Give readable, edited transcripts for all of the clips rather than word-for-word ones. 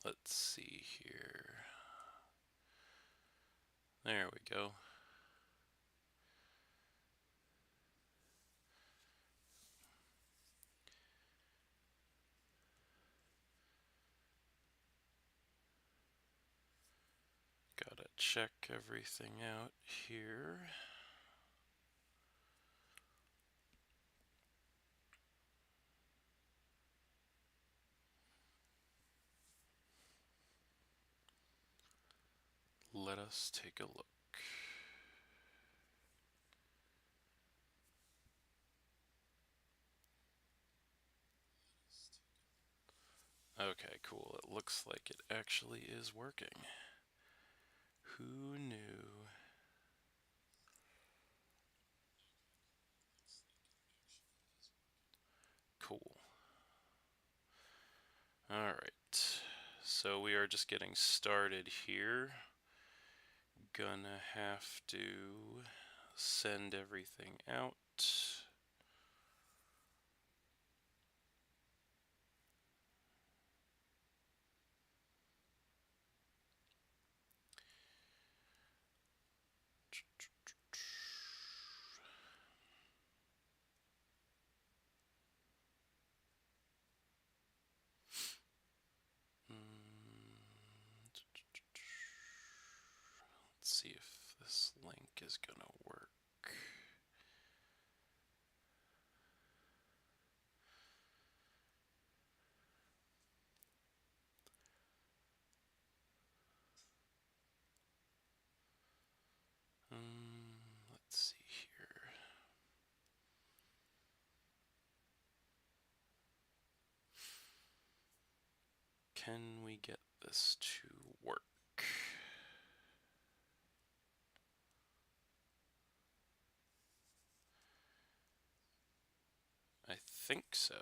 Let's see here. There we go. Gotta check everything out here. Let us take a look. Okay, cool. It looks like it actually is working. Who knew? Cool. Alright. So we are just getting started here. Gonna have to send everything out. Let's see if this link is gonna work. Let's see here. Can we get this to work? I think so.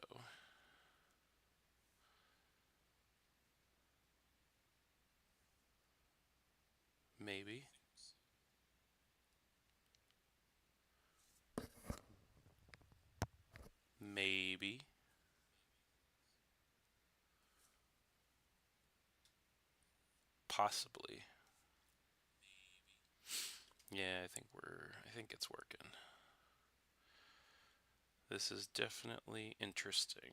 Maybe. Maybe. Possibly. Yeah, I think it's working. This is definitely interesting.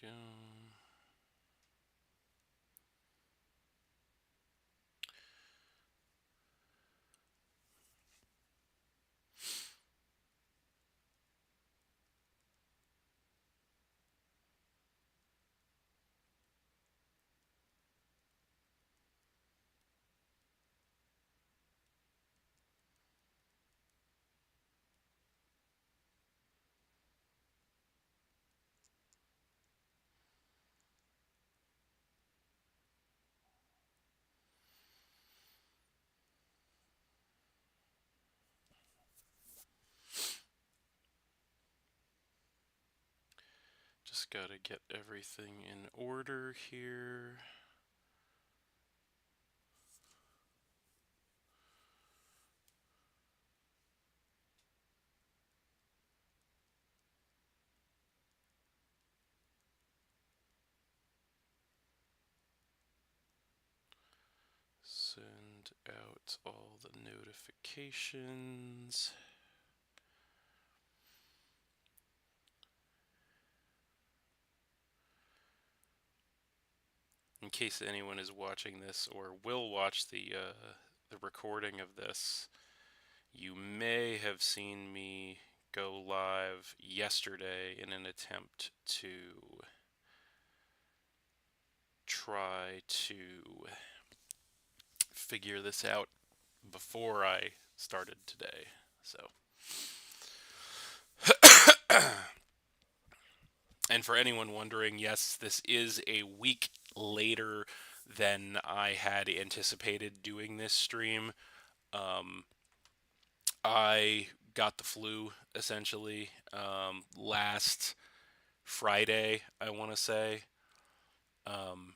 Go. Just gotta get everything in order here. Send out all the notifications. In case anyone is watching this or will watch the recording of this, you may have seen me go live yesterday in an attempt to try to figure this out before I started today. So, and for anyone wondering, yes, this is a week later than I had anticipated doing this stream. Um, I got the flu essentially last Friday, I want to say. Um,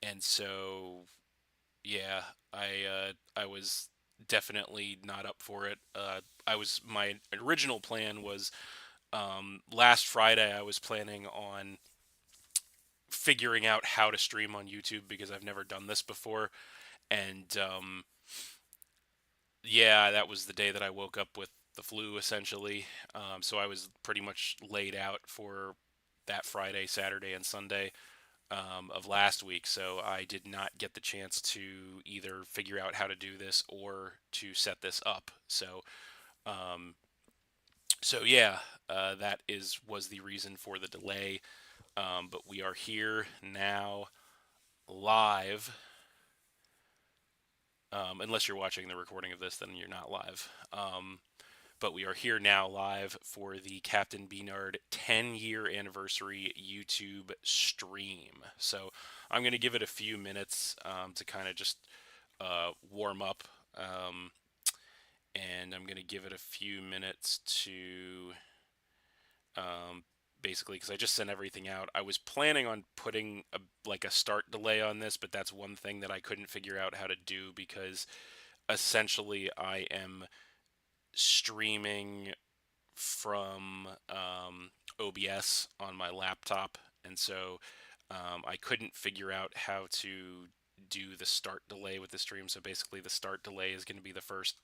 and so, yeah, I was definitely not up for it. my original plan was last Friday I was planning on figuring out how to stream on YouTube because I've never done this before, and yeah, that was the day that I woke up with the flu essentially. So I was pretty much laid out for that Friday, Saturday, and Sunday of last week. So I did not get the chance to either figure out how to do this or to set this up. Um, so yeah, that is was the reason for the delay. But we are here now live. Unless you're watching the recording of this, then you're not live. But we are here now live for the Captain B-Nard 10-year anniversary YouTube stream. So I'm going to give it a few minutes to kind of just warm up. And I'm going to give it a few minutes to um, basically because I just sent everything out. I was planning on putting a start delay on this, but that's one thing that I couldn't figure out how to do because essentially I am streaming from OBS on my laptop, and so I couldn't figure out how to do the start delay with the stream. So basically, the start delay is going to be the first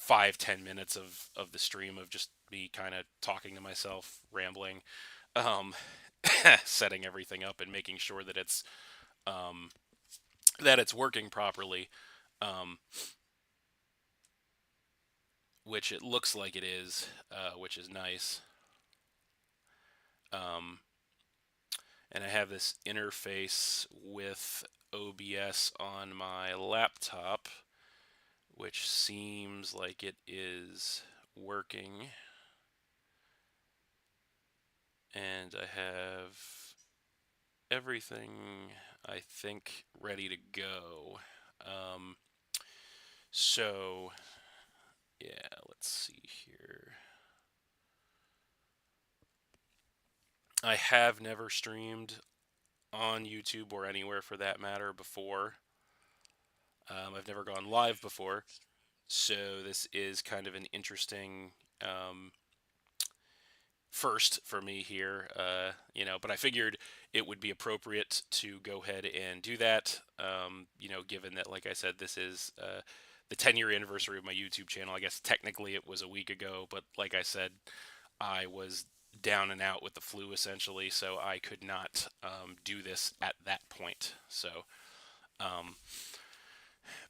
5-10 minutes of the stream of just me kind of talking to myself, rambling, um, setting everything up, and making sure um, that it's working properly. Um, which it looks like it is, which is nice. Um, and I have this interface with OBS on my laptop, which seems like it is working. And I have everything, I think, ready to go. Um, so, yeah, let's see here. I have never streamed on YouTube or anywhere for that matter before. I've never gone live before, so this is kind of an interesting first for me here. But I figured it would be appropriate to go ahead and do that. Given that, like I said, this is the 10-year anniversary of my YouTube channel. I guess technically it was a week ago, but like I said, I was down and out with the flu essentially, so I could not do this at that point. Um,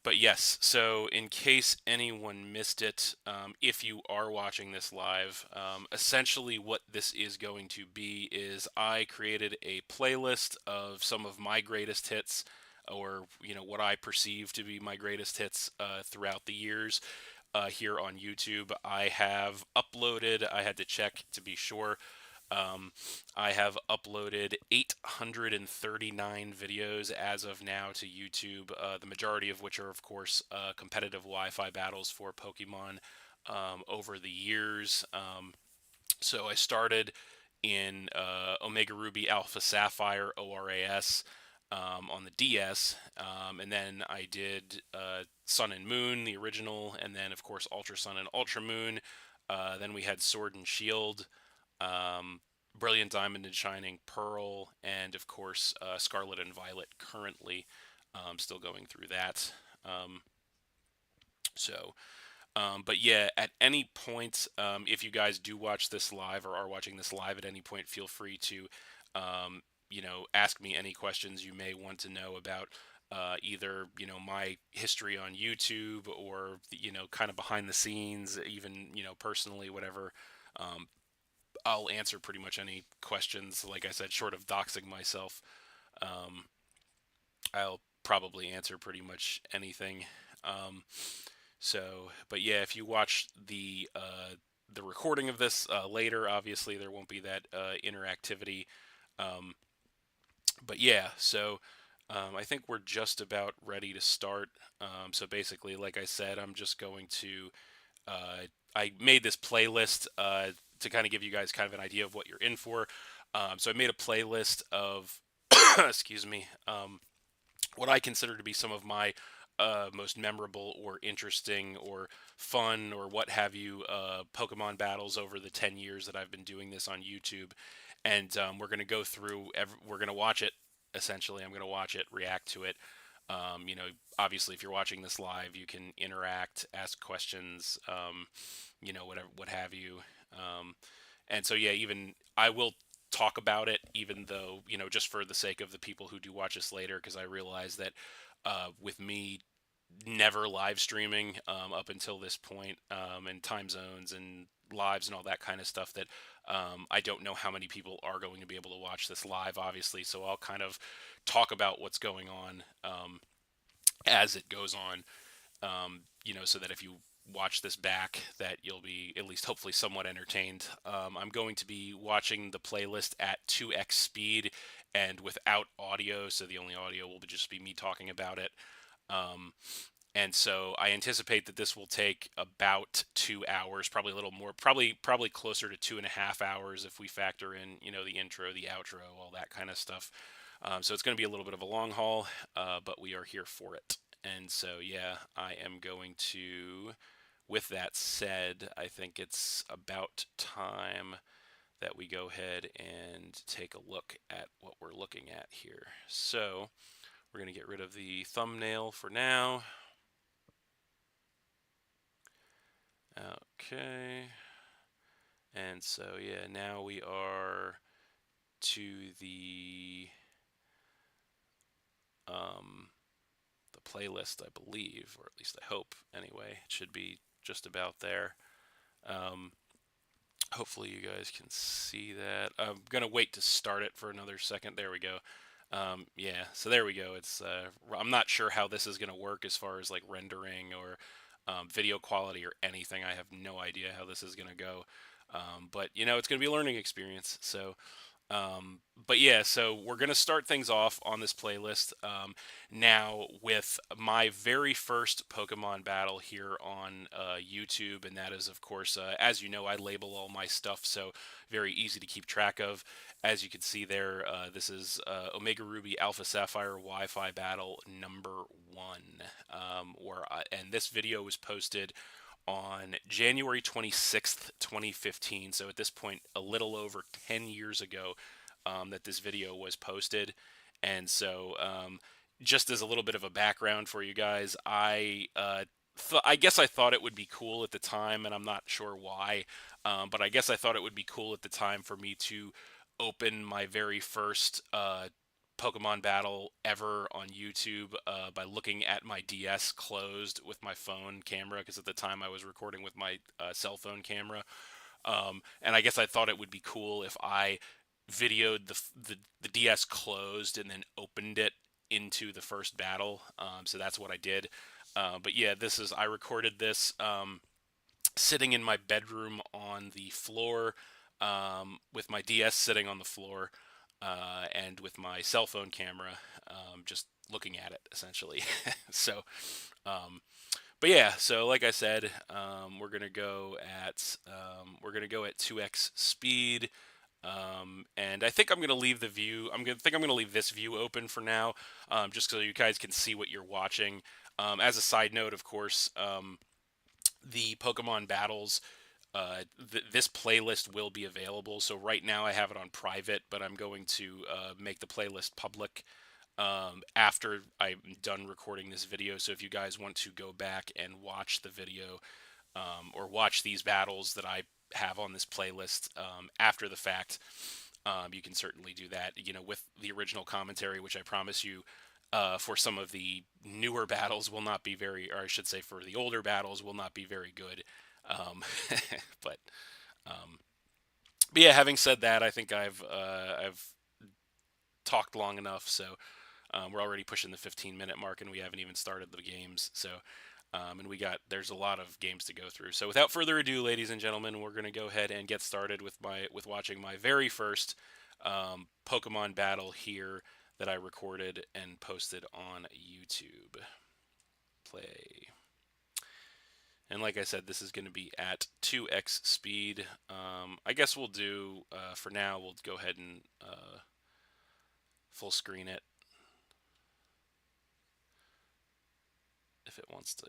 but yes, so in case anyone missed it, if you are watching this live, essentially what this is going to be is I created a playlist of some of my greatest hits, or what I perceive to be my greatest hits throughout the years. Here on YouTube, I have uploaded. I had to check to be sure. Um, I have uploaded 839 videos as of now to YouTube, the majority of which are, of course, competitive Wi-Fi battles for Pokemon over the years. So I started in Omega Ruby Alpha Sapphire ORAS on the DS, and then I did Sun and Moon, the original, and then, of course, Ultra Sun and Ultra Moon. Then we had Sword and Shield, um, Brilliant Diamond and Shining Pearl, and of course Scarlet and Violet currently. Still going through that. Um, so, but yeah, at any point, if you guys do watch this live or are watching this live at any point, feel free to, ask me any questions you may want to know about either, my history on YouTube or, kind of behind the scenes, even, personally, whatever. Um, I'll answer pretty much any questions. Like I said, short of doxing myself, um, I'll probably answer pretty much anything. Um, but yeah, if you watch the recording of this later, obviously there won't be that interactivity. Um, but yeah, so I think we're just about ready to start. So basically, like I said, I'm just going to I made this playlist to kind of give you guys kind of an idea of what you're in for. So I made a playlist of, excuse me, what I consider to be some of my most memorable or interesting or fun or what have you Pokemon battles over the 10 years that I've been doing this on YouTube. And we're going to go through, we're going to watch it essentially. I'm going to watch it, react to it. You know, obviously, if you're watching this live, you can interact, ask questions, you know, whatever, what have you. Um, and so, yeah, even I will talk about it, even though, you know, just for the sake of the people who do watch us later, because I realize that with me never live streaming up until this point, and time zones and lives and all that kind of stuff, that I don't know how many people are going to be able to watch this live, obviously. So I'll kind of talk about what's going on as it goes on, you know, so that if you watch this back, that you'll be at least hopefully somewhat entertained. I'm going to be watching the playlist at 2x speed and without audio, so the only audio will just be me talking about it. Um, and so I anticipate that this will take about 2 hours, probably a little more, probably closer to 2.5 hours if we factor in, you know, the intro, the outro, all that kind of stuff. So it's going to be a little bit of a long haul, but we are here for it. And so, yeah, I am going to. With that said, I think it's about time that we go ahead and take a look at what we're looking at here. So we're going to get rid of the thumbnail for now. Okay. And so, yeah, now we are to um, the playlist, I believe, or at least I hope. Anyway, it should be just about there. Um, Hopefully, you guys can see that. I'm gonna wait to start it for another second. There we go. Yeah, so there we go. It's I'm not sure how this is gonna work as far as like rendering or video quality or anything. I have no idea how this is gonna go. But you know, it's gonna be a learning experience. So but yeah, so we're going to start things off on this playlist now with my very first Pokemon battle here on YouTube. And that is, of course, as you know, I label all my stuff, so very easy to keep track of. As you can see there, this is Omega Ruby Alpha Sapphire Wi-Fi battle number 1. And this video was posted on January 26th, 2015. So at this point, a little over 10 years ago that this video was posted. And so, just as a little bit of a background for you guys, I guess I thought it would be cool at the time, and I'm not sure why, but I guess I thought it would be cool at the time for me to open my very first Pokemon battle ever on YouTube by looking at my DS closed with my phone camera, because at the time I was recording with my cell phone camera. And I guess I thought it would be cool if I videoed the DS closed and then opened it into the first battle. So that's what I did. But yeah, I recorded this sitting in my bedroom on the floor, with my DS sitting on the floor, and with my cell phone camera, just looking at it essentially. So, um, but yeah, so like I said, we're gonna go at 2x speed. And I think I'm gonna leave the view. I'm gonna leave this view open for now, just so you guys can see what you're watching. As a side note, of course, the Pokemon battles, this playlist will be available. So right now I have it on private, but I'm going to make the playlist public after I'm done recording this video. So if you guys want to go back and watch the video, or watch these battles that I have on this playlist after the fact, you can certainly do that, you know, with the original commentary, which I promise you, for some of the newer battles will not be very, or I should say for the older battles will not be very good. Um, but, um, but yeah, having said that, I think I've talked long enough, so we're already pushing the 15-minute mark, and we haven't even started the games. So, and there's a lot of games to go through. So, without further ado, ladies and gentlemen, we're gonna go ahead and get started with watching my very first Pokemon battle here that I recorded and posted on YouTube. Play. And like I said, this is going to be at 2x speed. I guess we'll do, for now, we'll go ahead and full screen it. if it wants to.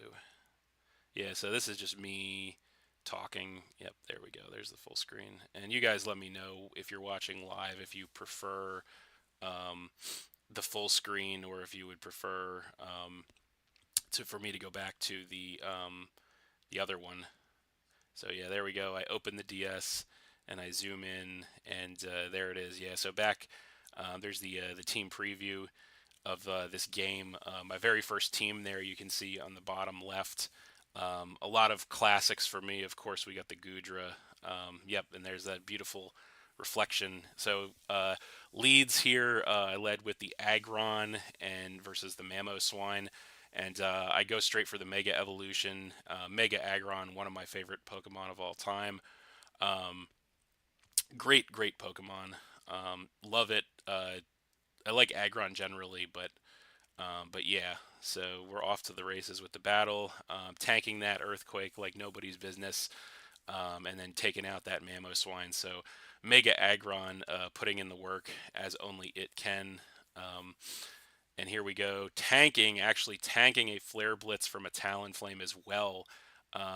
Yeah, so this is just me talking. Yep, there we go. There's the full screen. And you guys let me know if you're watching live if you prefer um, the full screen or if you would prefer for me to go back to the other one. So yeah, there we go. I open the DS and I zoom in, and there it is. Yeah, so back there's the team preview of this game. My very first team there, you can see on the bottom left. A lot of classics for me. Of course, we got the Gudra. Yep, and there's that beautiful reflection. So leads here, I led with the Aggron and versus the Mamoswine. And I go straight for the Mega Evolution. Mega Aggron, one of my favorite Pokemon of all time. Um, great Pokemon. Love it. I like Aggron generally, but yeah, so we're off to the races with the battle, tanking that earthquake like nobody's business, and then taking out that Mamoswine. So Mega Aggron putting in the work as only it can. Um, and here we go, actually tanking a Flare Blitz from a Talonflame as well.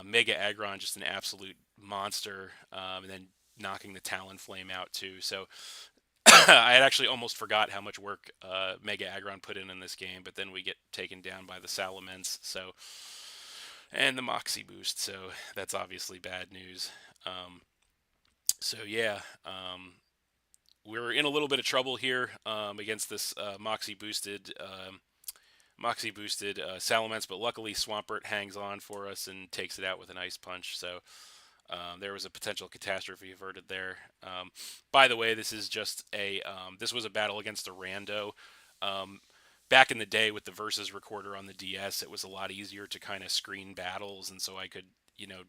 Mega Aggron just an absolute monster, and then knocking the Talonflame out too. So I had actually almost forgot how much work Mega Aggron put in this game, but then we get taken down by the Salamence, and the Moxie boost, so that's obviously bad news. Um, so yeah, we're in a little bit of trouble here against this Moxie boosted Salamence, but luckily Swampert hangs on for us and takes it out with an Ice Punch. So there was a potential catastrophe averted there. By the way, this was a battle against a rando. Um, Back in the day with the versus recorder on the DS, it was a lot easier to kind of screen battles, and so I could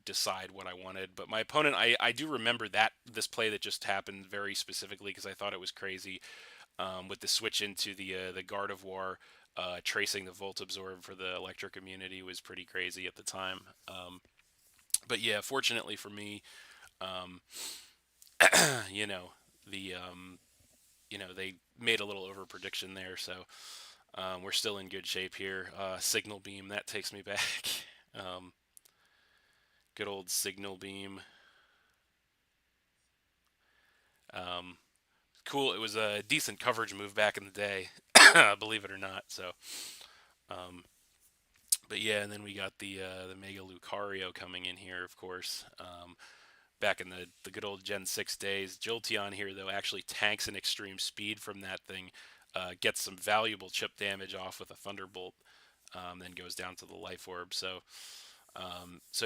decide what I wanted. But my opponent, I do remember that this play that just happened very specifically because I thought it was crazy with the switch into the Gardevoir. Tracing the Volt Absorb for the electric immunity was pretty crazy at the time. But yeah, fortunately for me, um, you know, they made a little over prediction there, so we're still in good shape here. Signal Beam, that takes me back. um, Good old Signal Beam. Um, cool. It was a decent coverage move back in the day, believe it or not. So, um, but yeah, and then we got the Mega Lucario coming in here, of course. Back in the good old Gen 6 days. Jolteon here, though, actually tanks an extreme speed from that thing, gets some valuable chip damage off with a Thunderbolt, then goes down to the Life Orb. So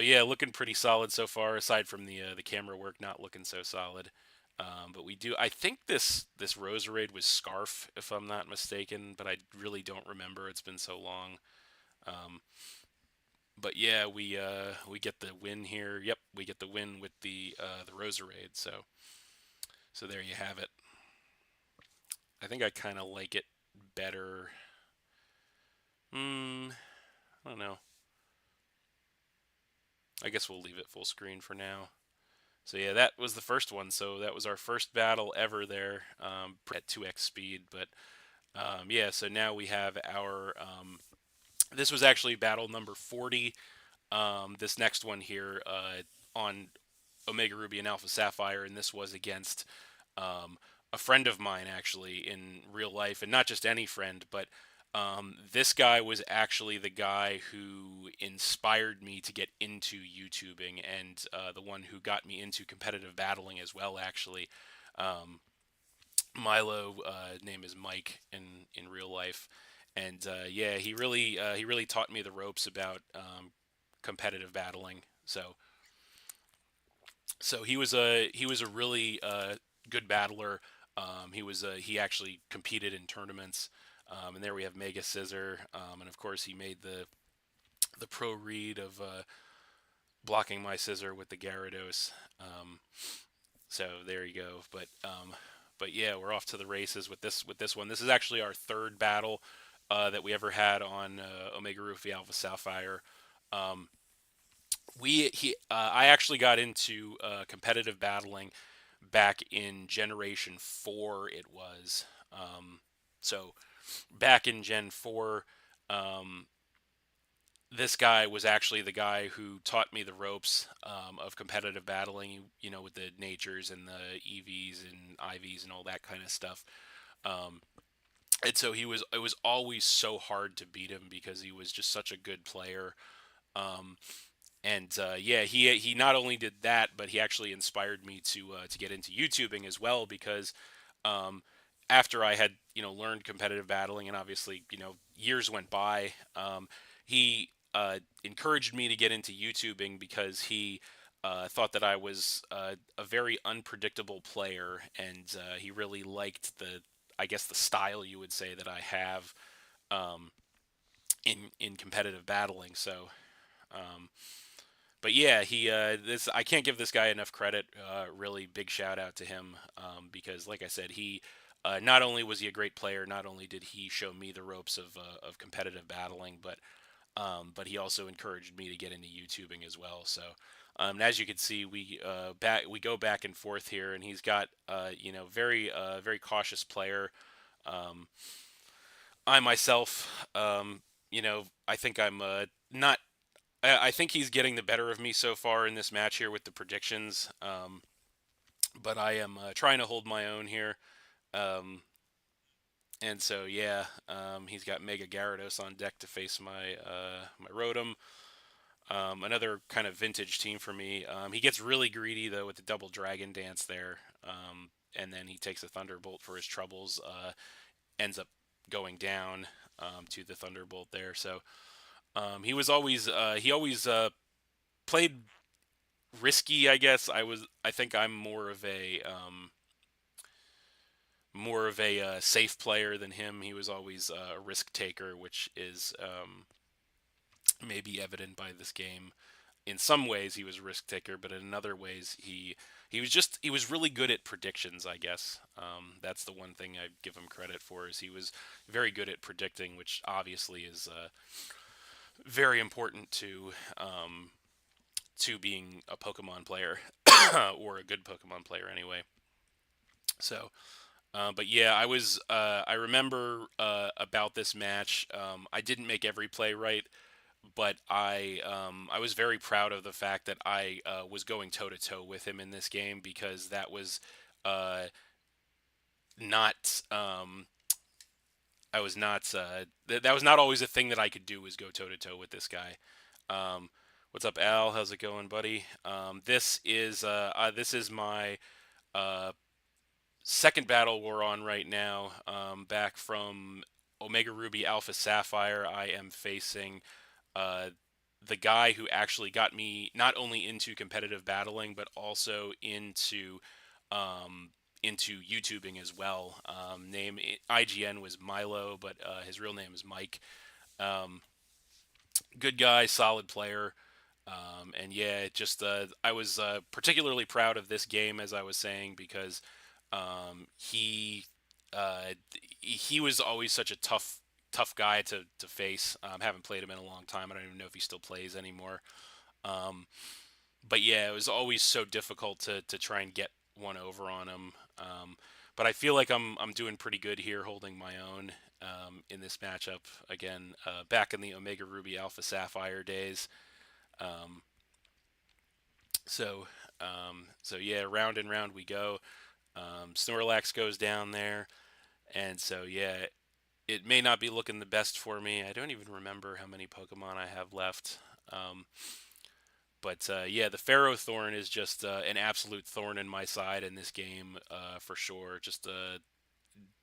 yeah, looking pretty solid so far, aside from the camera work not looking so solid. But we do, I think this Roserade was Scarf, if I'm not mistaken, but I really don't remember. It's been so long. Um, but yeah, we get the win here. Yep, we get the win with the Roserade. So there you have it. I think I kind of like it better. I don't know. I guess we'll leave it full screen for now. So yeah, that was the first one. So that was our first battle ever there at 2x speed. But yeah, so now we have our. This was actually battle number 40. This next one here on Omega Ruby and Alpha Sapphire, and this was against um, a friend of mine actually in real life, and not just any friend, but this guy was actually the guy who inspired me to get into YouTubing, and the one who got me into competitive battling as well. Actually, um, Milo, name is Mike in real life, and yeah, he really taught me the ropes about competitive battling. So he was a really good battler. He actually competed in tournaments, and there we have Mega Scissor, and of course he made the pro read of blocking my Scissor with the Gyarados. So there you go. But yeah, we're off to the races with this one. This is actually our third battle that we ever had on Omega Ruby Alpha Sapphire. Um, I actually got into competitive battling back in Generation 4. It was so back in Gen 4. Um, this guy was actually the guy who taught me the ropes of competitive battling, with the natures and the EVs and IVs and all that kind of stuff. Um, and so it was always so hard to beat him because he was just such a good player. Um, and yeah, he not only did that, but he actually inspired me to get into YouTubing as well because um, after I had learned competitive battling and obviously years went by, he encouraged me to get into YouTubing because he thought that I was a very unpredictable player, and he really liked I guess the style you would say that I have um, in competitive battling. So um, but yeah, he this I can't give this guy enough credit. Really big shout out to him because, like I said, he not only was he a great player, not only did he show me the ropes of competitive battling, but he also encouraged me to get into YouTubing as well. So. As you can see, we go back and forth here, and he's got very very cautious player. Um, I myself, I think I'm not I think he's getting the better of me so far in this match here with the predictions. But I am trying to hold my own here. Um, and so yeah, he's got Mega Gyarados on deck to face my Rotom. Another kind of vintage team for me. He gets really greedy though with the double Dragon Dance there, and then he takes a Thunderbolt for his troubles. Ends up going down to the Thunderbolt there. So he always played risky, I guess. I think I'm more of a safe player than him. He was always a risk taker, which is maybe evident by this game. In some ways, he was a risk taker, but in other ways, he was really good at predictions. I guess that's the one thing I give him credit for is he was very good at predicting, which obviously is very important to being a Pokemon player or a good Pokemon player anyway. So, but yeah, I remember about this match. I didn't make every play right, but I was very proud of the fact that I was going toe to toe with him in this game because that was uh, not. I was not. That was not always a thing that I could do was go toe to toe with this guy. Um, what's up, Al? How's it going, buddy? This is my uh, second battle we're on right now. Back from Omega Ruby Alpha Sapphire, I am facing uh, the guy who actually got me not only into competitive battling but also um, into YouTubing as well. Name IGN was Milo, but his real name is Mike. Um, Good guy, solid player. And yeah, just I was particularly proud of this game, as I was saying, because um, he uh, he was always such a tough guy to face. Haven't played him in a long time. I don't even know if he still plays anymore. Um, but yeah, it was always so difficult to try and get one over on him. But I feel like I'm doing pretty good here, holding my own in this matchup again. Back in the Omega Ruby Alpha Sapphire days. Um, so yeah, round and round we go. Snorlax goes down there, and so yeah, it may not be looking the best for me. I don't even remember how many Pokemon I have left. Um, but yeah, the Ferrothorn is just an absolute thorn in my side in this game for sure.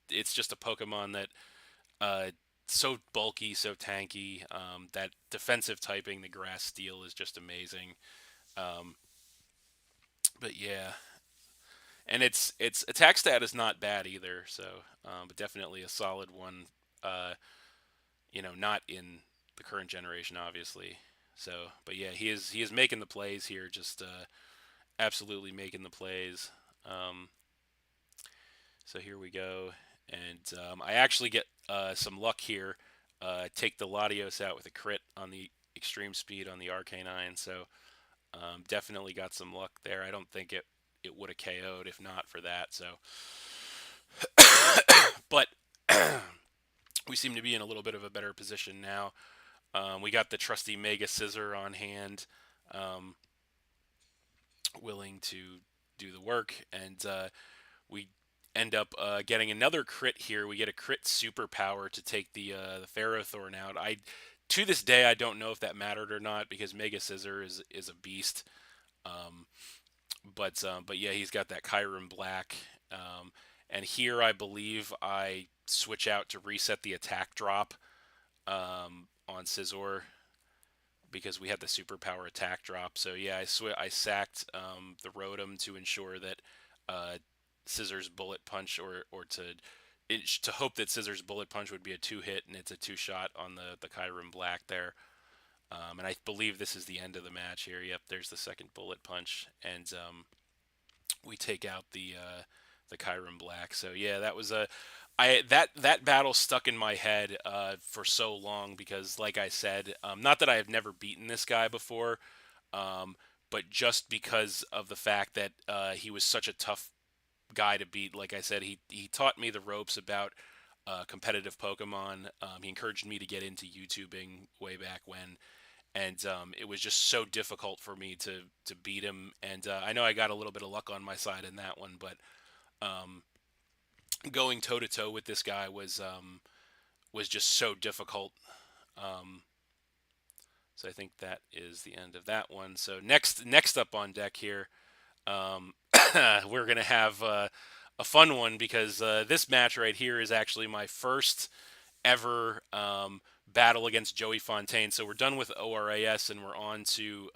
It's just a Pokemon that uh, so bulky, so tanky. That defensive typing, the Grass Steel, is just amazing. Um, but yeah, and its attack stat is not bad either. So, but definitely a solid one. Uh, not in the current generation, obviously. So, but yeah, he is making the plays here, just absolutely making the plays. Um, so here we go, and I actually get some luck here. Take the Latios out with a crit on the extreme speed on the Arcanine. So definitely got some luck there. I don't think it would have KO'd if not for that. So, but we seem to be in a little bit of a better position now. We got the trusty Mega Scissor on hand, um, willing to do the work, and we end up getting another crit here. We get a crit superpower to take the Ferrothorn out. I To this day I don't know if that mattered or not because Mega Scissor is a beast. Um, but yeah, he's got that Kyurem Black. And here I believe I switch out to reset the attack drop on Scizor because we had the superpower attack drop. So yeah, I sacked the Rotom to ensure that uh, Scissors Bullet Punch to hope that Scissors Bullet Punch would be a two hit and it's a two shot on the Kyurem Black there. And I believe this is the end of the match here. Yep, there's the second Bullet Punch, and we take out the Kyurem Black. So yeah, that was a I that battle stuck in my head for so long because, like I said, not that I have never beaten this guy before, um, but just because of the fact that he was such a tough guy to beat. Like I said, he taught me the ropes about competitive Pokemon. He encouraged me to get into YouTubing way back when, and it was just so difficult for me to beat him. And I know I got a little bit of luck on my side in that one, but um, going toe to toe with this guy was just so difficult. Um, so I think that is the end of that one. So next up on deck here, um, we're gonna have a fun one because this match right here is actually my first ever battle against Joey Fontaine. So we're done with ORAS and we're on to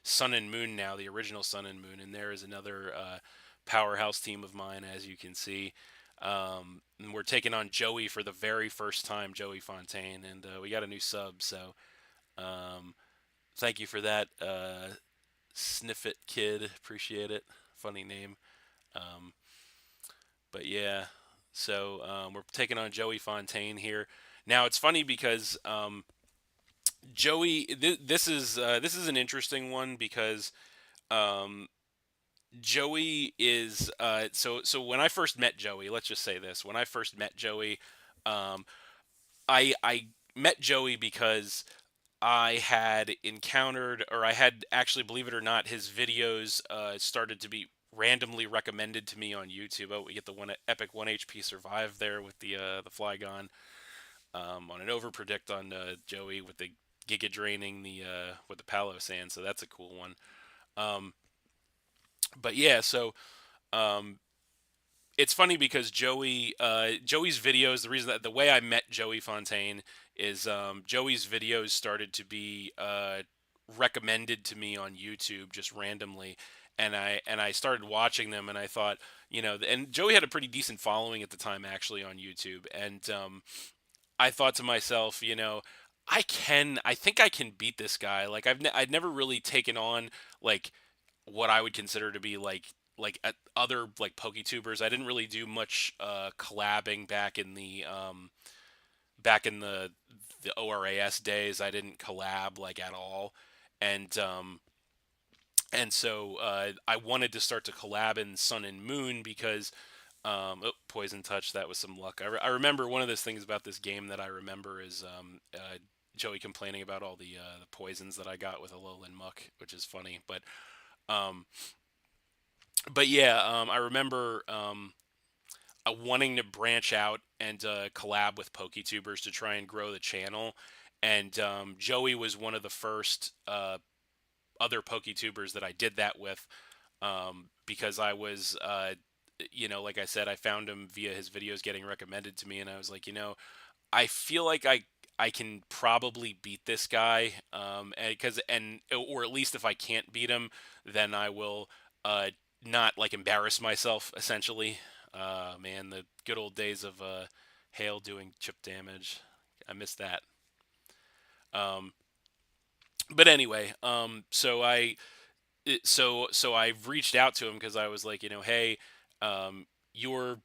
Sun and Moon now, the original Sun and Moon. And there is another powerhouse team of mine, as you can see. And we're taking on Joey for the very first time, Joey Fontaine, and we got a new sub. So um, thank you for that, Sniffit Kid. Appreciate it. Funny name. Um, but yeah, so we're taking on Joey Fontaine here. Now it's funny because this is an interesting one because um, Joey is so when I first met Joey, let's just say this: when I first met Joey, um, I met Joey because I had encountered, or I had actually, believe it or not, his videos started to be randomly recommended to me on YouTube. Oh, we get the one epic 1 HP survive there with the Flygon on an overpredict on Joey with the Giga draining the with the Palo Sand, so that's a cool one. Um, but yeah, so um, it's funny because Joey's videos. The reason that the way I met Joey Fontaine is Joey's videos started to be recommended to me on YouTube just randomly, and I started watching them, and I thought, and Joey had a pretty decent following at the time actually on YouTube, and I thought to myself, I think I can beat this guy. Like I'd never really taken on like what I would consider to be like other like PokeTubers. I didn't really do much collabing back in the ORAS days. I didn't collab like at all, and so I wanted to start to collab in Sun and Moon because Poison Touch. That was some luck. I remember one of those things about this game that I remember is Joey complaining about all the poisons that I got with Alolan Muck, which is funny. Um, but yeah, I remember wanting to branch out and collab with PokeTubers to try and grow the channel. And Joey was one of the first other PokeTubers that I did that with because I was, like I said, I found him via his videos getting recommended to me, and I was like, I feel like I can probably beat this guy, or at least if I can't beat him, then I will not like embarrass myself essentially. Man, the good old days of Hale doing chip damage, I miss that. Um, but anyway, so I reached out to him because I was like, hey, you're,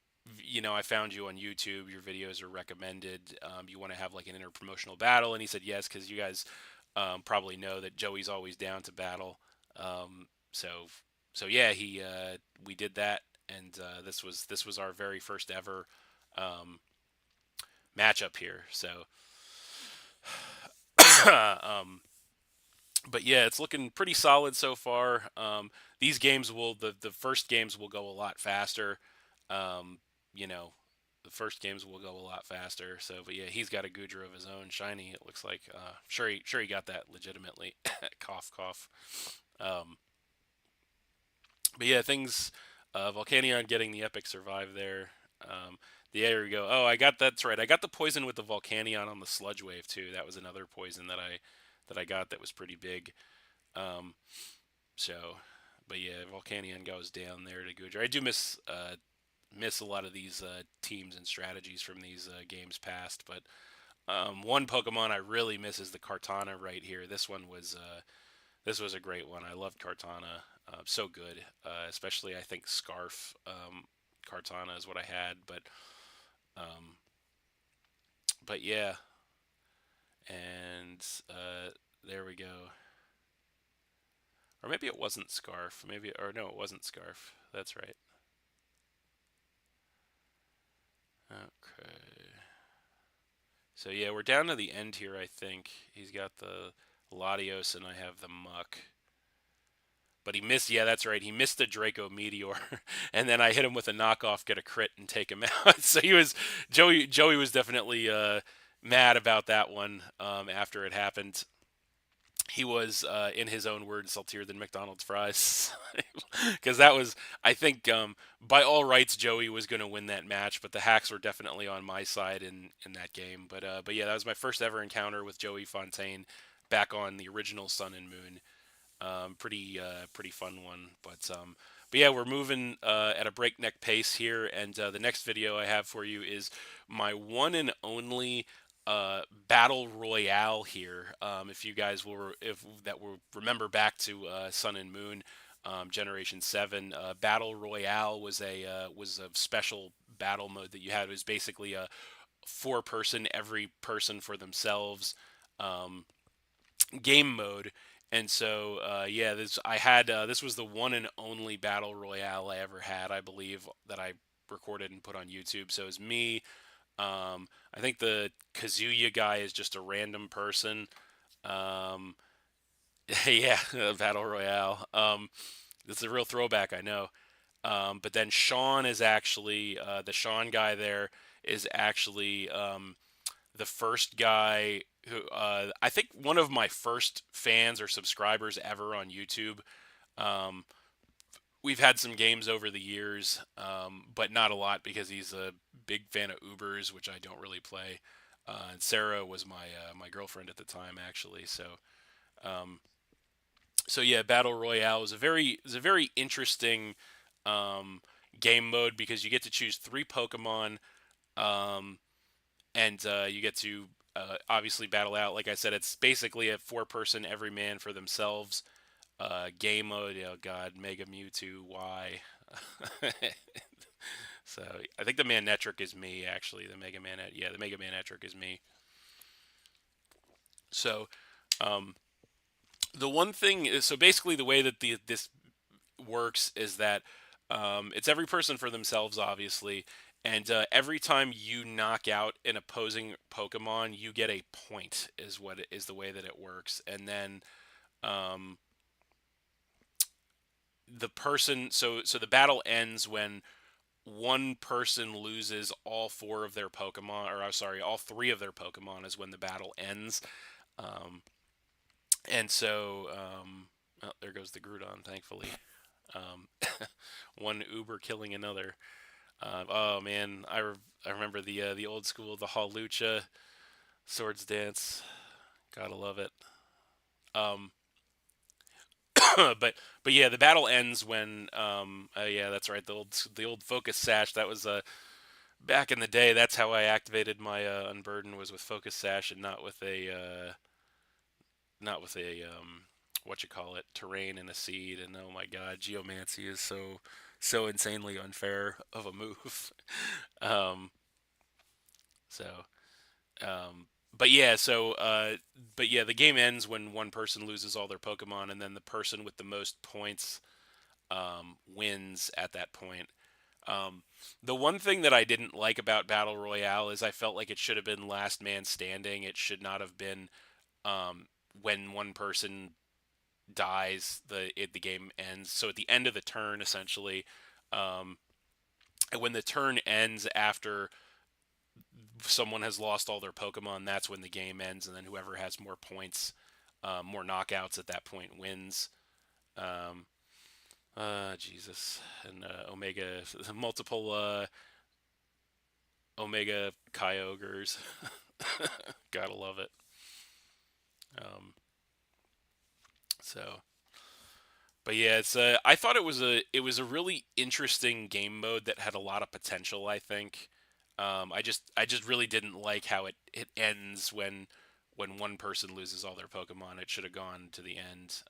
I found you on YouTube. Your videos are recommended. You want to have like an interpromotional battle? And he said yes, because you guys probably know that Joey's always down to battle. So yeah, we did that, and this was our very first ever um, matchup here. So um, but yeah, it's looking pretty solid so far. These games will the first games will go a lot faster. Um, you know, the first games will go a lot faster. So, but yeah, he's got a Goodra of his own, shiny. It looks like. Sure he got that legitimately. Cough, cough. Um, but yeah, things. Volcanion getting the epic survive there. Um, there we go. Oh, I got that's right. I got the poison with the Volcanion on the Sludge Wave too. That was another poison that I got that was pretty big. Um, so, but yeah, Volcanion goes down there to Goodra. I do miss a lot of these teams and strategies from these games past, but one Pokemon I really miss is the Kartana right here. This was a great one. I loved Kartana, so good. Especially I think Scarf Kartana is what I had, um, but yeah, and there we go. Or maybe it wasn't Scarf. Maybe or no, it wasn't Scarf. That's right. Okay. So yeah, we're down to the end here. I think he's got the Latios, and I have the Muck. But he missed. Yeah, that's right. He missed the Draco Meteor, and then I hit him with a knockoff, get a crit, and take him out. So he was Joey. Joey was definitely mad about that one after it happened. He was, in his own words, saltier than McDonald's fries, because that was, I think, by all rights, Joey was going to win that match, but the hacks were definitely on my side in that game. But yeah, that was my first ever encounter with Joey Fontaine back on the original Sun and Moon. Pretty fun one. But yeah, we're moving at a breakneck pace here, and the next video I have for you is my one and only battle royale here. If you guys will, if that will remember back to Sun and Moon, Generation 7, battle royale was a special battle mode that you had. It was basically a four person, every person for themselves. Um, Game mode. And so, yeah, this was the one and only battle royale I ever had, I believe, that I recorded and put on YouTube. So it's me. I think the Kazuya guy is just a random person. Um, yeah, battle royale. It's a real throwback, I know. But then Sean is actually the Sean guy. There is actually the first guy who I think one of my first fans or subscribers ever on YouTube. Um, we've had some games over the years, but not a lot because he's a big fan of Ubers, which I don't really play. And Sarah was my girlfriend at the time, actually. Um, so yeah, Battle Royale is a very interesting um, game mode because you get to choose three Pokemon. Um, and you get to obviously battle out. Like I said, it's basically a four-person, every man for themselves game mode. Oh God, Mega Mewtwo, why? So I think the Manectric is me actually. The Mega Manectric is me. So um, the one thing is, so basically the way that this works is that it's every person for themselves, obviously, and every time you knock out an opposing Pokemon, you get a point. Is the way that it works, and then um, so the battle ends when one person loses all four of their Pokemon, or sorry, all three of their Pokemon is when the battle ends. Um, and so, oh, there goes the Groudon, thankfully. Um, one Uber killing another. Oh man, I remember the old school, the Hawlucha Swords Dance. Gotta love it. Um, but yeah, the battle ends when yeah, that's right, the old Focus Sash. That was back in the day. That's how I activated my Unburden, was with Focus Sash and not with a what you call it, terrain and a seed. And oh my God, Geomancy is so insanely unfair of a move. um, so but yeah, but yeah, the game ends when one person loses all their Pokemon, and then the person with the most points wins at that point. Um, the one thing that I didn't like about Battle Royale is I felt like it should have been last man standing. It should not have been um, when one person dies, the game ends. So at the end of the turn, essentially, um, and when the turn ends after someone has lost all their Pokemon, that's when the game ends, and then whoever has more points, more knockouts at that point wins. Um, Jesus, and Omega, multiple Omega Kyogres. Gotta love it. Um, so, but yeah, it's I thought it was a really interesting game mode that had a lot of potential. I think. I just really didn't like how it ends when one person loses all their Pokemon. It should have gone to the end.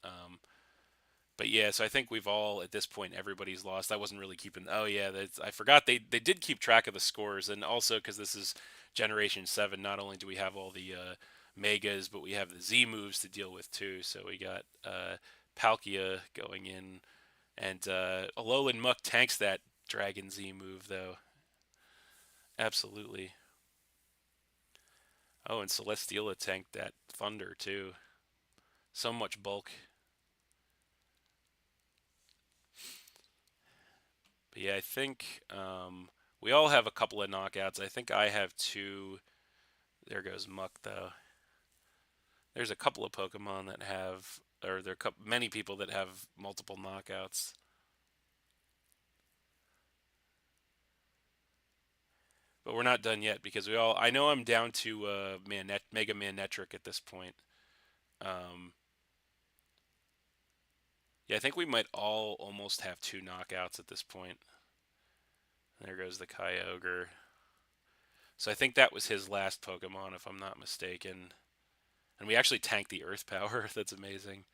But yeah, so I think we've all at this point everybody's lost. I wasn't really keeping. Oh yeah, I forgot they did keep track of the scores, and also because this is Generation 7, not only do we have all the megas, but we have the Z moves to deal with too. So we got Palkia going in, and Alolan Muck tanks that Dragon Z move though. Absolutely. Oh, and Celesteela tanked that Thunder too. So much bulk. But yeah, I think we all have a couple of knockouts. I think I have two. There goes Muck though. There's a couple of Pokemon that have, or there are many people that have multiple knockouts. But we're not done yet because we all. I know I'm down to Mega Manectric at this point. Um, yeah, I think we might all almost have two knockouts at this point. There goes the Kyogre. So I think that was his last Pokemon, if I'm not mistaken. And we actually tanked the Earth Power. That's amazing.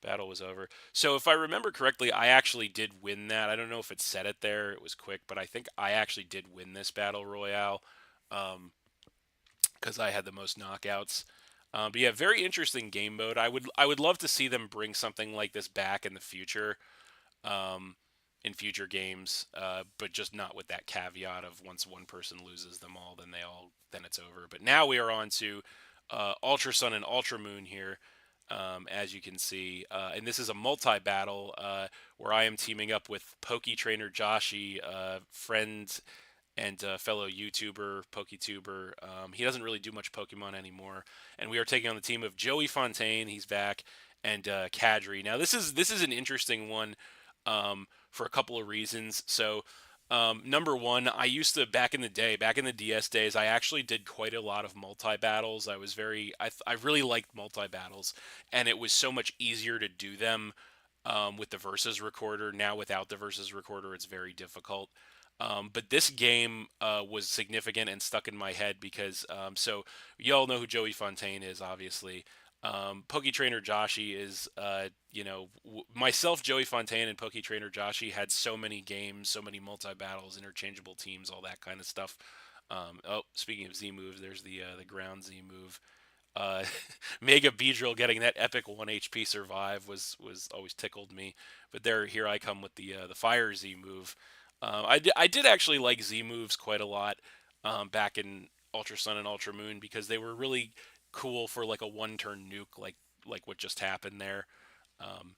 Battle was over. So if I remember correctly, I actually did win that. I don't know if it said it there. It was quick, but I think I actually did win this battle royale um, because I had the most knockouts. But yeah, very interesting game mode. I would love to see them bring something like this back in the future, um, in future games, but just not with that caveat of once one person loses them all, then it's over. But now we are on to Ultra Sun and Ultra Moon here, as you can see, and this is a multi-battle where I am teaming up with Poke Trainer Joshi, friend and fellow YouTuber, PokeTuber. He doesn't really do much Pokemon anymore, and we are taking on the team of Joey Fontaine. He's back, and Kadri. Now this is an interesting one for a couple of reasons. So. Number one, I used to back in the day, back in the DS days, I actually did quite a lot of multi battles. I really liked multi battles, and it was so much easier to do them with the versus recorder. Now without the versus recorder, it's very difficult. But this game was significant and stuck in my head because so y'all know who Joey Fontaine is, obviously. Poke Trainer Joshi is, myself, Joey Fontaine, and Poke Trainer Joshi had so many games, so many multi battles, interchangeable teams, all that kind of stuff. Oh, speaking of Z moves, there's the ground Z move. Uh, Mega Beedrill getting that epic 1 HP survive was always tickled me. But here I come with the Fire Z move. I did actually like Z moves quite a lot back in Ultra Sun and Ultra Moon because they were really cool for like a one turn nuke like what just happened there. Um,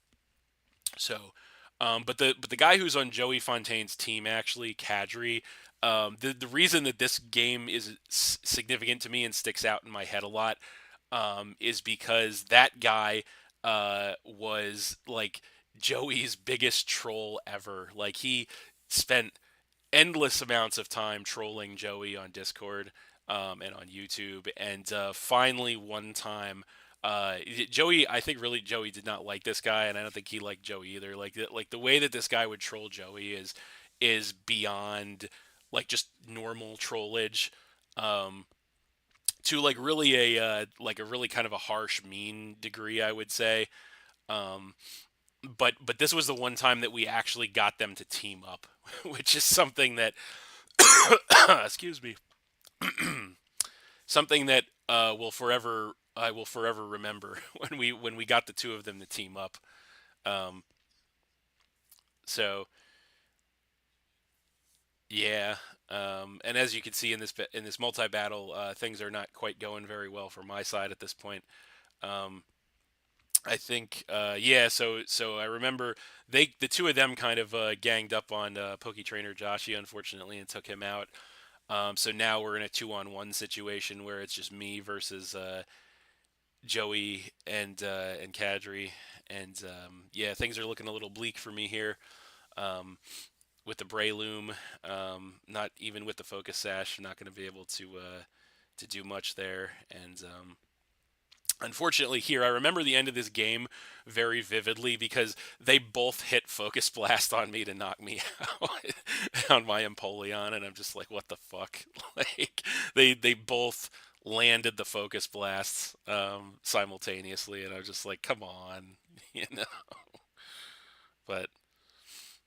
so, but the guy who's on Joey Fontaine's team actually, Kadri. The reason that this game is significant to me and sticks out in my head a lot is because that guy was like Joey's biggest troll ever. Like he spent endless amounts of time trolling Joey on Discord and on YouTube. And finally, one time, Joey, I think really Joey did not like this guy, and I don't think he liked Joey either. Like the way that this guy would troll Joey is beyond like just normal trollage. Um, to like really a really kind of a harsh, mean degree, I would say. Um, but this was the one time that we actually got them to team up, which is something that excuse me, something that will forever I will forever remember when we got the two of them to team up. Um, so yeah, and as you can see in this multi battle, things are not quite going very well for my side at this point. Um, I think, yeah. So I remember the two of them kind of ganged up on Poke Trainer Joshi, unfortunately, and took him out. So now we're in a 2-on-1 situation where it's just me versus Joey and Kadri, and yeah, things are looking a little bleak for me here. Um, with the Breloom, not even with the Focus Sash, not going to be able to do much there, and unfortunately, here I remember the end of this game very vividly because they both hit Focus Blast on me to knock me out on my Empoleon, and I'm just like, what the fuck? Like they both landed the Focus Blasts simultaneously, and I was just like, come on, you know.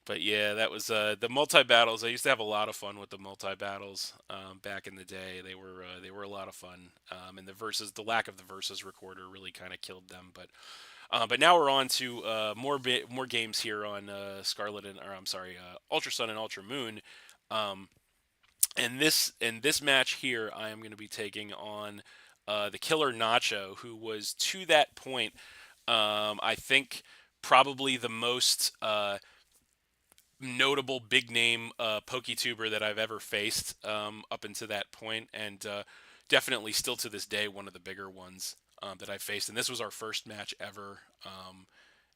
But yeah, that was the multi battles. I used to have a lot of fun with the multi battles back in the day. They were a lot of fun. And the lack of the versus recorder really kind of killed them. But now we're on to more games here on Scarlet and or I'm sorry, Ultra Sun and Ultra Moon. Um, and this match here, I am going to be taking on the Killer Nacho, who was to that point, I think probably the most notable big name PokeTuber that I've ever faced up until that point, and definitely still to this day one of the bigger ones that I faced. And this was our first match ever,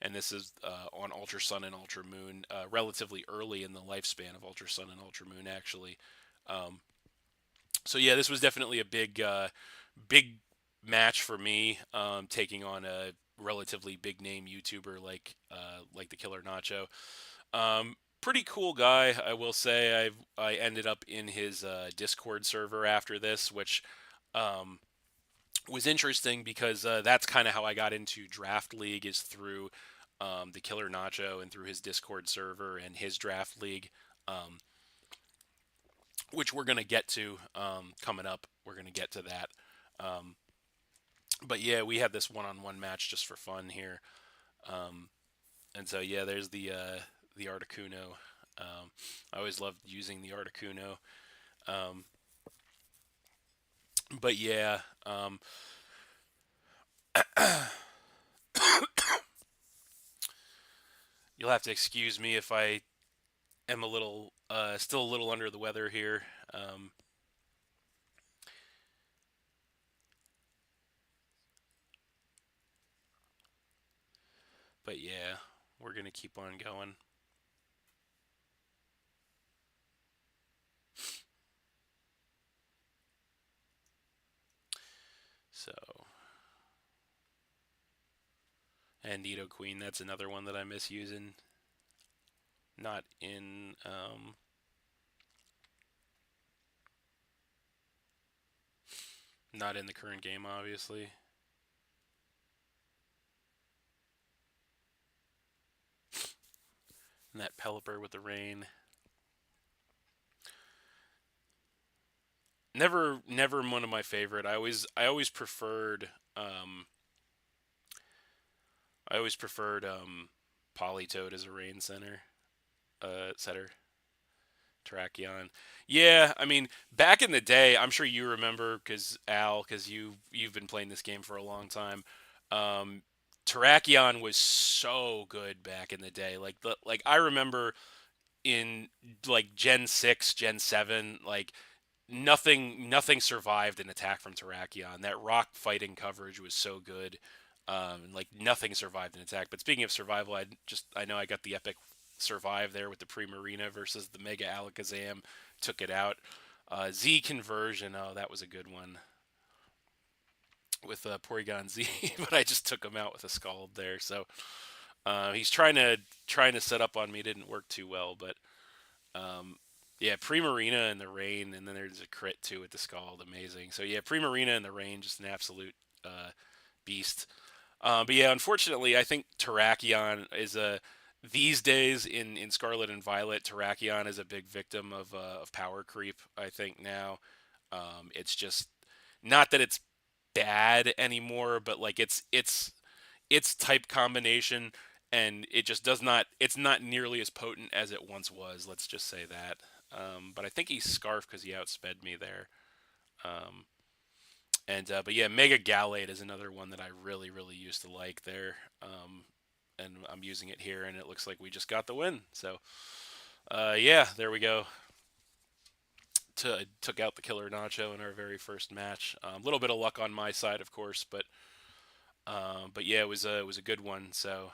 and this is on Ultra Sun and Ultra Moon, relatively early in the lifespan of Ultra Sun and Ultra Moon, actually. Um, so yeah, this was definitely a big match for me, taking on a relatively big name YouTuber like the Killer Nacho. Pretty cool guy, I will say. I ended up in his Discord server after this, which um, was interesting because that's kind of how I got into Draft League is through the Killer Nacho and through his Discord server and his Draft League, um, which we're gonna get to coming up. We're gonna get to that. Um, but yeah, we had this one-on-one match just for fun here. Um, and so yeah, there's the Articuno. I always loved using the Articuno. Um, but yeah, you'll have to excuse me if I am still a little under the weather here. Um, but yeah, we're gonna keep on going. So, and Nido Queen, that's another one that I miss using. Not in, not in the current game, obviously. And that Pelipper with the rain. Never one of my favorite. I always preferred I always preferred Polytoad as a rain setter. Terrakion. Yeah, I mean, back in the day, I'm sure you remember because you've been playing this game for a long time. Um, Terrakion was so good back in the day. Like I remember in like Gen 6, Gen 7, like nothing survived an attack from Terrakion. That rock fighting coverage was so good. Like nothing survived an attack. But speaking of survival, I know I got the epic survive there with the Primarina versus the Mega Alakazam, took it out. Z conversion, oh that was a good one with Porygon Z, but I just took him out with a Scald there. So he's trying to set up on me. Didn't work too well, but um, yeah, Primarina and the rain, and then there's a crit too with the Scald. Amazing. So yeah, Primarina and the rain, just an absolute beast. But yeah, unfortunately, I think Terrakion is a these days in Scarlet and Violet, Terrakion is a big victim of power creep. I think now, it's just not that it's bad anymore, but like its type combination, and it just does not. It's not nearly as potent as it once was. Let's just say that. But I think he's Scarf because he outsped me there. Um, And but yeah, Mega Gallade is another one that I really really used to like there. And I'm using it here, and it looks like we just got the win. So yeah, there we go. Took out the Killer Nacho in our very first match. A little bit of luck on my side, of course, but yeah, it was a good one. So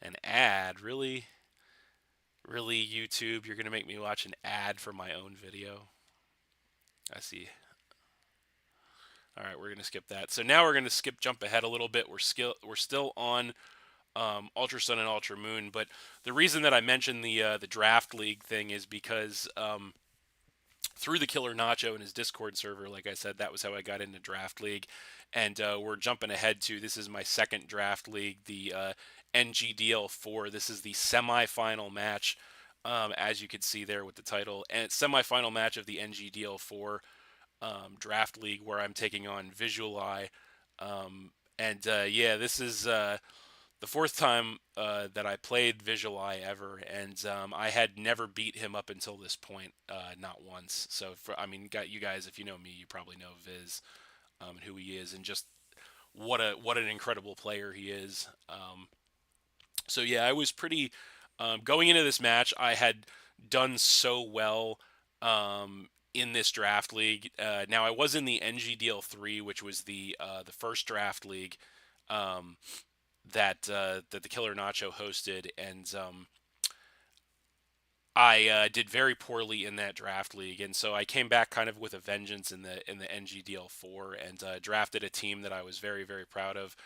an ad, really, really YouTube, you're gonna make me watch an ad for my own video. I see. All right, we're gonna skip that. So now we're gonna jump ahead a little bit. We're still on Ultra Sun and Ultra Moon, but the reason that I mentioned the draft league thing is because through the Killer Nacho and his Discord server, like I said, that was how I got into draft league. And we're jumping ahead to this is my second draft league, the NGDL4. This is the semifinal match, as you can see there with the title, and it's semifinal match of the NGDL4 draft league where I'm taking on Visual Eye. And yeah, this is the fourth time that I played Visual Eye ever, and I had never beat him up until this point, not once. So, I mean, got you guys, if you know me, you probably know Viz and who he is, and just what an incredible player he is. So yeah, I was pretty going into this match. I had done so well in this draft league. Now I was in the NGDL3, which was the first draft league. Um, that the Killer Nacho hosted, and I did very poorly in that draft league, and so I came back kind of with a vengeance in the NGDL4 and drafted a team that I was very very proud of.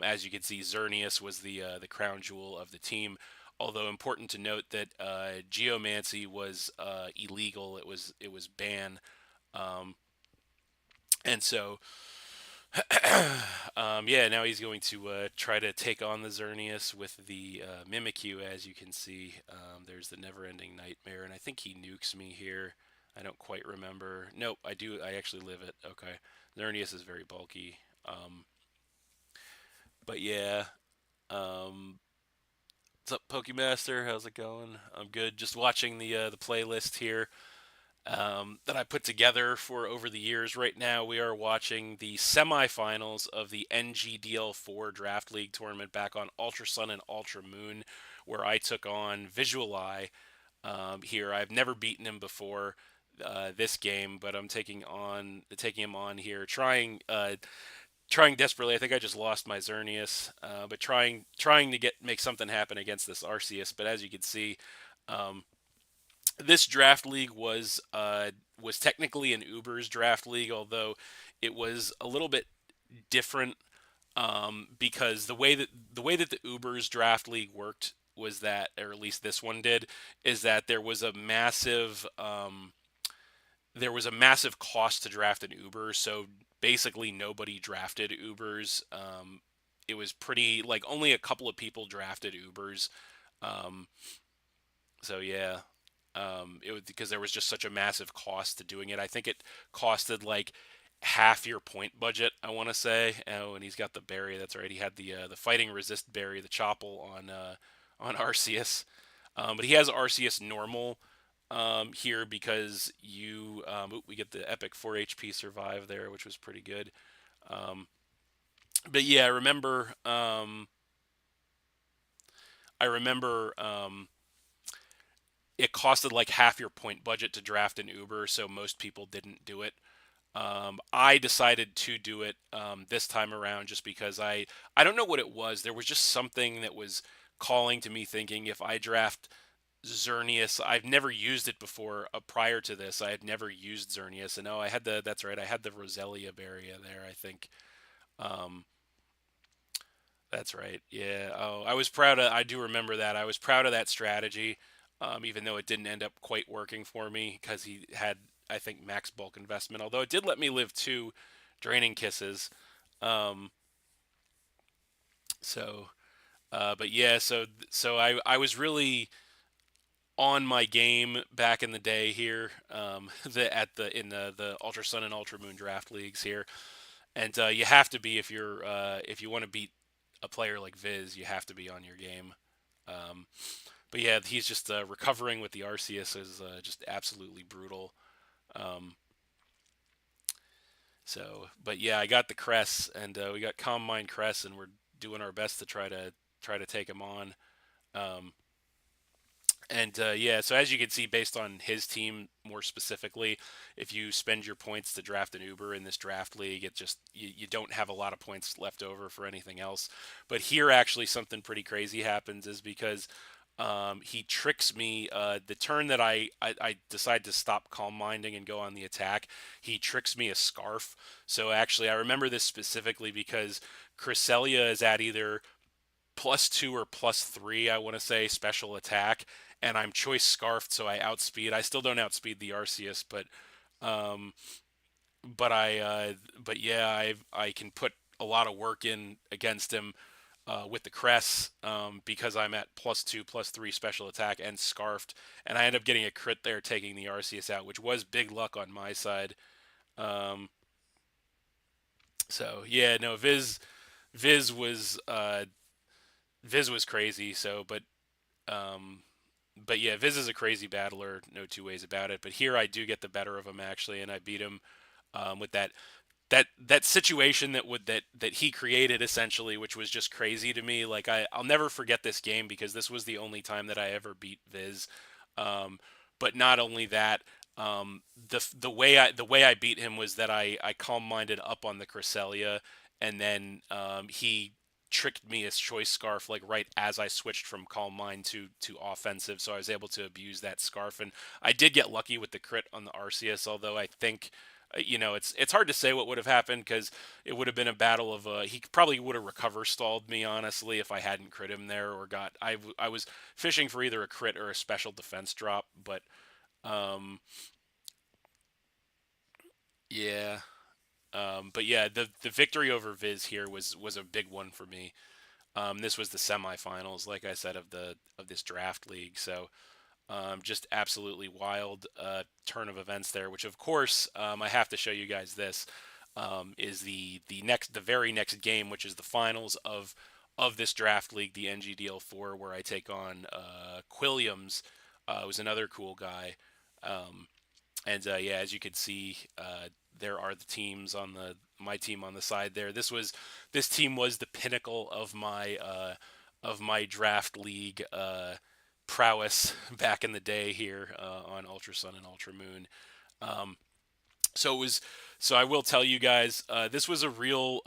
As you can see, Xerneas was the crown jewel of the team. Although important to note that geomancy was illegal, it was banned, um, and so yeah, now he's going to try to take on the Xerneas with the Mimikyu, as you can see. There's the never-ending nightmare, and I think he nukes me here. I don't quite remember. Nope, I do. I actually live it. Okay. Xerneas is very bulky. But yeah. Um, what's up, Pokemaster? How's it going? I'm good. Just watching the playlist here that I put together for over the years. Right now, we are watching the semifinals of the NGDL4 Draft League tournament back on Ultra Sun and Ultra Moon, where I took on Visual Eye. Here, I've never beaten him before this game, but I'm taking him on here, trying desperately. I think I just lost my Xerneas, but trying to make something happen against this Arceus. But as you can see. Um, this draft league was technically an Uber's draft league, although it was a little bit different because the way that the Uber's draft league worked was that, or at least this one did, is that there was a massive cost to draft an Uber. So basically, nobody drafted Ubers. It was pretty like only a couple of people drafted Ubers. Um, so yeah, it was because there was just such a massive cost to doing it. I think it costed like half your point budget. I want to say. Oh, and he's got the berry. That's right. He had the fighting resist berry, the Chople on Arceus. But he has Arceus normal here because we get the epic 4 HP survive there, which was pretty good. Um, but yeah, I remember it costed like half your point budget to draft an Uber, so most people didn't do it. I decided to do it this time around just because I don't know what it was. There was just something that was calling to me, thinking if I draft Xerneas, I've never used it before. Prior to this, I had never used Xerneas, and I had that's right, I had the Roselia berry there. I think. Um, that's right. Yeah. Oh, I was proud of. I do remember that. I was proud of that strategy, even though it didn't end up quite working for me because he had, I think, max bulk investment. Although it did let me live two draining kisses. Um, so, but yeah. So I was really on my game back in the day here. In the Ultra Sun and Ultra Moon draft leagues here, and you have to be if you want to beat a player like Viz, you have to be on your game. Um, but yeah, he's just recovering with the Arceus is just absolutely brutal. Um, So, but yeah, I got the Cress, and we got Calm Mind Cress, and we're doing our best to try to take him on. Um, and yeah, so as you can see, based on his team more specifically, if you spend your points to draft an Uber in this draft league, it just you don't have a lot of points left over for anything else. But here, actually, something pretty crazy happens is because he tricks me. The turn that I decide to stop calm minding and go on the attack, he tricks me a scarf. So actually, I remember this specifically because Cresselia is at either +2 or +3, I want to say, special attack, and I'm choice scarfed, so I outspeed. I still don't outspeed the Arceus, um, but but yeah, I can put a lot of work in against him with the Cress because I'm at +2, +3 special attack and scarfed, and I end up getting a crit there, taking the Arceus out, which was big luck on my side. Um, so yeah, no, Viz was Viz was crazy. Um, but yeah, Viz is a crazy battler, no two ways about it. But here I do get the better of him actually, and I beat him with that situation that he created essentially, which was just crazy to me. Like I'll never forget this game because this was the only time that I ever beat Viz. Um, but not only that, the way I beat him was that I calm minded up on the Cresselia, and then he tricked me as choice scarf like right as I switched from calm mind to offensive, so I was able to abuse that scarf, and I did get lucky with the crit on the Arceus, although I think it's hard to say what would have happened because it would have been a battle of he probably would have recover stalled me honestly if I hadn't crit him there or got I was fishing for either a crit or a special defense drop, but um yeah. But yeah, the victory over Viz here was a big one for me. This was the semifinals, like I said, of this draft league. So just absolutely wild turn of events there. Which of course I have to show you guys this is the very next game, which is the finals of this draft league, the NGDL4, where I take on Quilliams. Was another cool guy. And yeah, as you can see, there are the teams on the my team on the side there. This team was the pinnacle of my draft league prowess back in the day here on Ultra Sun and Ultra Moon. Um, so it was. So I will tell you guys, this was a real.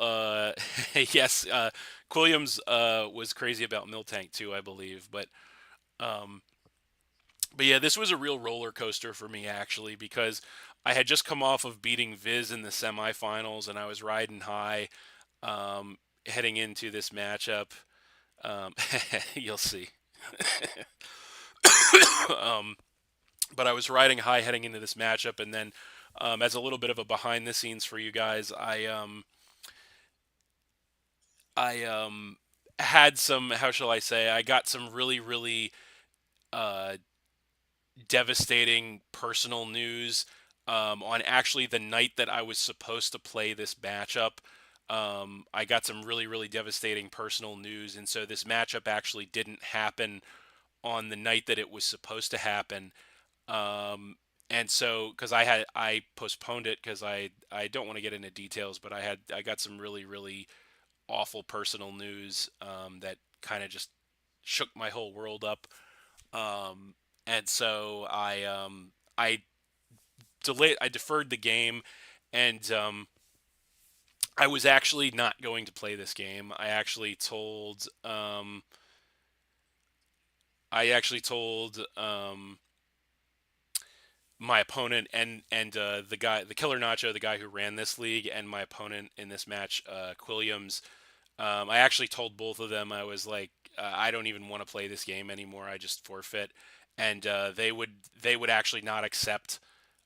Yes, Quilliams was crazy about Miltank too, I believe, um, but yeah, this was a real roller coaster for me actually because I had just come off of beating Viz in the semifinals and I was riding high heading into this matchup. Um, you'll see. um, but I was riding high heading into this matchup, and then as a little bit of a behind the scenes for you guys, I had some, how shall I say, I got some really uh, devastating personal news on actually the night that I was supposed to play this matchup. I got some really devastating personal news, and so this matchup actually didn't happen on the night that it was supposed to happen. Um, and so, because I postponed it because I don't want to get into details, but I got some really awful personal news that kind of just shook my whole world up. Um, and so I deferred the game, and I was actually not going to play this game. I actually told my opponent and the Killer Nacho, the guy who ran this league, and my opponent in this match, Quilliams. I actually told both of them I was like, I don't even want to play this game anymore. I just forfeit, and they would actually not accept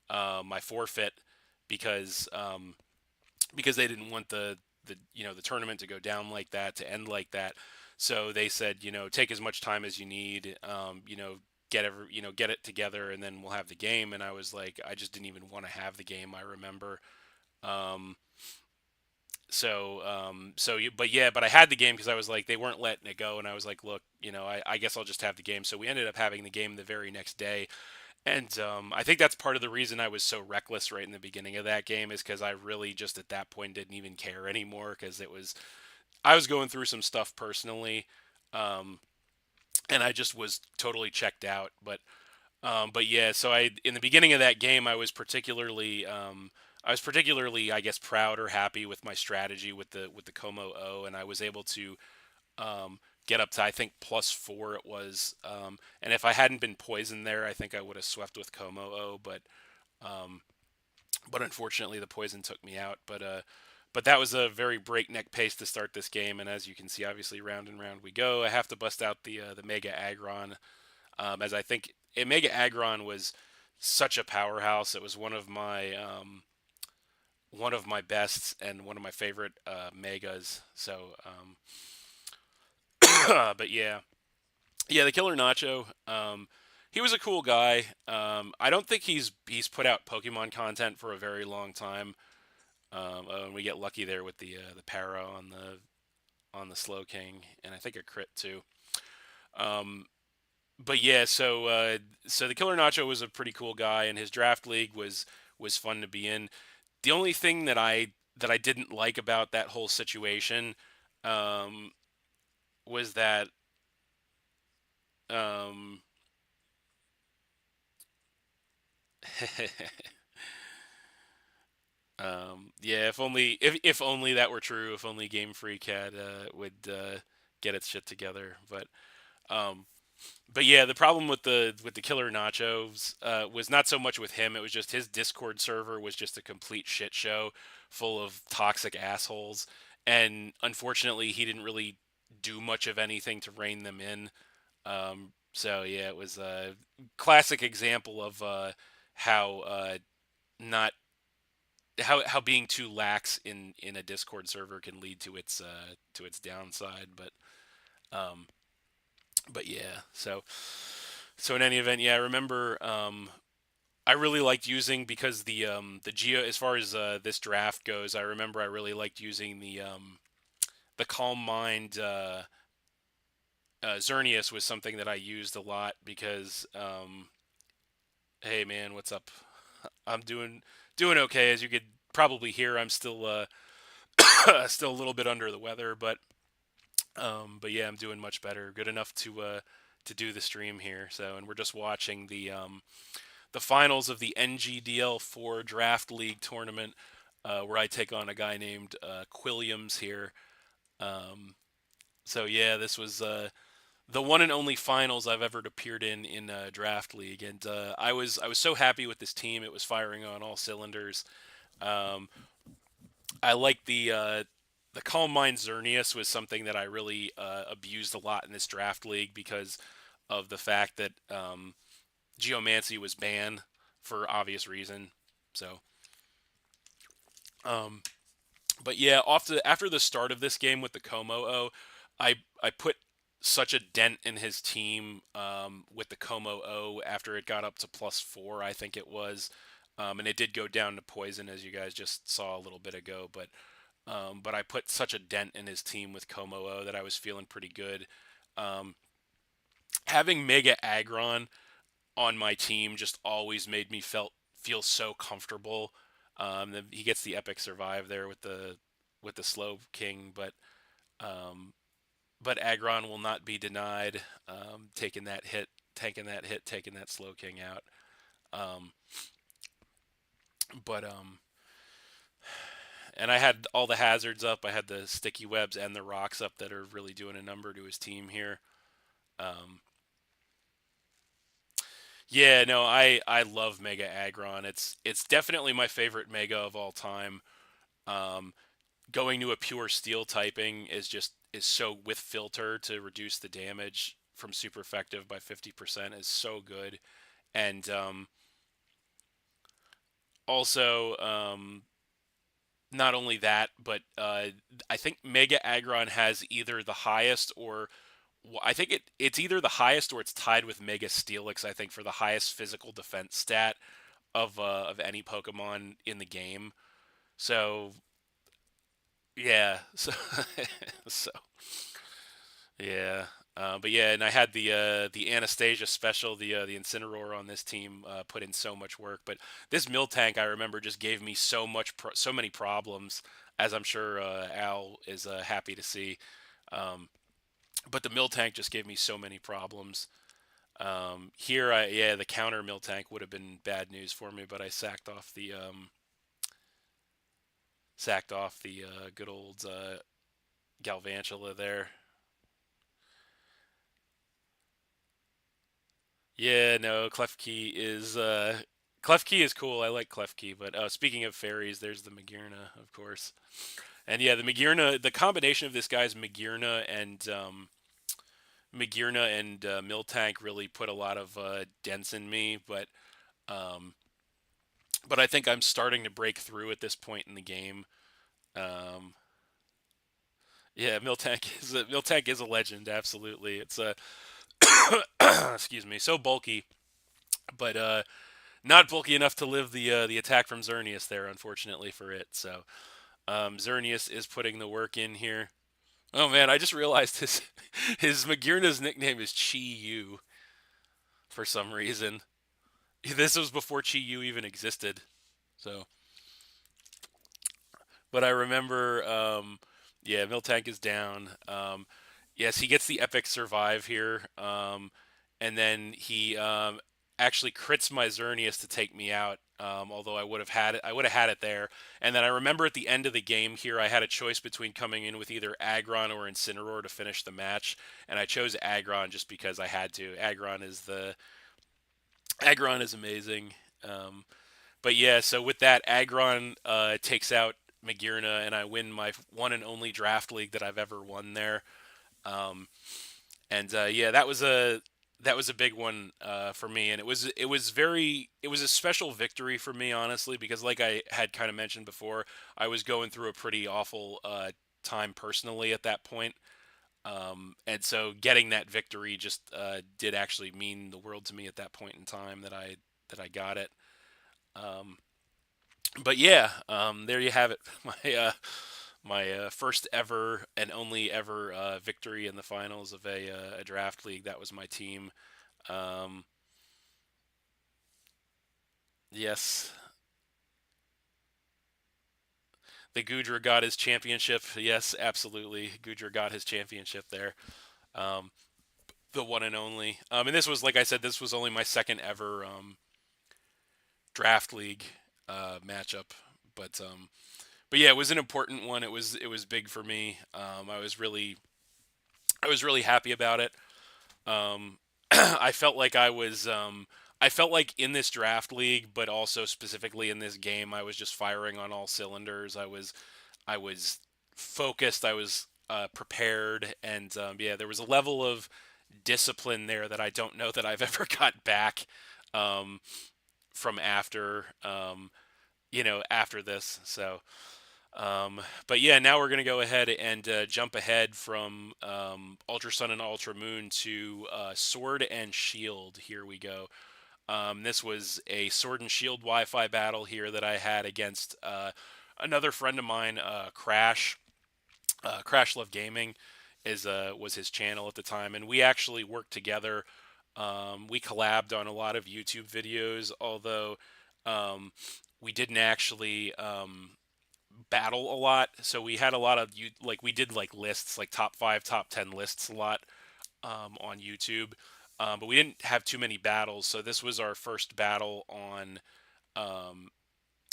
my forfeit because because they didn't want the tournament to go down like that, to end like that. So they said, take as much time as you need, get it together, and then we'll have the game. And I was like, I just didn't even want to have the game. I remember. Um, but yeah, but I had the game because I was like, they weren't letting it go, and I was like, look, I guess I'll just have the game. So we ended up having the game the very next day, And I think that's part of the reason I was so reckless right in the beginning of that game is because I really just at that point didn't even care anymore because it was I was going through some stuff personally, um, and I just was totally checked out. But yeah, so I in the beginning of that game I was particularly I guess proud or happy with my strategy with the Como O, and I was able to um, get up to I think +4 it was. And if I hadn't been poisoned there, I think I would have swept with Como O, um, but unfortunately the poison took me out. But that was a very breakneck pace to start this game, and as you can see, obviously round and round we go. I have to bust out the Mega Aggron, as I think Mega Aggron was such a powerhouse. It was one of my bests and one of my favorite megas. So, but yeah, yeah, the Killer Nacho. He was a cool guy. I don't think he's put out Pokemon content for a very long time. And we get lucky there with the Para on the Slow King, and I think a crit too. Um, but yeah, so the Killer Nacho was a pretty cool guy, and his draft league was fun to be in. The only thing that I didn't like about that whole situation um, was that um, yeah, if only that were true. If only Game Freak had would get its shit together. Um, but yeah, the problem with the Killer Nachos was not so much with him. It was just his Discord server was just a complete shit show, full of toxic assholes, and unfortunately, he didn't really do much of anything to rein them in. So yeah, it was a classic example of how not how being too lax in a Discord server can lead to its downside. Um, but yeah, so in any event, yeah, I remember I really liked using because the geo as far as this draft goes, I remember I really liked using the Calm Mind Xerneas was something that I used a lot because hey man, what's up? I'm doing okay as you could probably hear. I'm still still a little bit under the weather, but yeah, I'm doing much better. Good enough to do the stream here. So, and we're just watching the finals of the NGDL4 Draft League tournament, where I take on a guy named Quilliams here. Um, so yeah, this was the one and only finals I've ever appeared in a draft league, and I was so happy with this team. It was firing on all cylinders. Um, I like the Calm Mind Xerneas was something that I really abused a lot in this draft league because of the fact that Geomancy was banned for obvious reason. So, um, but yeah, after the start of this game with the Como O, I put such a dent in his team with the Como O after it got up to +4, I think it was, and it did go down to poison as you guys just saw a little bit ago. But I put such a dent in his team with Como O that I was feeling pretty good. Um, Having Mega Aggron on my team just always made me feel so comfortable. He gets the epic survive there with the slow king, um, but Aggron will not be denied. Taking that hit, taking that slow king out. Um, but and I had all the hazards up. I had the sticky webs and the rocks up that are really doing a number to his team here. Um, yeah, no, I love Mega Aggron. It's definitely my favorite Mega of all time. Um, Going to a pure steel typing is so with filter to reduce the damage from super effective by 50% is so good. And also not only that, but I think Mega Aggron has either the highest or I think it's either the highest or it's tied with Mega Steelix, I think, for the highest physical defense stat of any Pokemon in the game. So yeah, so so yeah. But yeah, and I had the Anastasia special, the Incineroar on this team put in so much work. But this Mill Tank, I remember, just gave me so many problems, as I'm sure Al is happy to see. Um, but the Mill Tank just gave me so many problems. Here, yeah, the counter Mill Tank would have been bad news for me, but I sacked off the good old Galvantula there. Yeah, no, Clef Key is cool. I like Clef Key, but speaking of fairies, there's the Magirna, of course. And yeah, the Magirna, the combination of this guy's Magirna and Miltank really put a lot of dents in me, um, but I think I'm starting to break through at this point in the game. Um, yeah, Miltank is a legend. Absolutely, it's a excuse me, so bulky, but not bulky enough to live the attack from Xerneas there, unfortunately for it. So Xerneas is putting the work in here. Oh man, I just realized his Magirna's nickname is Chi Yu for some reason. This was before Chi Yu even existed. So, but I remember, yeah, Miltank is down. Yes, he gets the epic survive here, and then he actually crits my Xerneas to take me out. Although I would have had it there. And then I remember at the end of the game here, I had a choice between coming in with either Aggron or Incineroar to finish the match, and I chose Aggron just because I had to. Aggron is amazing. Um, but yeah, so with that, Aggron takes out Magirna, and I win my one and only draft league that I've ever won there. Um, and yeah, that was a big one for me, and it was a special victory for me, honestly, because like I had kind of mentioned before, I was going through a pretty awful time personally at that point. And so getting that victory just did actually mean the world to me at that point in time that I got it. Um, but yeah, there you have it. My first ever and only ever victory in the finals of a draft league. That was my team. Um, yes, the Gudra got his championship. Yes, absolutely, Gudra got his championship there. Um, the one and only. And this was, like I said, this was only my second ever draft league matchup. But but yeah, it was an important one. It was big for me. I was really happy about it. I felt like I felt like in this draft league, but also specifically in this game, I was just firing on all cylinders. I was focused. I was prepared, and yeah, there was a level of discipline there that I don't know that I've ever got back um, from after this. So but yeah, now we're going to go ahead and jump ahead from Ultra Sun and Ultra Moon to Sword and Shield. Here we go. This was a Sword and Shield Wi-Fi battle here that I had against another friend of mine, Crash. Crash Love Gaming was his channel at the time, and we actually worked together. We collabed on a lot of YouTube videos, although um, we didn't actually battle a lot. So we had a lot of like we did like lists, like top 5, top 10 lists a lot on YouTube. But we didn't have too many battles, so this was our first battle on um,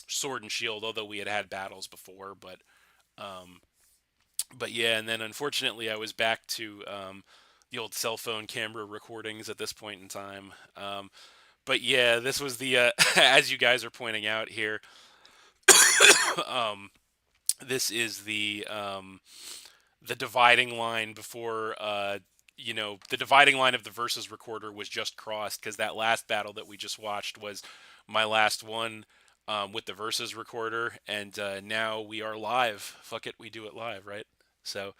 Sword and Shield. Although we had had battles before, um, but yeah, and then unfortunately I was back to the old cell phone camera recordings at this point in time. But yeah, this was the as you guys are pointing out here. um, this is the dividing line before the dividing line of the versus recorder was just crossed because that last battle that we just watched was my last one with the versus recorder, and now we are live. Fuck it, we do it live, right? So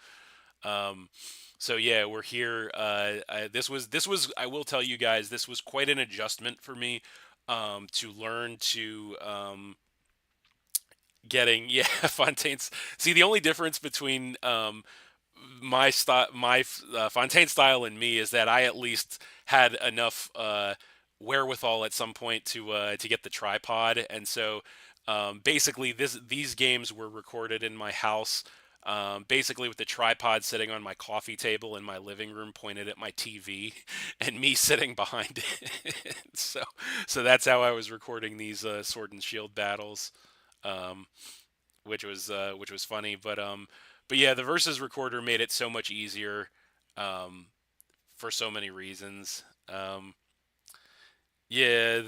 um, so yeah, we're here. This was I will tell you guys, this was quite an adjustment for me to learn to getting yeah Fontaine's. See, the only difference between my Fontaine style in me is that I at least had enough wherewithal at some point to get the tripod, and so basically these games were recorded in my house. Basically, with the tripod sitting on my coffee table in my living room, pointed at my TV, and me sitting behind it. So that's how I was recording these sword and shield battles. Um, which was funny. But yeah, the versus recorder made it so much easier um, for so many reasons. Um, yeah,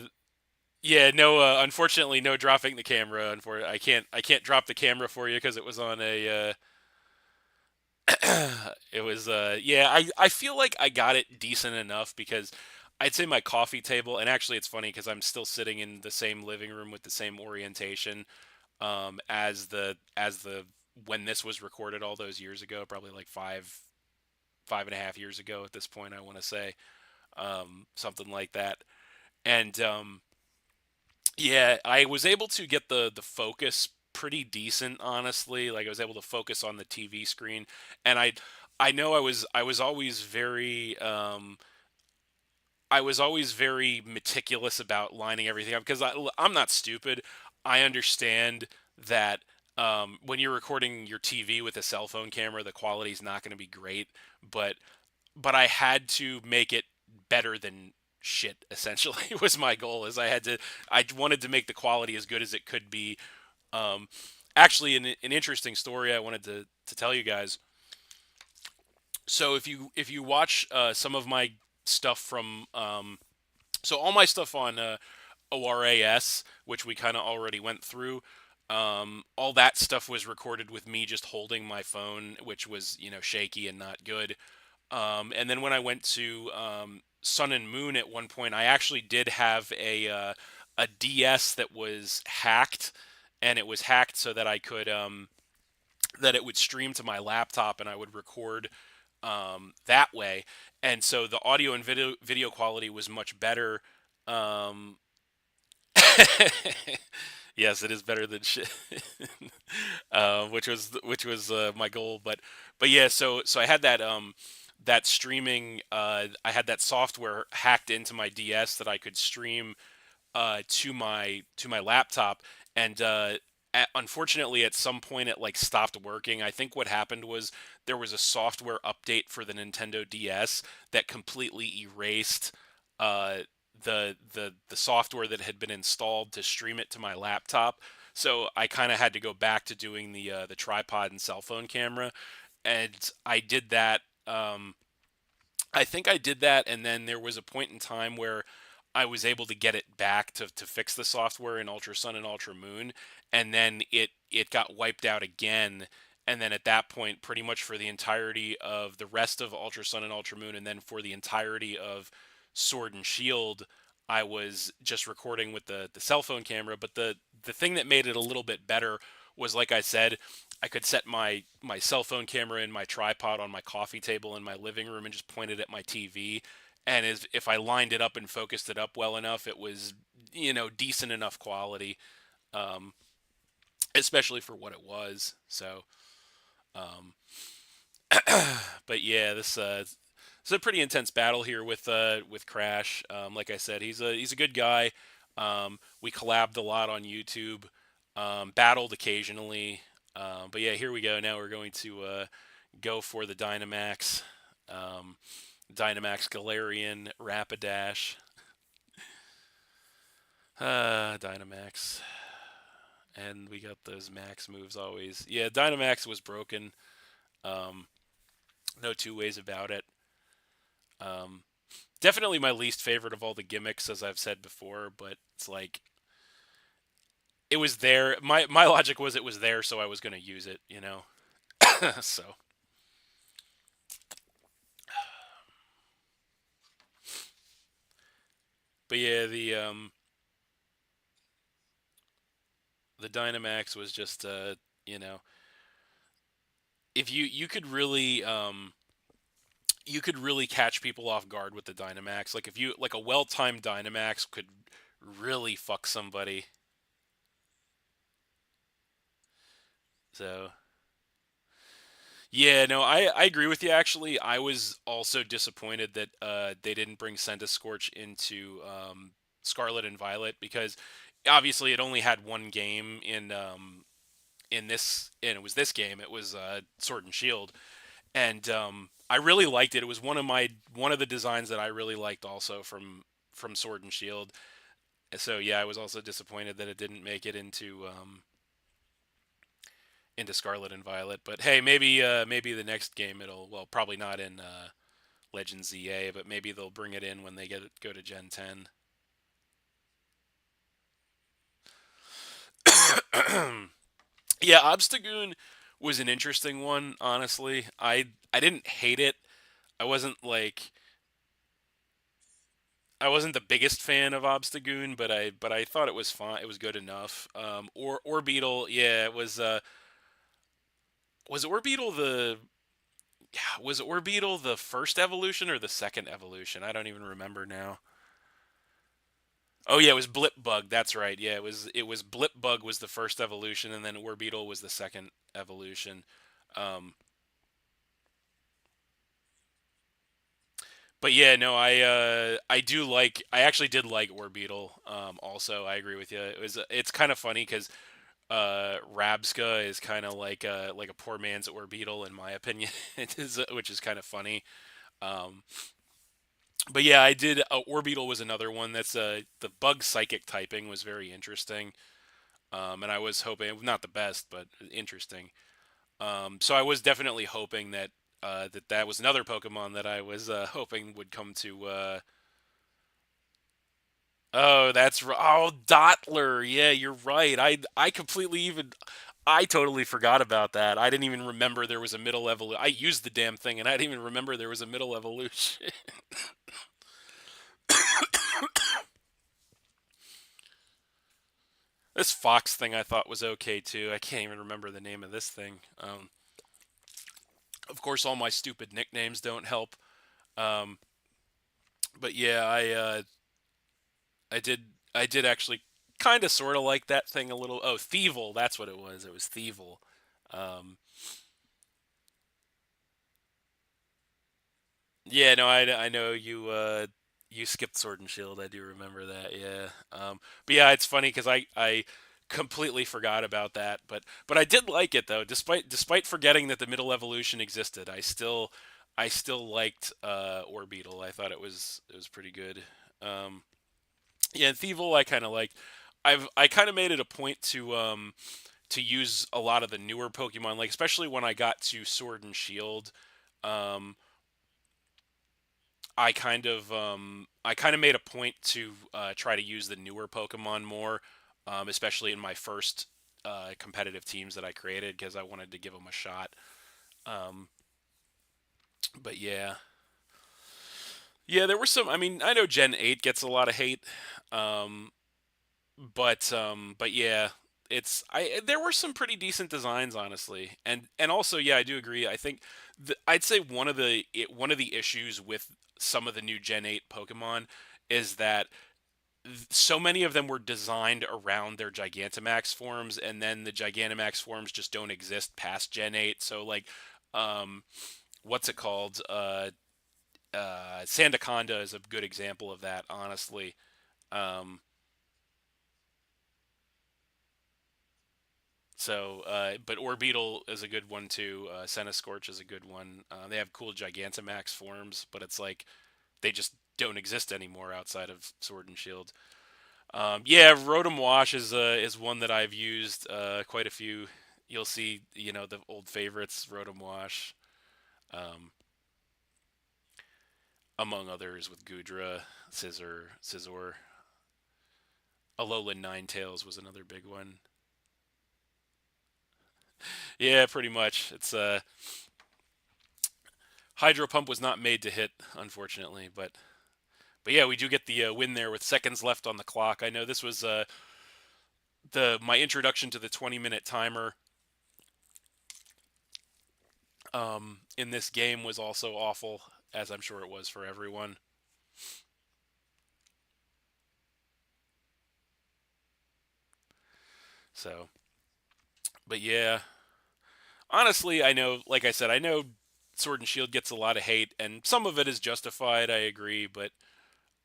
yeah. No, unfortunately, no dropping the camera. I can't drop the camera for you because it was on a. It was yeah. I feel like I got it decent enough because I'd say my coffee table, and actually it's funny because I'm still sitting in the same living room with the same orientation as the when this was recorded all those years ago, probably like five and a half years ago at this point, I want to say something like that. And yeah, I was able to get the focus pretty decent, honestly. Like I was able to focus on the TV screen, and I know I was always very I was always very meticulous about lining everything up because I'm not stupid. I understand that when you're recording your TV with a cell phone camera, the quality's not going to be great, but I had to make it better than shit. Essentially, was my goal. Is I wanted to make the quality as good as it could be. Um, Actually, an interesting story I wanted to tell you guys. So if you watch some of my stuff from so all my stuff on ORAS, which we kind of already went through, all that stuff was recorded with me just holding my phone, which was shaky and not good. And then when I went to Sun and Moon at one point, I actually did have a DS that was hacked, and it was hacked so that I could that it would stream to my laptop and I would record that way. And so the audio and video quality was much better. Um, yes, it is better than shit, which was my goal. But yeah, so I had that streaming. I had that software hacked into my DS that I could stream to my laptop, and unfortunately, at some point, it like stopped working. I think what happened was there was a software update for the Nintendo DS that completely erased uh, the software that had been installed to stream it to my laptop. So I kind of had to go back to doing the tripod and cell phone camera, and I did that. I think I did that, and then there was a point in time where I was able to get it back to fix the software in Ultra Sun and Ultra Moon, and then it got wiped out again. And then at that point, pretty much for the entirety of the rest of Ultra Sun and Ultra Moon, and then for the entirety of Sword and Shield, I was just recording with the cell phone camera. But the thing that made it a little bit better was, like I said, I could set my cell phone camera in my tripod on my coffee table in my living room and just point it at my TV. And if I lined it up and focused it up well enough, it was decent enough quality, um, especially for what it was. So, um, but yeah, this it's a pretty intense battle here with Crash. Like I said, he's a good guy. We collabed a lot on YouTube, battled occasionally. But yeah, here we go. Now we're going to go for the Dynamax. Um, Dynamax Galarian Rapidash. Dynamax. And we got those max moves always. Yeah, Dynamax was broken. Um, no two ways about it. Um, Definitely my least favorite of all the gimmicks, as I've said before, but it's like it was there. My logic was it was there, so I was going to use it. So, but yeah, the Dynamax was just you know, if you could really you could really catch people off guard with the Dynamax. Like if you like a well-timed Dynamax could really fuck somebody. So Yeah, no, I agree with you. Actually, I was also disappointed that they didn't bring Scorch into Scarlet and Violet because obviously it only had one game in this, and it was this game. It was Sword and Shield, and I really liked it. It was one of the designs that I really liked also from Sword and Shield. So yeah, I was also disappointed that it didn't make it into Scarlet and Violet. But hey, maybe the next game it'll, well, probably not in Legends ZA, but maybe they'll bring it in when they go to Gen 10. Yeah, Obstagoon was an interesting one, honestly. I didn't hate it. I wasn't like I wasn't the biggest fan of Obstagoon, but I thought it was fine. It was good enough. Or Orbeetle, yeah, it was Orbeetle the yeah, was Orbeetle the first evolution or the second evolution? I don't even remember now. Oh yeah, it was Blipbug. That's right. Yeah, it was Blipbug was the first evolution, and then Orbeetle was the second evolution. Um, but yeah, no, I actually did like Orbeetle. Also, I agree with you. It's kind of funny because Rabska is kind of like a poor man's Orbeetle in my opinion. It is, which is kind of funny. Um, but yeah, I did. Orbeetle was another one that's the bug psychic typing was very interesting. And I was hoping, not the best, but interesting. So I was definitely hoping that that was another Pokemon that I was hoping would come to. Oh, oh, Dottler. Yeah, you're right. I completely even I totally forgot about that. I didn't even remember there was a middle evolution. I used the damn thing, and I didn't even remember there was a middle evolution. This Fox thing I thought was okay too. I can't even remember the name of this thing. Of course, all my stupid nicknames don't help. Um, but yeah, I did I did actually kind of sort of like that thing a little. Oh, Thievel, that's what it was. It was Thievel. Um, yeah, no, I know you skipped Sword and Shield. I do remember that. Yeah. But yeah, it's funny because I completely forgot about that. But I did like it though, despite forgetting that the middle evolution existed. I still liked Orbeetle. I thought it was pretty good. Um, yeah, and Thievel I kind of liked. I kind of made it a point to use a lot of the newer Pokemon, like especially when I got to Sword and Shield. Um, I kind of made a point to try to use the newer Pokemon more, especially in my first competitive teams that I created because I wanted to give them a shot. Um, but yeah, yeah, there were some. I mean, I know Gen 8 gets a lot of hate, um, but yeah, there were some pretty decent designs honestly, and also yeah, I do agree. I think I'd say one of the issues with some of the new Gen 8 Pokemon is that so many of them were designed around their Gigantamax forms, and then the Gigantamax forms just don't exist past Gen 8. So like, um, what's it called? Sandaconda is a good example of that, honestly. Um, but Orbeetle is a good one too. Scorch is a good one. They have cool Gigantamax forms, but it's like they just don't exist anymore outside of Sword and Shield. Yeah, Rotom Wash is one that I've used quite a few. You'll see, the old favorites, Rotom Wash, um, among others with Gudra, Scizor. Alolan Ninetales was another big one. Yeah, pretty much. It's Hydro Pump was not made to hit, unfortunately, but yeah, we do get the win there with seconds left on the clock. I know this was the my introduction to the 20-minute timer in this game was also awful, as I'm sure it was for everyone. So, but yeah, honestly, I know, like I said, I know Sword and Shield gets a lot of hate, and some of it is justified. I agree,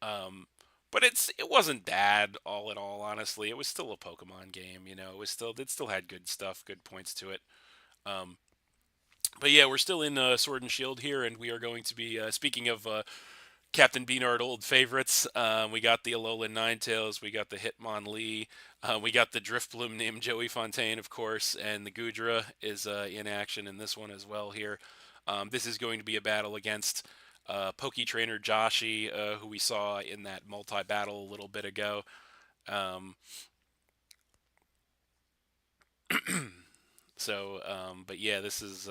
um, but it wasn't bad all in all. Honestly, it was still a Pokemon game. It still had good stuff, good points to it. Um, but yeah, we're still in Sword and Shield here, and we are going to be speaking of Captain B-Nard old favorites. We got the Alolan Ninetales, we got the Hitmonlee, we got the Driftbloom named Joey Fontaine, of course, and the Goodra is in action in this one as well here. This is going to be a battle against Poke Trainer Joshi, who we saw in that multi-battle a little bit ago. Um, but yeah, this is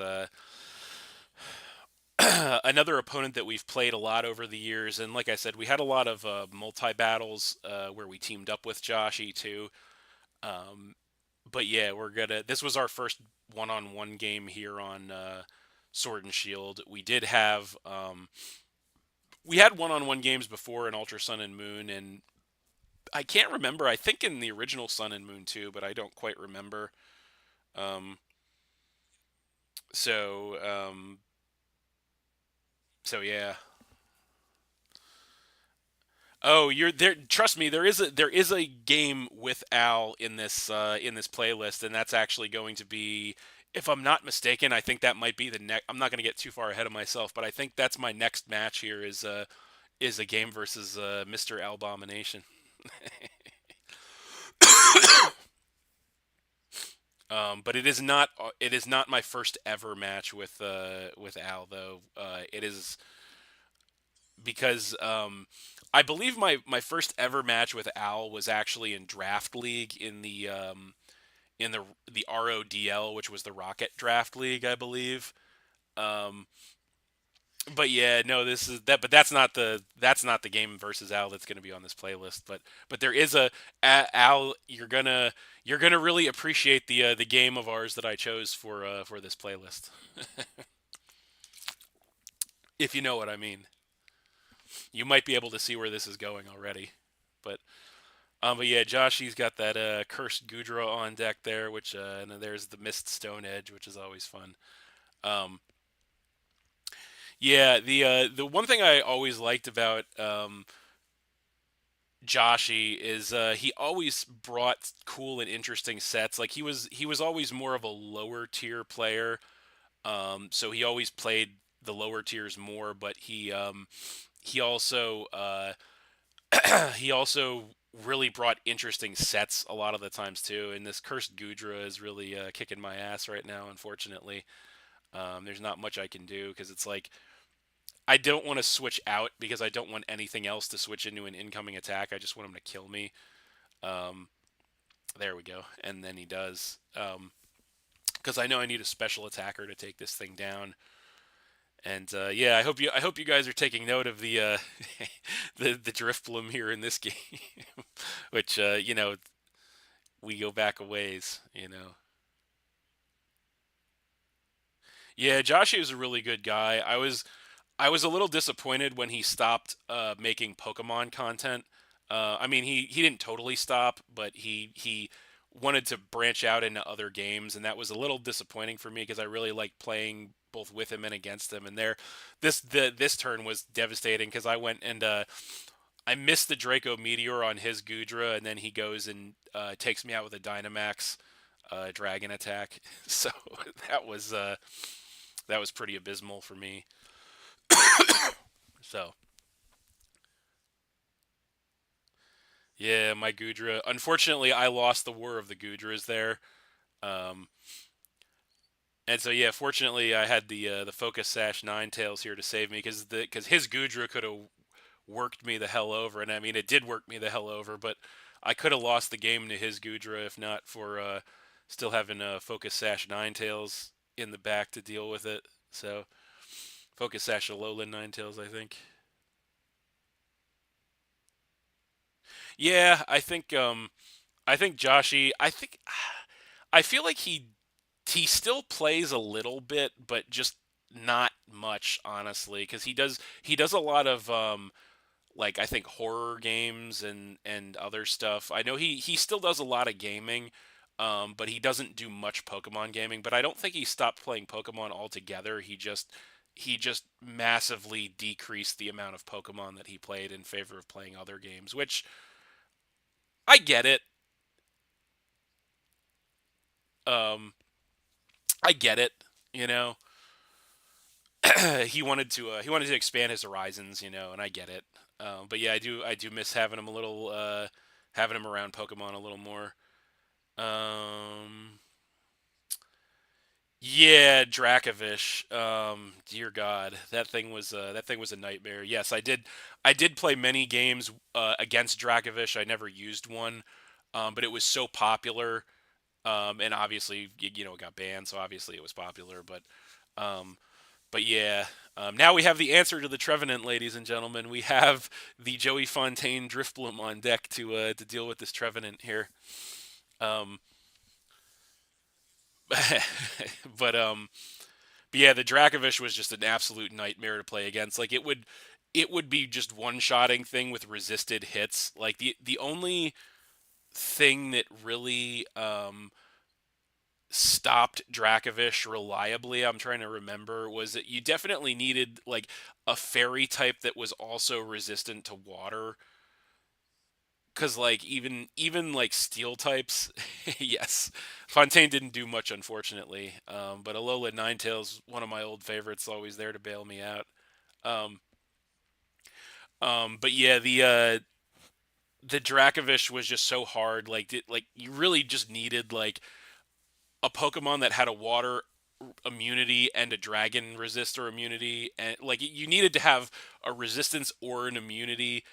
another opponent that we've played a lot over the years, and like I said, we had a lot of multi battles where we teamed up with Joshi too. Um, but yeah, we're gonna. This was our first one-on-one game here on Sword and Shield. We had one-on-one games before in Ultra Sun and Moon, and I can't remember. I think in the original Sun and Moon too, but I don't quite remember. Um, so um, so yeah. Oh, you're there. Trust me, there is a game with Al in this playlist, and that's actually going to be, if I'm not mistaken, I think that might be the next. I'm not going to get too far ahead of myself, but I think that's my next match here is a game versus Mr. Abomination. But it is not my first ever match with Al though. It is because I believe my first ever match with Al was actually in Draft League in the RODL, which was the Rocket Draft League, I believe. Um, but yeah, no, this is that. But that's not the game versus Al that's going to be on this playlist. But there is Al. You're gonna really appreciate the game of ours that I chose for this playlist, if you know what I mean. You might be able to see where this is going already. But but yeah, Josh, he's got that cursed Gudra on deck there, which and then there's the Mist Stone Edge, which is always fun. Um, yeah, the one thing I always liked about Joshy is he always brought cool and interesting sets. Like he was always more of a lower tier player, so he always played the lower tiers more. But he also he also really brought interesting sets a lot of the times too. And this cursed Gudra is really kicking my ass right now. Unfortunately, there's not much I can do because it's like I don't want to switch out because I don't want anything else to switch into an incoming attack. I just want him to kill me. Um, there we go, and then he does. Because I know I need a special attacker to take this thing down. And yeah, I hope you guys are taking note of the the Driftbloom here in this game, which we go back a ways. Yeah, Joshi is a really good guy. I was a little disappointed when he stopped making Pokemon content. I mean, he didn't totally stop, but he wanted to branch out into other games, and that was a little disappointing for me because I really liked playing both with him and against him. And this turn was devastating because I went and I missed the Draco Meteor on his Gudra, and then he goes and takes me out with a Dynamax Dragon attack. So that was uh, that was pretty abysmal for me. So yeah, my Gudra. Unfortunately, I lost the War of the Gudras there. Um, and so yeah, fortunately, I had the Focus Sash Ninetales here to save me because his Gudra could have worked me the hell over, and I mean it did work me the hell over, but I could have lost the game to his Gudra if not for still having Focus Sash Ninetales in the back to deal with it. So Focus Sash Alolan Ninetales, I think. Yeah, I think Joshy. I feel like he still plays a little bit, but just not much, honestly, because he does a lot of like I think horror games and other stuff. I know he still does a lot of gaming, but he doesn't do much Pokemon gaming. But I don't think he stopped playing Pokemon altogether. He just massively decreased the amount of Pokemon that he played in favor of playing other games, which I get it. Um, I get it. You know, he wanted to expand his horizons. And I get it. But yeah, I do miss having him a little, having him around Pokemon a little more. Um, Yeah, Dracovish. Dear God, that thing was a nightmare. Yes, I did play many games against Dracovish. I never used one, but it was so popular, and obviously, it got banned. So obviously, it was popular. Um, but yeah, now we have the answer to the Trevenant, ladies and gentlemen. We have the Joey Fontaine Driftbloom on deck to deal with this Trevenant here. Um, but um, But yeah, the Dracovish was just an absolute nightmare to play against. Like it would be just one-shotting thing with resisted hits. Like the only thing that really stopped Dracovish reliably, I'm trying to remember, was that you definitely needed like a fairy type that was also resistant to water. Cause like even like steel types, yes, Fontaine didn't do much unfortunately. But Alola Ninetales, one of my old favorites, always there to bail me out. Um, but yeah, the Dracovish was just so hard. Like you really just needed like a Pokemon that had a water immunity and a dragon resistor immunity, and like you needed to have a resistance or an immunity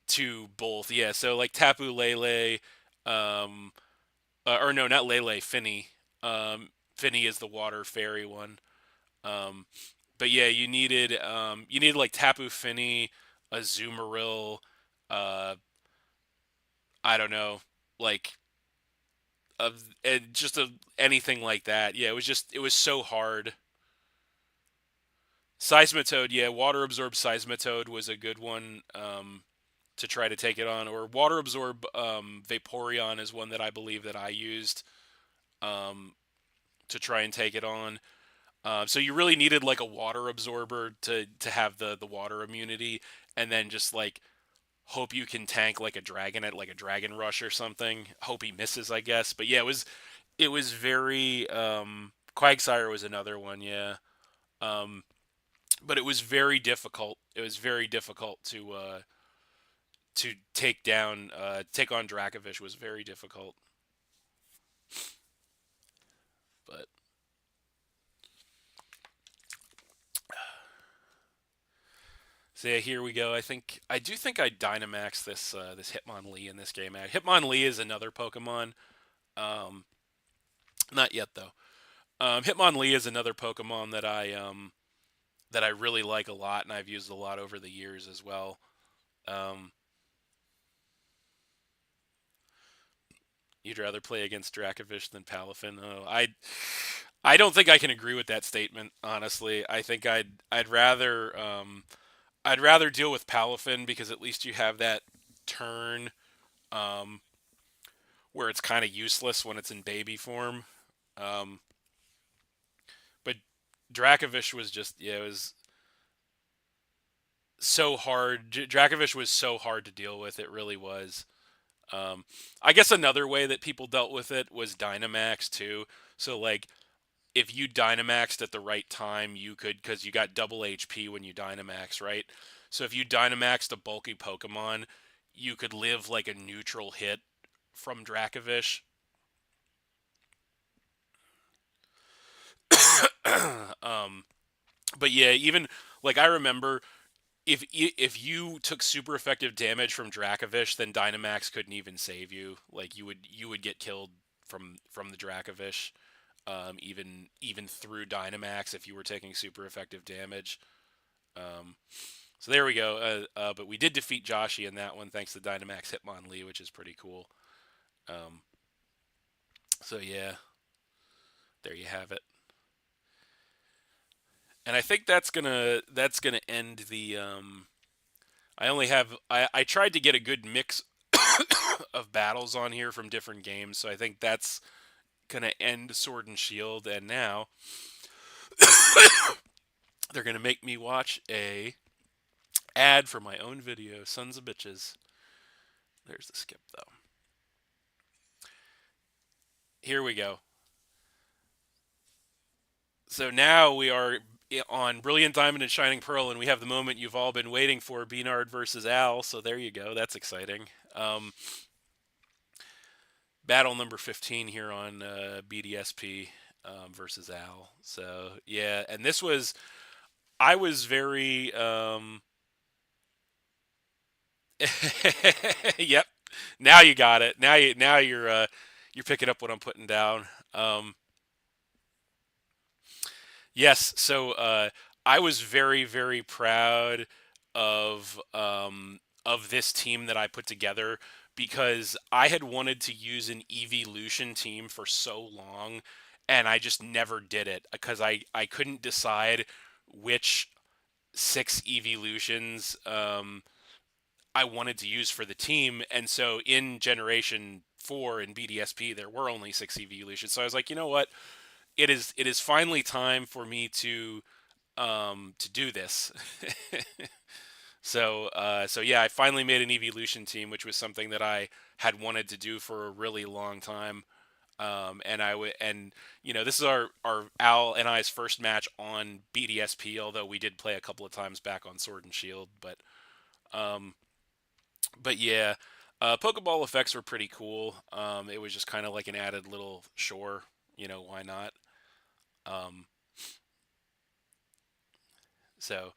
to both. Yeah, so like Tapu Lele, um, or no, not Lele, Finny. Finny is the water fairy one. Um, but yeah, you needed like Tapu Fini, a Azumarill, uh, I don't know, like just anything like that. Yeah, it was so hard. Seismitoad, yeah, water absorb Seismitoad was a good one to try to take it on, or water absorb Vaporeon is one that I believe that I used um, to try and take it on. So you really needed like a water absorber to have the water immunity, and then just like hope you can tank like a dragon at like a dragon rush or something. Hope he misses, I guess. But yeah, it was very Quagsire was another one, yeah. Um, but it was very difficult. It was very difficult to take on Dracovish was very difficult. But so yeah, here we go. I do think I Dynamax this Hitmonlee in this game. Hitmonlee is another Pokemon. Um, Not yet though. Hitmonlee is another Pokemon that I really like a lot, and I've used a lot over the years as well. Um, you'd rather play against Dracovish than Palafin? Oh, I don't think I can agree with that statement. Honestly, I think I'd rather deal with Palafin because at least you have that turn um, where it's kind of useless when it's in baby form. Um, but Dracovish was just, yeah, it was so hard. Dracovish was so hard to deal with. It really was. Um, I guess another way that people dealt with it was Dynamax too. So like if you Dynamaxed at the right time, you could, because you got double HP when you Dynamax, right? So if you Dynamaxed a bulky Pokemon, you could live like a neutral hit from Dracovish. um, but yeah, even like I remember if you took super effective damage from Dracovish, then Dynamax couldn't even save you. Like you would get killed from the Dracovish, even through Dynamax if you were taking super effective damage. Um, so there we go. But we did defeat Joshi in that one thanks to Dynamax Hitmonlee, which is pretty cool. Um, so yeah, there you have it. And I think that's gonna end the. I tried to get a good mix of battles on here from different games, so I think gonna end Sword and Shield, and now they're gonna make me watch a ad for my own video. Sons of bitches. There's the skip though. Here we go. So now we are on Brilliant Diamond and Shining Pearl, and we have the moment you've all been waiting for: B-Nard versus Al. So there you go. That's exciting. Battle number 15 here on BDSP versus Al. So yeah, and this was I was very yep. Now you got it. You're picking up what I'm putting down. Yes, so I was very very proud of this team that I put together because I had wanted to use an evolution team for so long and I just never did it because I couldn't decide which six evolutions I wanted to use for the team. And so in Generation 4 in BDSP, there were only six evolutions. So I was like, you know what? It is finally time for me to do this. So yeah, I finally made an evolution team, which was something that I had wanted to do for a really long time. And this is our Al and I's first match on BDSP, although we did play a couple of times back on Sword and Shield. Um, but yeah, Pokeball effects were pretty cool. It was just kind of like an added little chore. Why not? Um, so,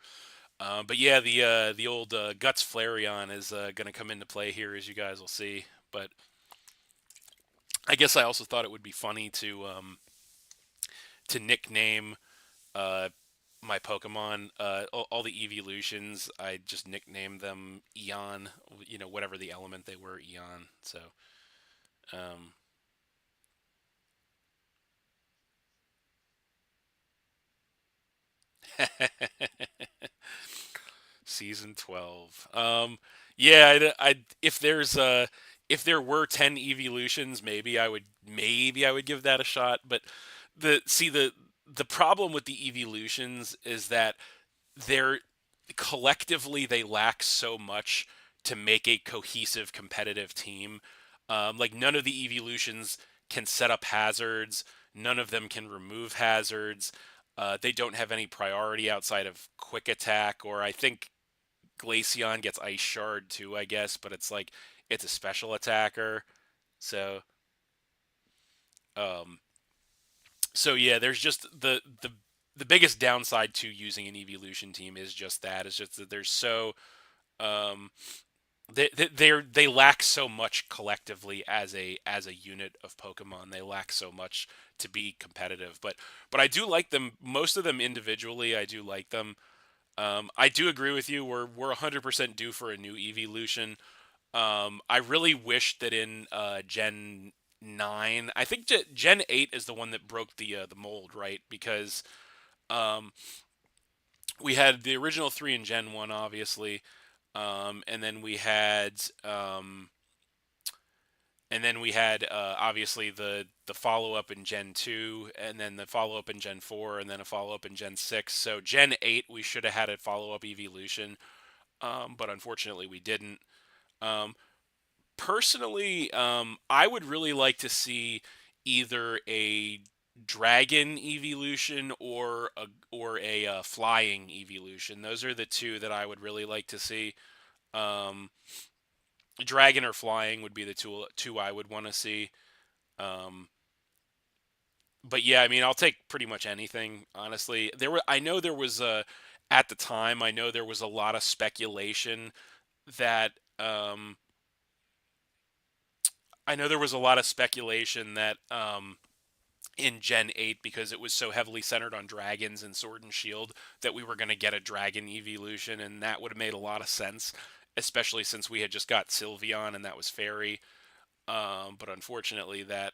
but yeah, the old Guts Flareon is going to come into play here, as you guys will see. But I guess I also thought it would be funny to nickname uh, my Pokemon, all the evolutions. I just nicknamed them Eon, whatever the element they were, Eon. So, um, season 12. Yeah, if there were 10 evolutions, maybe I would give that a shot. But the problem with the evolutions is that they're collectively they lack so much to make a cohesive competitive team. Like none of the evolutions can set up hazards. None of them can remove hazards. They don't have any priority outside of quick attack, or I think Glaceon gets Ice Shard too, I guess, but it's like it's a special attacker. So, um, so yeah, there's just the biggest downside to using an evolution team is just that. It's just that there's so um, they lack so much collectively as a unit of Pokemon. They lack so much to be competitive. But I do like them. Most of them individually, I do like them. I do agree with you. We're 100% due for a new evolution. I really wish that in Gen 9, I think Gen 8 is the one that broke the mold, right? Because um, we had the original three in Gen 1, obviously, and then we had obviously the follow up in Gen 2, and then the follow up in Gen 4, and then a follow up in Gen 6. So Gen 8, we should have had a follow up evolution, but unfortunately we didn't. Um, Personally, I would really like to see either a dragon evolution or a flying evolution. Those are the two that I would really like to see. Um, Dragon or flying would be the two I would want to see. Um, but yeah, I mean, I'll take pretty much anything. Honestly, I know there was a at the time. I know there was a lot of speculation that I know there was a lot of speculation that in Gen 8, because it was so heavily centered on dragons and Sword and Shield, that we were going to get a dragon evolution, and that would have made a lot of sense, especially since we had just got Sylveon and that was Fairy. But unfortunately, that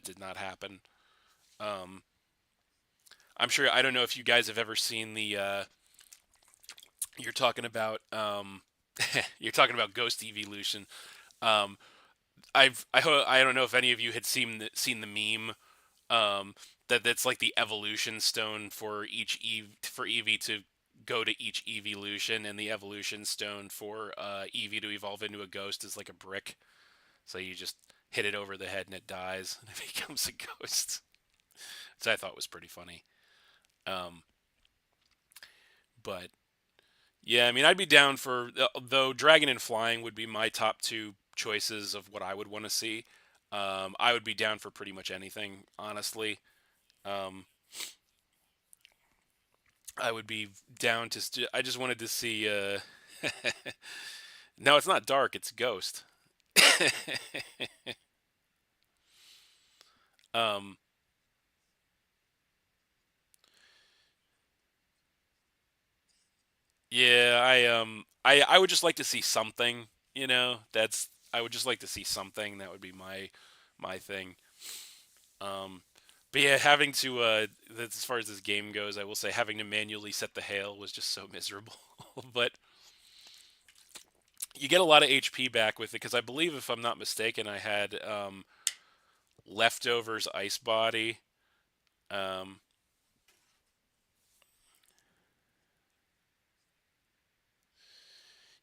did not happen. Um, I'm sure I don't know if you guys have ever seen the you're talking about you're talking about Ghost Evolution. Um, I don't know if any of you had seen the meme, um, that's like the evolution stone for for Eevee to go to each evolution, and the evolution stone for Eevee to evolve into a ghost is like a brick. So you just hit it over the head and it dies, and it becomes a ghost. Which I thought was pretty funny. Um, but yeah, I mean, I'd be down for though Dragon and Flying would be my top two choices of what I would want to see. I would be down for pretty much anything, honestly. Um, I would be down to. I just wanted to see. No, it's not dark. It's Ghost. um, yeah, I would just like to see something. I would just like to see something. That would be my thing. Um, but yeah, having to as far as this game goes, I will say having to manually set the hail was just so miserable. But you get a lot of HP back with it because I believe, if I'm not mistaken, I had leftovers ice body. Um,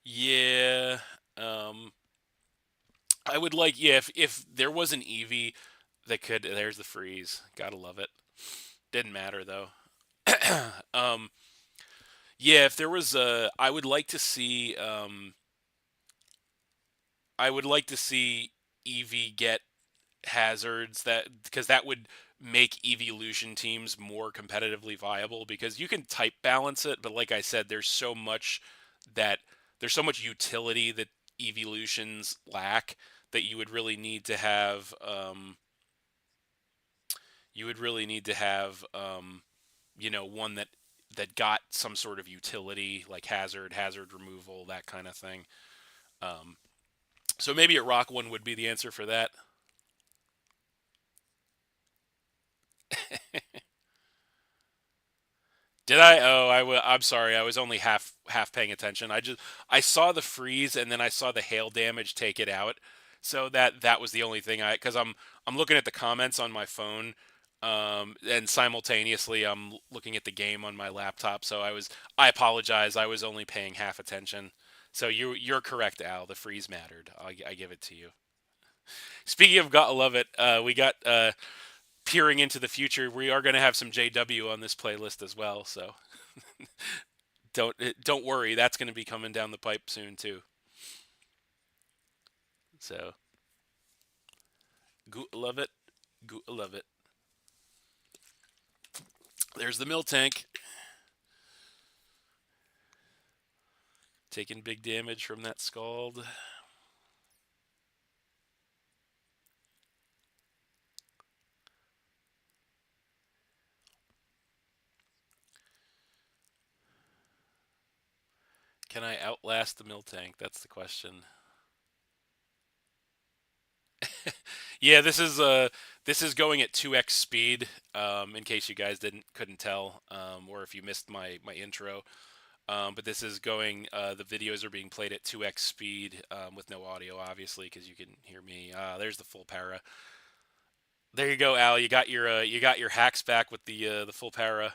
yeah, um, I would like, yeah, if there was an Eevee that could. There's the freeze. Gotta love it. Didn't matter though. um, yeah, if there was a, I would like to see Eevee get hazards, that because that would make evolution teams more competitively viable, because you can type balance it, but like I said, that there's so much utility that evolutions lack, that you would really need to have one that got some sort of utility, like hazard removal, that kind of thing. um, so maybe a rock one would be the answer for that. Did I? Oh, I'm sorry. I was only half paying attention. I saw the freeze, and then I saw the hail damage take it out. So that was the only thing, because I'm looking at the comments on my phone, and simultaneously I'm looking at the game on my laptop. So I apologize. I was only paying half attention. So you're correct, Al. The freeze mattered. I give it to you. Speaking of gotta love it, we got peering into the future. We are going to have some JW on this playlist as well. So don't worry, that's going to be coming down the pipe soon too. So go love it, go love it. There's the mill tank taking big damage from that scald. Can I outlast the mill tank? That's the question. Yeah, this is going at 2x speed. In case you guys didn't couldn't tell, or if you missed my intro. But this is going. The videos are being played at 2x speed, with no audio, obviously, because you can hear me. There's the full para. There you go, Al. You got your hacks back with the full para.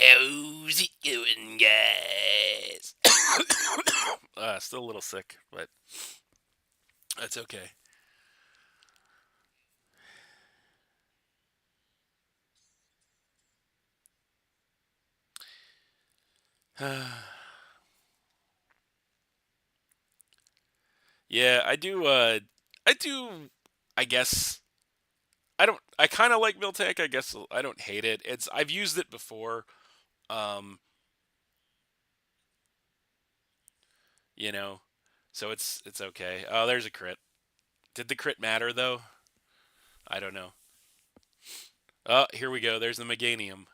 How's it going, guys? Still a little sick, but that's okay. Yeah, I do. I do. I guess I don't. I kind of like Miltank. I guess I don't hate it. I've used it before. Um, you know, so it's okay. Oh, there's a crit. Did the crit matter though? I don't know. Oh, here we go. There's the Meganium.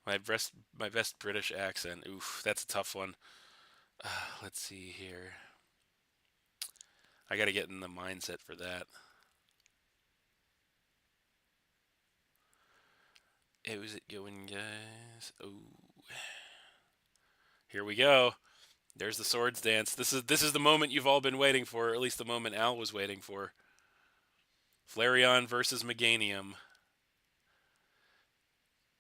My best British accent. Oof, that's a tough one. Let's see here. I got to get in the mindset for that. How's it going, guys? Oh, here we go. There's the swords dance. This is the moment you've all been waiting for, or at least the moment Al was waiting for. Flareon versus Meganium.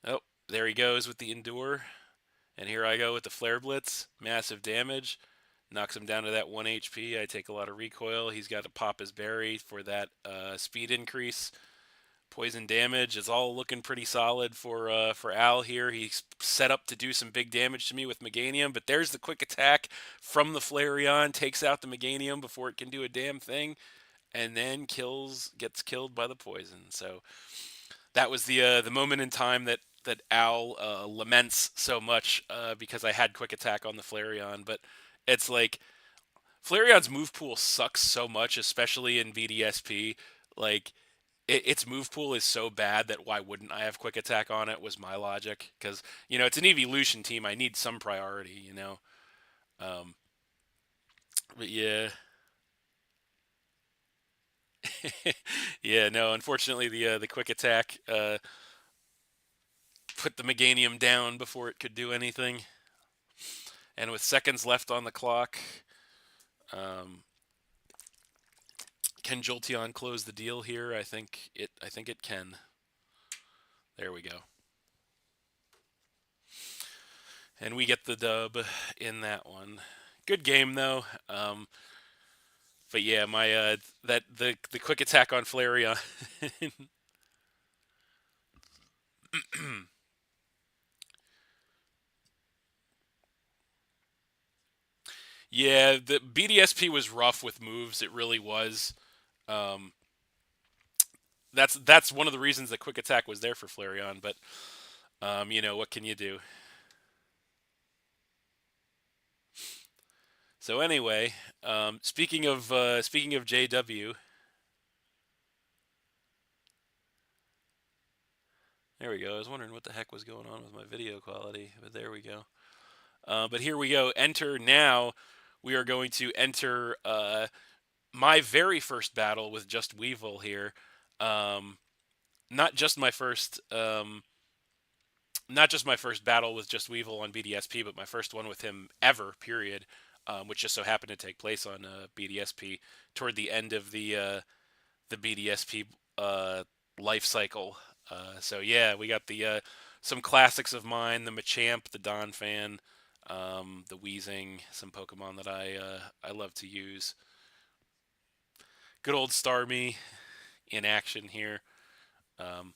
Oh, there he goes with the Endure. And here I go with the Flare Blitz. Massive damage. Knocks him down to that 1 HP. I take a lot of recoil. He's got to pop his berry for that speed increase. Poison damage is all looking pretty solid for Al here. He's set up to do some big damage to me with Meganium, but there's the quick attack from the Flareon, takes out the Meganium before it can do a damn thing, and then gets killed by the poison. So that was the moment in time that Al laments so much because I had quick attack on the Flareon, but it's like Flareon's move pool sucks so much, especially in VDSP. Like its move pool is so bad that why wouldn't I have quick attack on it was my logic, because it's an evolution team. I need some priority. Um, but yeah, yeah. No, unfortunately the quick attack put the Meganium down before it could do anything, and with seconds left on the clock, um, can Jolteon close the deal here? I think it can. There we go. And we get the dub in that one. Good game though. But yeah, my that the quick attack on Flareon. Yeah, the BDSP was rough with moves. It really was. Um, that's one of the reasons that quick attack was there for Flareon. But what can you do? So anyway, speaking of JW, there we go. I was wondering what the heck was going on with my video quality, but there we go. But here we go. Enter now. We are going to enter my very first battle with just Weevil here. Um, not just my first, not just my first battle with just Weevil on BDSP, but my first one with him ever. Period. Which just so happened to take place on BDSP toward the end of the BDSP life cycle. So yeah, we got the some classics of mine: the Machamp, the Donphan, the Weezing, some Pokemon that I love to use. Good old Starmie in action here. Um,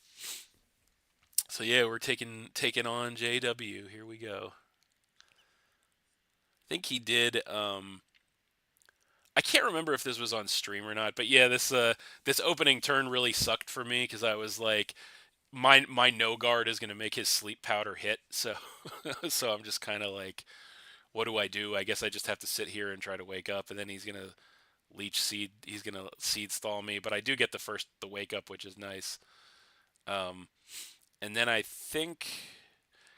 so yeah, we're taking on JW. Here we go. I think he did. I can't remember if this was on stream or not, but yeah, this opening turn really sucked for me because I was like, my no guard is gonna make his sleep powder hit, so so I'm just kind of like, what do I do? I guess I just have to sit here and try to wake up, and then he's gonna leech seed. He's gonna seed stall me, but I do get the wake up, which is nice. Um, and then I think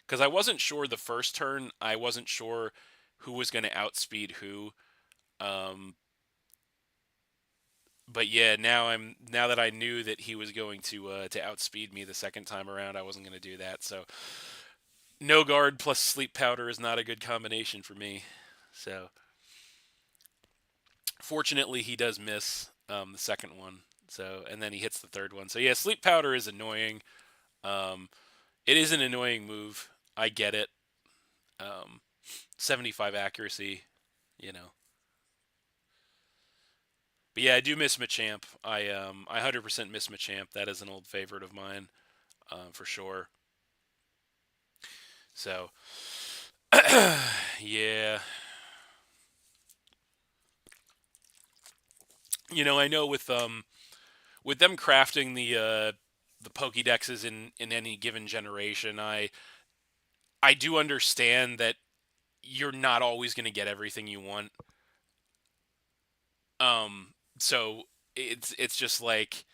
because I wasn't sure the first turn, I wasn't sure who was gonna outspeed who. Um, but yeah, now that I knew that he was going to outspeed me the second time around, I wasn't going to do that. So no guard plus sleep powder is not a good combination for me. So fortunately, he does miss the second one. So and then he hits the third one. So yeah, sleep powder is annoying. Um, it is an annoying move. I get it. Um, 75 accuracy, you know. But yeah, I do miss Machamp. I 100% miss Machamp. That is an old favorite of mine, for sure. So yeah, I know with them crafting the Pokédexes in any given generation, I do understand that you're not always going to get everything you want. So it's just like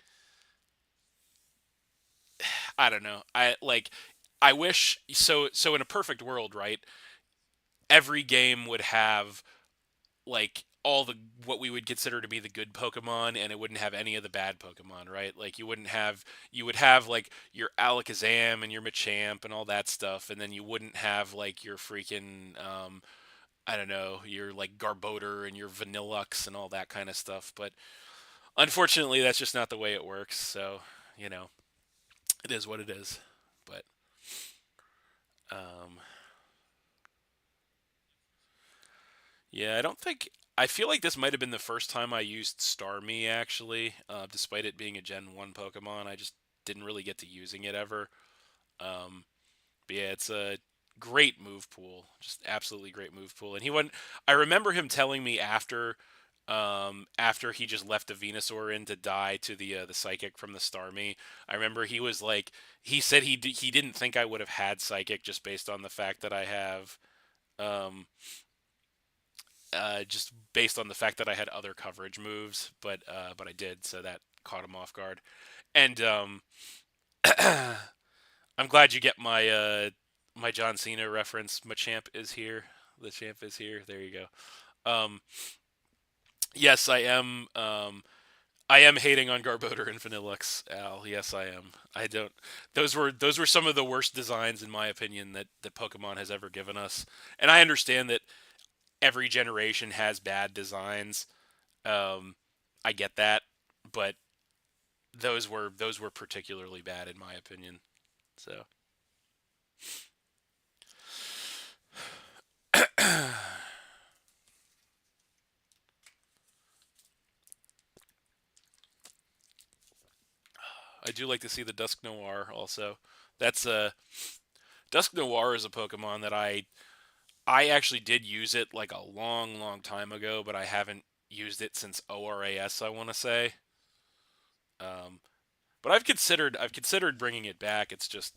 I don't know. I wish so in a perfect world, right? Every game would have like all the what we would consider to be the good Pokemon, and it wouldn't have any of the bad Pokemon, right? Like you would have like your Alakazam and your Machamp and all that stuff, and then you wouldn't have like your freaking I don't know, your like Garbodor and your Vanillux and all that kind of stuff. But unfortunately, that's just not the way it works. So, you know, it is what it is. But um, yeah, I don't think. I feel like this might have been the first time I used Starmie actually, despite it being a Gen 1 Pokemon. I just didn't really get to using it ever. Um, but yeah, it's a great move pool, just absolutely great move pool. And he went. I remember him telling me after he just left the Venusaur in to die to the Psychic from the Starmie. I remember he was like, he said he didn't think I would have had Psychic just based on the fact that I have. Um, just based on the fact that I had other coverage moves, but I did, so that caught him off guard. And I'm glad you get my John Cena reference. Machamp is here. The champ is here. There you go. Yes, I am. I am hating on Garbodor and Vanillux, Al. Yes, I am. I don't. Those were some of the worst designs, in my opinion, that Pokemon has ever given us. And I understand that every generation has bad designs. Um, I get that, but those were particularly bad in my opinion. So I do like to see the Dusk Noir also. That's Dusk Noir is a Pokemon that I actually did use it like a long, long time ago, but I haven't used it since ORAS. I want to say, um, but I've considered bringing it back. It's just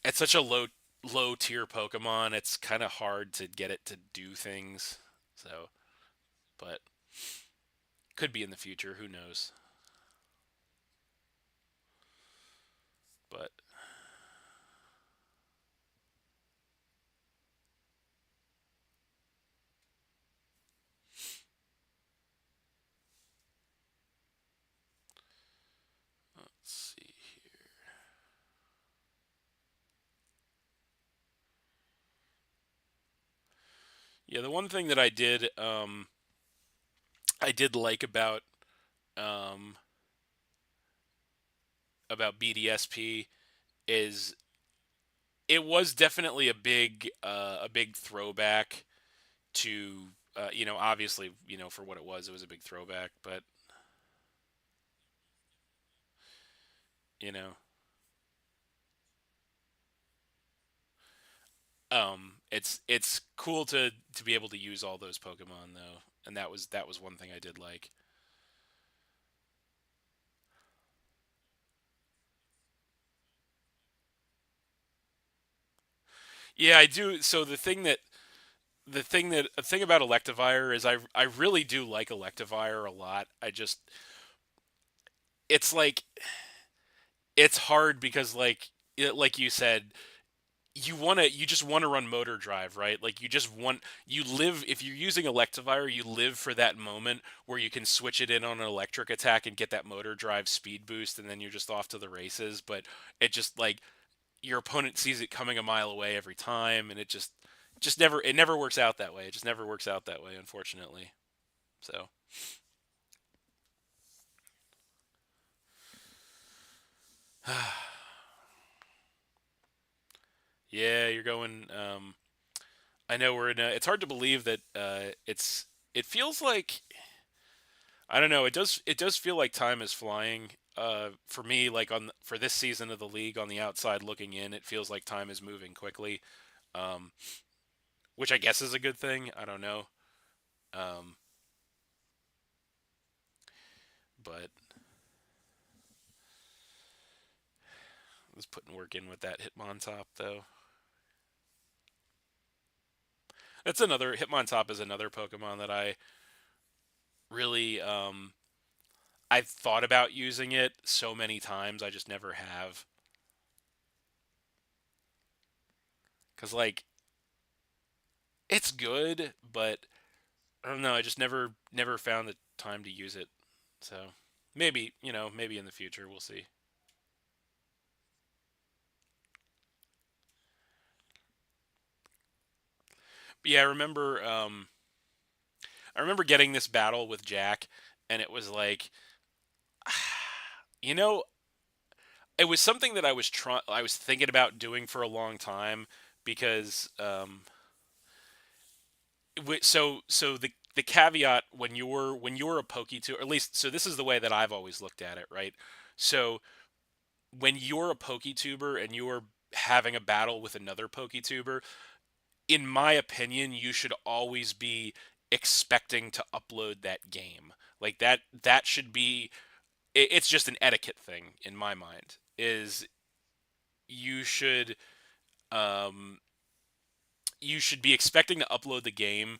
it's such a low tier Pokemon. It's kind of hard to get it to do things. So, but could be in the future. Who knows? But let's see here. Yeah, the one thing that I did like um, about BDSP is it was definitely a big throwback to obviously for what it was a big throwback, but you know it's cool to be able to use all those Pokemon though, and that was one thing I did like. Yeah, I do. So the thing about Electivire is I really do like Electivire a lot. I just it's like it's hard because like you said, you just want to run motor drive, right? Like you live if you're using Electivire, you live for that moment where you can switch it in on an electric attack and get that motor drive speed boost, and then you're just off to the races. But it just like your opponent sees it coming a mile away every time, and it never works out that way. It just never works out that way, unfortunately. So yeah, you're going. I know we're in. It's hard to believe that it's. It feels like I don't know. It does feel like time is flying. For me, like for this season of the league, on the outside looking in, it feels like time is moving quickly, um, which I guess is a good thing. I don't know, um, but I was putting work in with that Hitmontop though. That's another Hitmontop is another Pokemon that I really I've thought about using it so many times. I just never have because like it's good, but I don't know. I just never found the time to use it. So maybe maybe in the future we'll see. Yeah, I remember getting this battle with Jack, and it was like, you know, it was something that I was thinking about doing for a long time because so the caveat when you're a PokeTuber, or at least so this is the way that I've always looked at it, right? So when you're a PokeTuber and you're having a battle with another PokeTuber, in my opinion, you should always be expecting to upload that game. Like that should be it's just an etiquette thing in my mind. Is you should um you should be expecting to upload the game,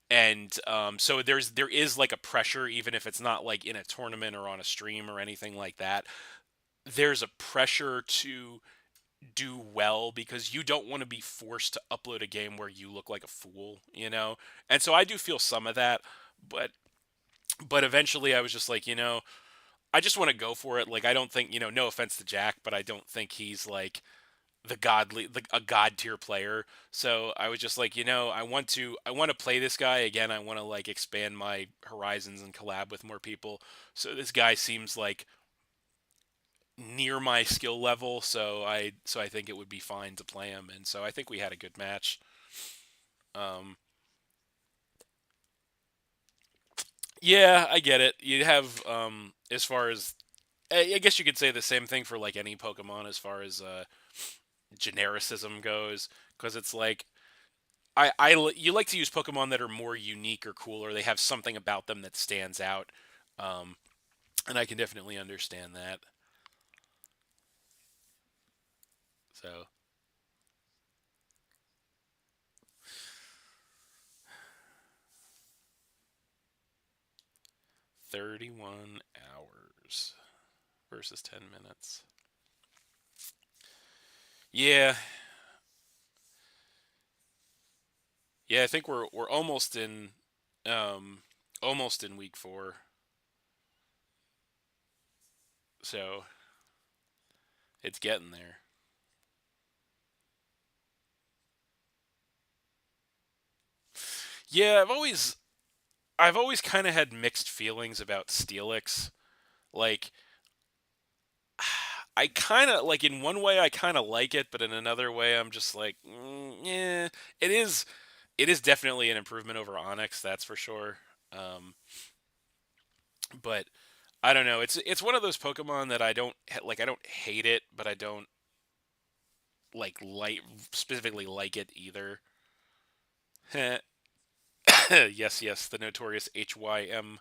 and so there is like a pressure, even if it's not like in a tournament or on a stream or anything like that. There's a pressure to do well because you don't want to be forced to upload a game where you look like a fool, you know? And so I do feel some of that, but eventually I was just like, I just want to go for it. Like I don't think, no offense to Jack, but I don't think he's like a god tier player. So I was just like, I want to play this guy again. I want to like expand my horizons and collab with more people. So this guy seems like near my skill level, so I think it would be fine to play him, and so I think we had a good match. Um, yeah, I get it. You have as far as I guess you could say the same thing for like any Pokemon as far as genericism goes, because it's like you like to use Pokemon that are more unique or cool, or they have something about them that stands out, um, and I can definitely understand that. So 31 hours versus 10 minutes. Yeah, yeah, I think we're um almost in week 4. So, it's getting there. Yeah, I've always kind of had mixed feelings about Steelix. Like I kind of like in one way I kind of like it, but in another way I'm just like, yeah, it is it is definitely an improvement over Onyx, that's for sure. Um, but I don't know. It's one of those Pokemon that I don't like. I don't hate it, but I don't like specifically like it either. Yes, yes, the notorious HYM.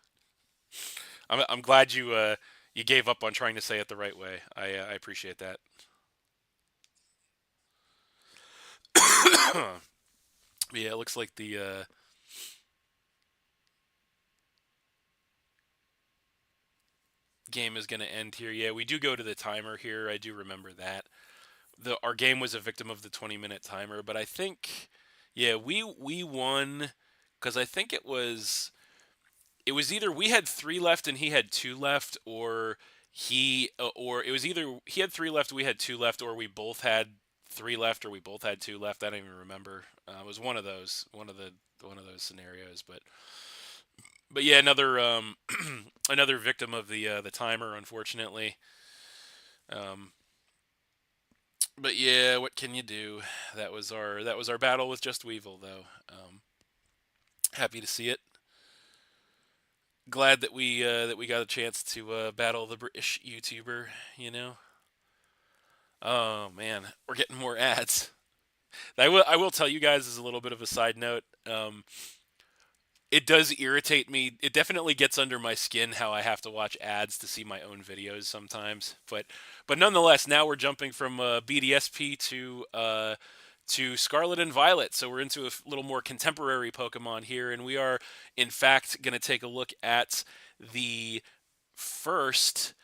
I'm glad you gave up on trying to say it the right way. I appreciate that. Yeah, it looks like the game is going to end here. Yeah, we do go to the timer here. I do remember that. Our game was a victim of the 20-minute timer, but I think yeah, we won cuz I think it was either we had 3 left and he had 2 left, or it was either he had 3 left, we had 2 left, or we both had 3 left or we both had 2 left. I don't even remember. It was one of those scenarios, but yeah, another another victim of the timer, unfortunately. Um, but yeah, what can you do? That was our battle with Just Weevil, though. Happy to see it. Glad that we got a chance to battle the British YouTuber. You know. Oh man, we're getting more ads. I will tell you guys as a little bit of a side note. It does irritate me. It definitely gets under my skin how I have to watch ads to see my own videos sometimes. But nonetheless, now we're jumping from BDSP to Scarlet and Violet. So we're into a little more contemporary Pokemon here, and we are in fact going to take a look at the first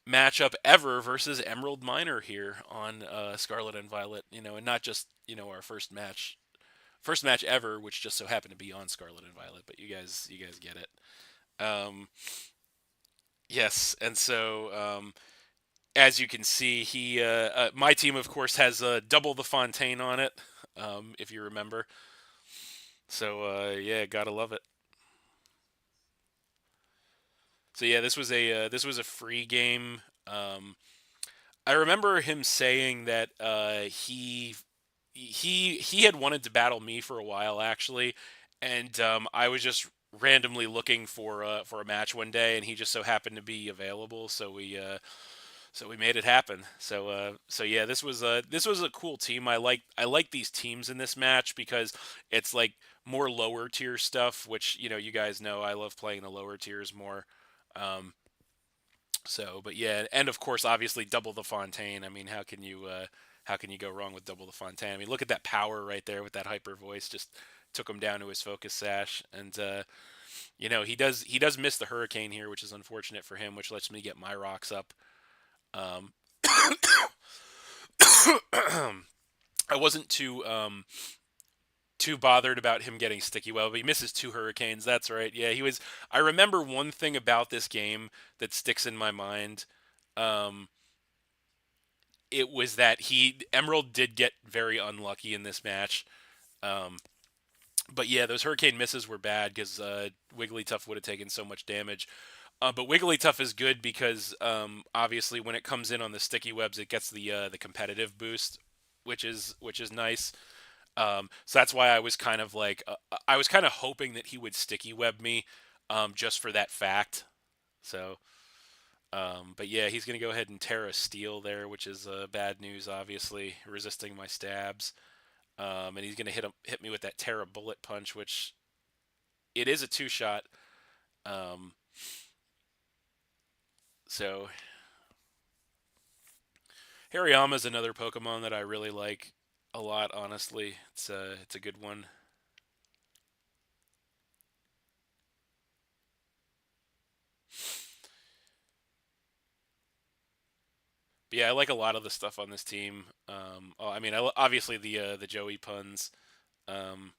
matchup ever versus Emerald Miner here on Scarlet and Violet. And not just our first match ever, which just so happened to be on Scarlet and Violet. But you guys get it. Yes, and so as you can see, he my team of course has double the Fontaine on it. If you remember, So yeah, gotta love it. So yeah, this was a free game. I remember him saying that he had wanted to battle me for a while actually, and I was just randomly looking for a match one day, and he just so happened to be available, so we made it happen. So yeah, this was a cool team. I like these teams in this match because it's like more lower tier stuff, which you guys know I love playing the lower tiers more. Um, but yeah, and of course, obviously, Double the Fontaine. I mean, how can you go wrong with Double the Fontaine? I mean, look at that power right there with that hyper voice. Just took him down to his focus sash, and he does miss the hurricane here, which is unfortunate for him, which lets me get my rocks up. Um, I wasn't too bothered about him getting sticky well, but he misses two hurricanes. That's right. Yeah, he was. I remember one thing about this game that sticks in my mind. Um, it was that he Emerald did get very unlucky in this match. Um, but yeah, those hurricane misses were bad because Wigglytuff would have taken so much damage. But Wigglytuff is good because obviously when it comes in on the sticky webs, it gets the competitive boost, which is nice. So that's why I was kind of like I was kind of hoping that he would sticky web me, just for that fact. So, but yeah, he's gonna go ahead and Terra Steel there, which is bad news, obviously, resisting my stabs. And he's gonna hit me with that Terra Bullet Punch, which it is a two shot. Um, so Hariyama is another Pokemon that I really like a lot. Honestly, it's a good one. But yeah, I like a lot of the stuff on this team. I mean, obviously the Joey puns, um,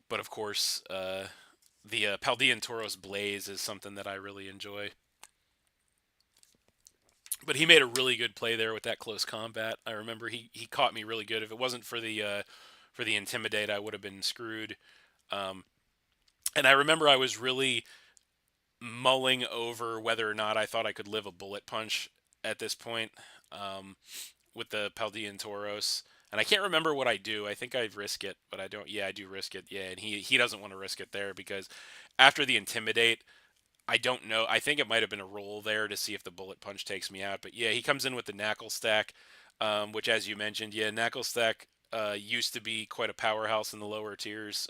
but of course the Paldean Tauros Blaze is something that I really enjoy. But he made a really good play there with that close combat. I remember he caught me really good. If it wasn't for the intimidate, I would have been screwed. Um, and I remember I was really mulling over whether or not I thought I could live a bullet punch at this point. Um, with the Paldean Tauros. And I can't remember what I do. I think I risk it, but I don't. Yeah, I do risk it. Yeah, and he doesn't want to risk it there because after the intimidate, I don't know. I think it might have been a roll there to see if the bullet punch takes me out. But yeah, he comes in with the knuckle stack, which, as you mentioned, yeah, knuckle stack used to be quite a powerhouse in the lower tiers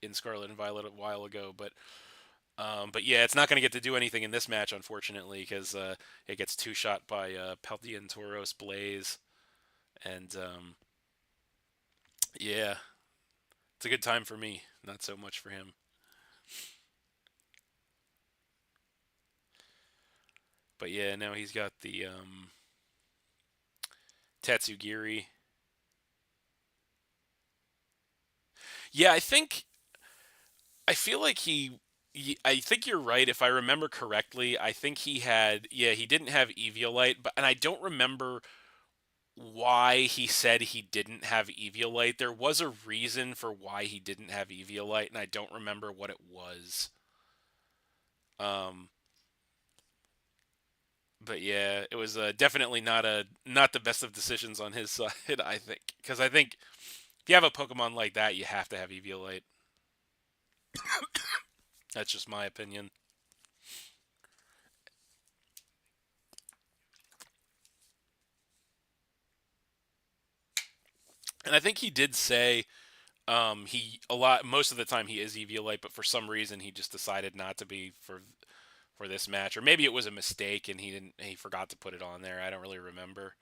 in Scarlet and Violet a while ago. But yeah, it's not going to get to do anything in this match, unfortunately, because it gets two shot by Paldean Tauros Blaze. And yeah, it's a good time for me, not so much for him. But yeah, now he's got the Tatsugiri. Yeah, I feel like I think you're right. If I remember correctly, I think he had. Yeah, he didn't have Eviolite, but and I don't remember why he said he didn't have Eviolite. There was a reason for why he didn't have Eviolite, and I don't remember what it was. Um, but yeah, it was definitely not the best of decisions on his side. I think because I think if you have a Pokemon like that, you have to have Eviolite. That's just my opinion. And I think he did say he a lot most of the time he is Eviolite, but for some reason he just decided not to be for this match, or maybe it was a mistake and he forgot to put it on there. I don't really remember.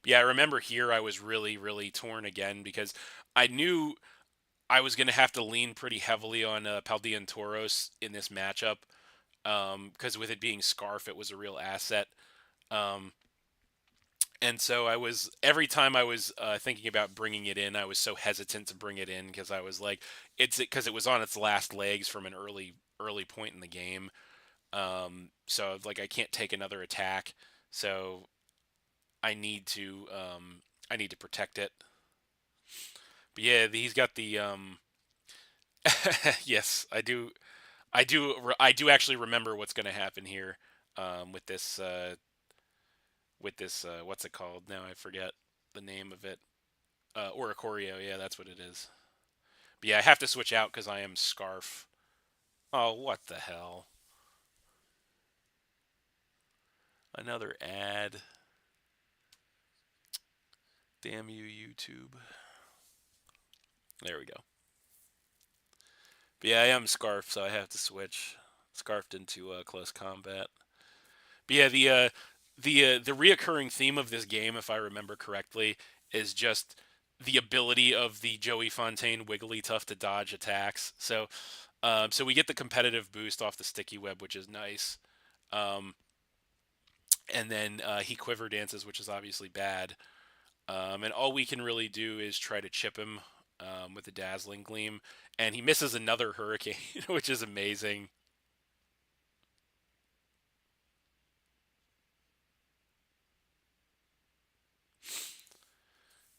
But yeah, I remember here I was really torn again because I knew I was going to have to lean pretty heavily on Paldean Tauros in this matchup, because with it being Scarf, it was a real asset. Um, and so I was every time I was thinking about bringing it in, I was so hesitant to bring it in because I was like, it's because it was on its last legs from an early point in the game. So like I can't take another attack. So I need to I need to protect it. But yeah, he's got the yes, I do actually remember what's going to happen here with this what's it called? Now I forget the name of it. Oricorio, yeah, that's what it is. But yeah, I have to switch out because I am Scarf. Oh, what the hell? Another ad. Damn you, YouTube. There we go. But yeah, I am Scarf, so I have to switch. Scarfed into close combat. But yeah, the reoccurring theme of this game, if I remember correctly, is just the ability of the Joey Fontaine Wigglytuff to dodge attacks. So we get the competitive boost off the sticky web, which is nice. Um, and then he quiver dances, which is obviously bad. And all we can really do is try to chip him with the dazzling gleam, and he misses another hurricane, which is amazing.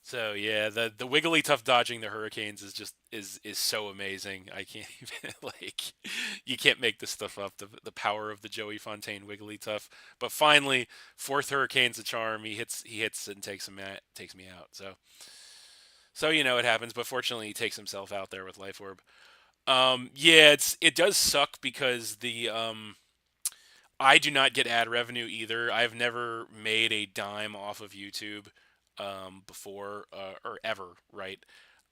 So yeah, the Wigglytuff dodging the hurricanes is just is so amazing. I can't even like you can't make this stuff up. The power of the Joey Fontaine Wigglytuff. But finally, fourth hurricane's a charm. He hits and takes me out. So it happens. But fortunately, he takes himself out there with Life Orb. Yeah, it does suck because the I do not get ad revenue either. I've never made a dime off of YouTube before or ever, right?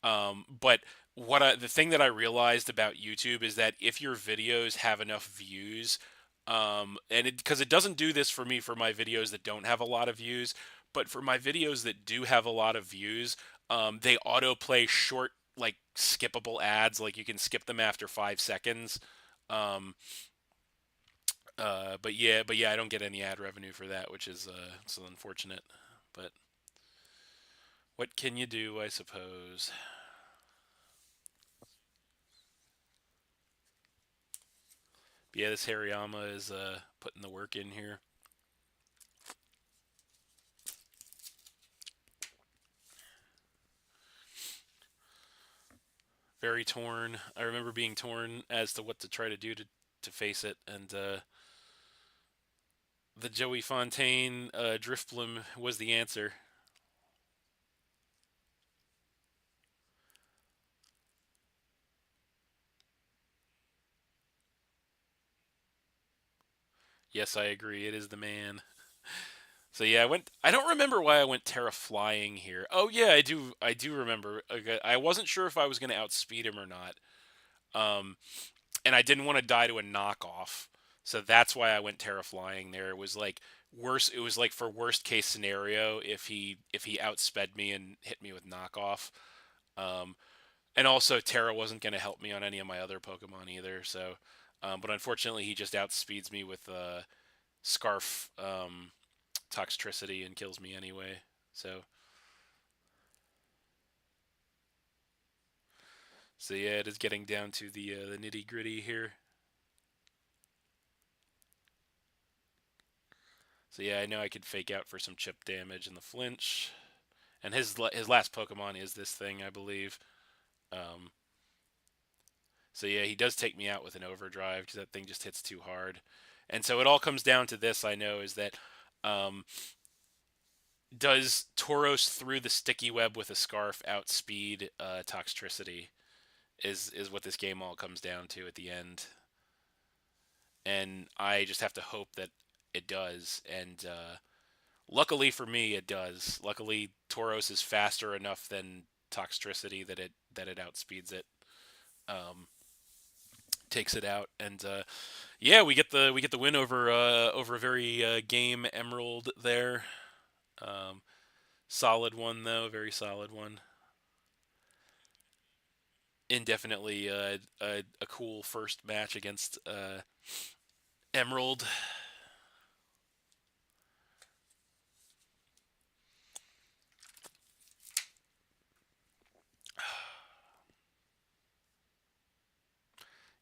But the thing that I realized about YouTube is that if your videos have enough views, and because it doesn't do this for me for my videos that don't have a lot of views, but for my videos that do have a lot of views, they autoplay short, like skippable ads. Like you can skip them after 5 seconds. Um, but yeah, I don't get any ad revenue for that, which is so unfortunate. But what can you do, I suppose? But yeah, this Hariyama is putting the work in here. Very torn. I remember being torn as to what to try to do to face it, and the Joey Fontaine Driftbloom was the answer. Yes, I agree. It is the man. So yeah, I went. I don't remember why I went Terra flying here. Oh yeah, I do. I do remember. Okay, I wasn't sure if I was going to outspeed him or not. Um, and I didn't want to die to a knockoff, so that's why I went Terra flying there. It was like worse. It was like for worst case scenario if he outsped me and hit me with knockoff. Um, and also Terra wasn't going to help me on any of my other Pokemon either. So, but unfortunately, he just outspeeds me with Scarf Toxtricity and kills me anyway. So yeah, it is getting down to the nitty gritty here. So yeah, I know I could fake out for some chip damage in the flinch, and his last Pokemon is this thing, I believe. Um, so yeah, he does take me out with an overdrive because that thing just hits too hard. And so it all comes down to this. I know is that um, does Tauros through the sticky web with a scarf outspeed Toxtricity? Is what this game all comes down to at the end, and I just have to hope that it does. And luckily for me, it does. Luckily, Tauros is faster enough than Toxtricity that it outspeeds it, um, takes it out, and yeah, we get the win over a very game Emerald there. Um, Solid one though, very solid one. Indefinitely a cool first match against Emerald.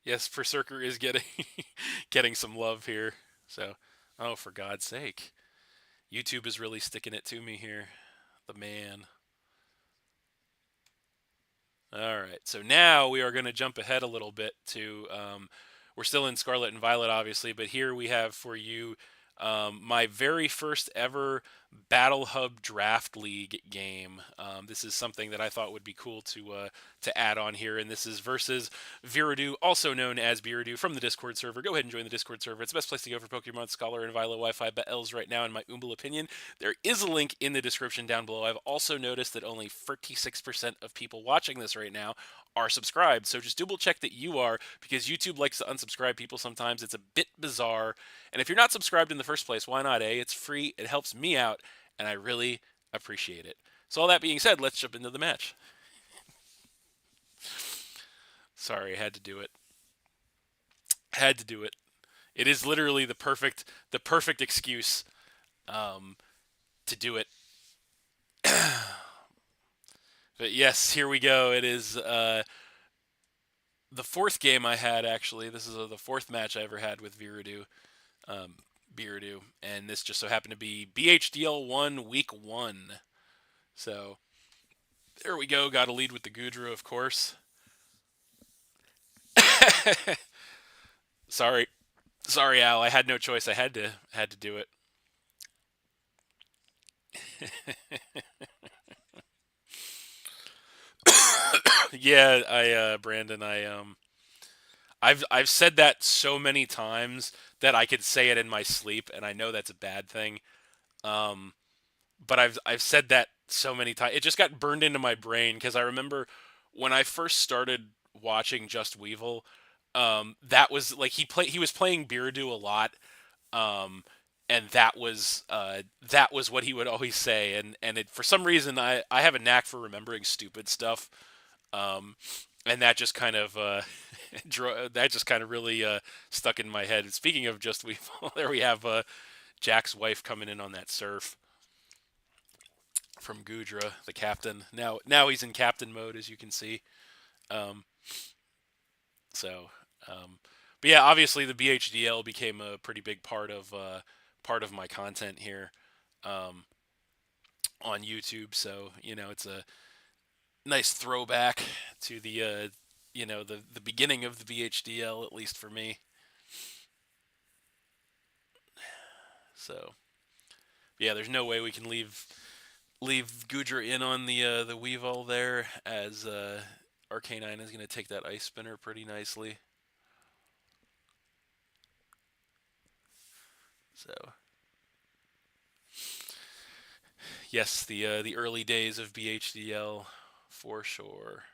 Yes, Berserker is getting getting some love here. So, oh, for God's sake. YouTube is really sticking it to me here. The man. All right, so now we are going to jump ahead a little bit to. We're still in Scarlet and Violet, obviously, but here we have for you my very first ever Battle Hub Draft League game. This is something that I thought would be cool to add on here, and this is versus Virudu, also known as Beardu, from the Discord server. Go ahead and join the Discord server. It's the best place to go for Pokemon Scholar and Violet Wi-Fi battles right now, in my humble opinion. There is a link in the description down below. I've also noticed that only 36% of people watching this right now are subscribed. So just double check that you are, because YouTube likes to unsubscribe people sometimes. It's a bit bizarre. And if you're not subscribed in the first place, why not, eh? It's free, it helps me out, and I really appreciate it. So all that being said, let's jump into the match. Sorry, I had to do it. Had to do it. It is literally the perfect excuse um, to do it. But yes, here we go. It is the fourth game I had, actually. This is the fourth match I ever had with Virudu, um, Beardu, and this just so happened to be BHDL 1 Week 1. So there we go. Got a lead with the Gudra, of course. Sorry, sorry, Al. I had no choice. I had to do it. Yeah, Brandon, I've said that so many times that I could say it in my sleep, and I know that's a bad thing. Um, but I've said that so many times. It just got burned into my brain because I remember when I first started watching Just Weevil. That was like he was playing Beardo a lot. Um, and that was what he would always say, and for some reason I have a knack for remembering stupid stuff. Um, and that just kind of that just kind of really stuck in my head. Speaking of Just Weevil, there we have Jack's wife coming in on that surf from Gudra, the captain. Now he's in captain mode, as you can see. Um, so, but yeah, obviously the BHDL became a pretty big part of my content here um, on YouTube. So it's a nice throwback to the beginning of the BHDL, at least for me. So yeah, there's no way we can leave Gudra in on the Weevil there, as Arcanine is going to take that Ice Spinner pretty nicely. So yes, the early days of BHDL for sure.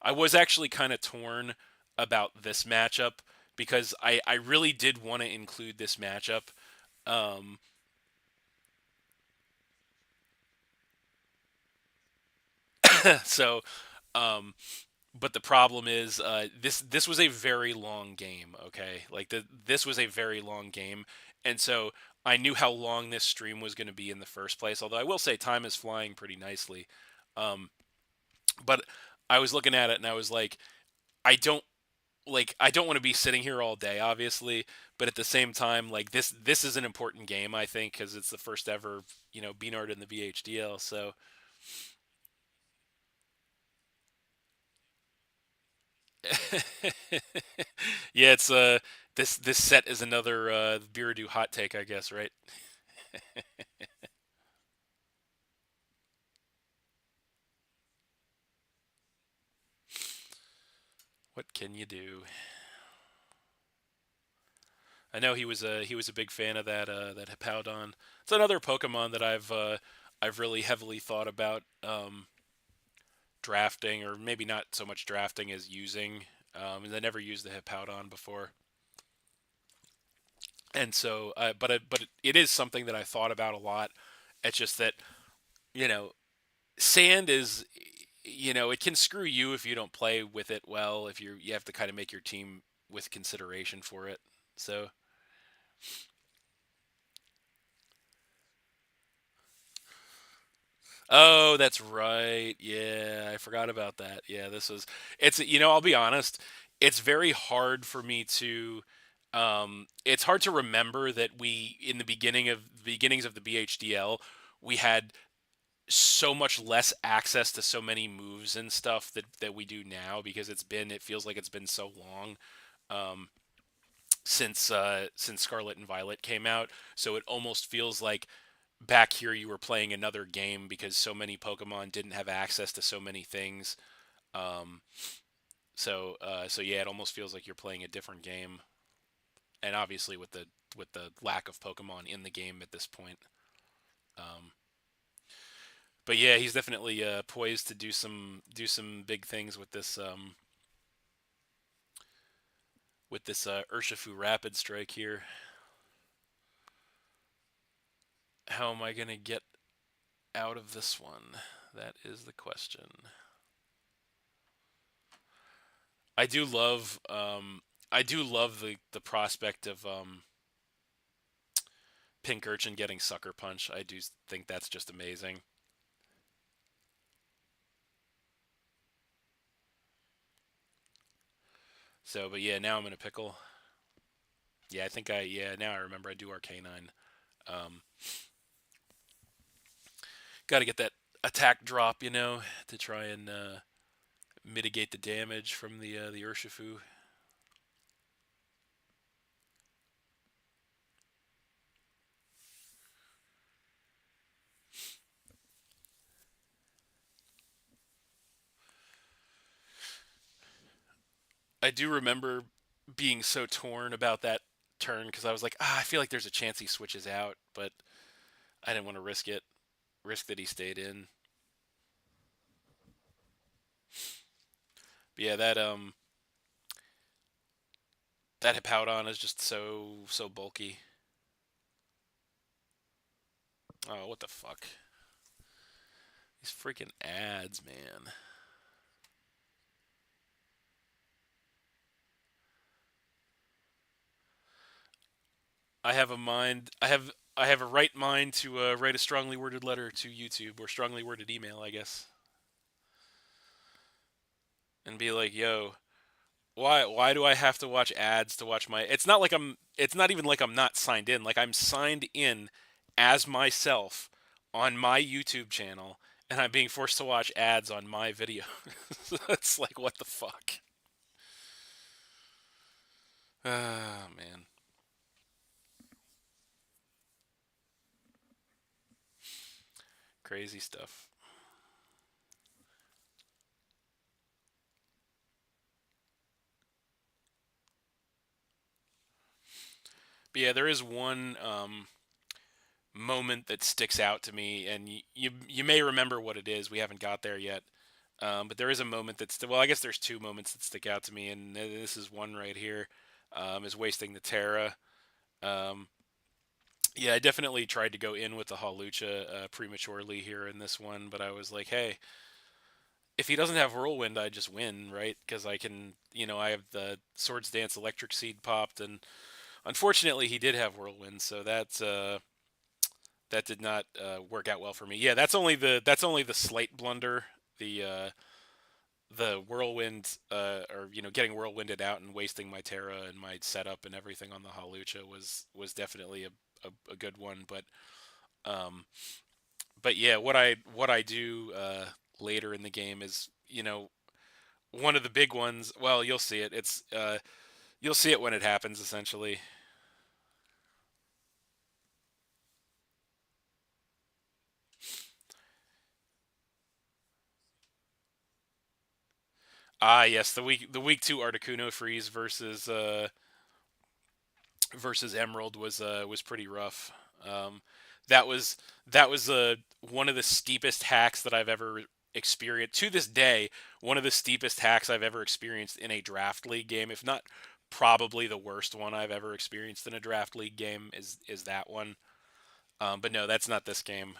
I was actually kind of torn about this matchup because I really did want to include this matchup. Um, so um, but the problem is this was a very long game. Okay, like this was a very long game, and so I knew how long this stream was going to be in the first place. Although I will say time is flying pretty nicely. Um, but I was looking at it and I was I don't I don't want to be sitting here all day, obviously, but at the same time, this is an important game, I think, because it's the first ever B-Nard in the VHDL. So yeah, it's this set is another Beeradu hot take, I guess, right? What can you do? I know he was a big fan of that Hippowdon. It's another Pokemon that I've really heavily thought about drafting, or maybe not so much drafting as using. I never used the Hippowdon before, and so but it is something that I thought about a lot. It's just that you know sand is it can screw you if you don't play with it well. If you have to kind of make your team with consideration for it. So oh, that's right. Yeah, I forgot about that. Yeah, this was it's I'll be honest, it's very hard for me to It's hard to remember that we in the beginnings of the BHDL we had so much less access to so many moves and stuff that we do now because it feels like it's been so long um, since Scarlet and Violet came out. So it almost feels like back here you were playing another game because so many Pokemon didn't have access to so many things. Um, so yeah, it almost feels like you're playing a different game, and obviously with the lack of Pokemon in the game at this point. Um, but yeah, he's definitely poised to do some big things with this Urshifu Rapid Strike here. How am I gonna get out of this one? That is the question. I do love I do love the prospect of Pink Urchin getting Sucker Punch. I do think that's just amazing. So, but yeah, now I'm in a pickle. Yeah, I think yeah, now I remember I do Arcanine. Um, Got to get that attack drop, to try and mitigate the damage from the Urshifu. I do remember being so torn about that turn because I was like, I feel like there's a chance he switches out, but I didn't want to risk that he stayed in. But yeah, that Hippowdon is just so bulky. Oh, what the fuck? These freaking ads, man. I have a mind. I have a right mind to write a strongly worded letter to YouTube or strongly worded email, I guess, and be like, "Yo, why do I have to watch ads to watch my?" It's not like I'm. It's not even like I'm not signed in. Like I'm signed in as myself on my YouTube channel, and I'm being forced to watch ads on my video. It's like what the fuck. Ah, man, crazy stuff. But yeah, there is one moment that sticks out to me, and you may remember what it is. We haven't got there yet, but there is a moment well, I guess there's two moments that stick out to me, and this is one right here. Is wasting the Terra. Um, yeah, I definitely tried to go in with the Hawlucha prematurely here in this one, but I was like, hey, if he doesn't have Whirlwind, I just win, right? Because I can, I have the Swords Dance Electric Seed popped, and unfortunately, he did have Whirlwind, so that did not work out well for me. Yeah, that's only the slight blunder. The whirlwind, or getting whirlwinded out and wasting my Terra and my setup and everything on the Halucha was definitely a good one. Um, but yeah, what I do later in the game is one of the big ones. Well, you'll see it. You'll see it when it happens. Essentially, yes, the week two Articuno freeze versus Emerald was pretty rough. Um, that was one of the steepest hacks that I've ever experienced to this day. One of the steepest hacks I've ever experienced in a draft league game, if not probably the worst one I've ever experienced in a draft league game is that one. But no, that's not this game.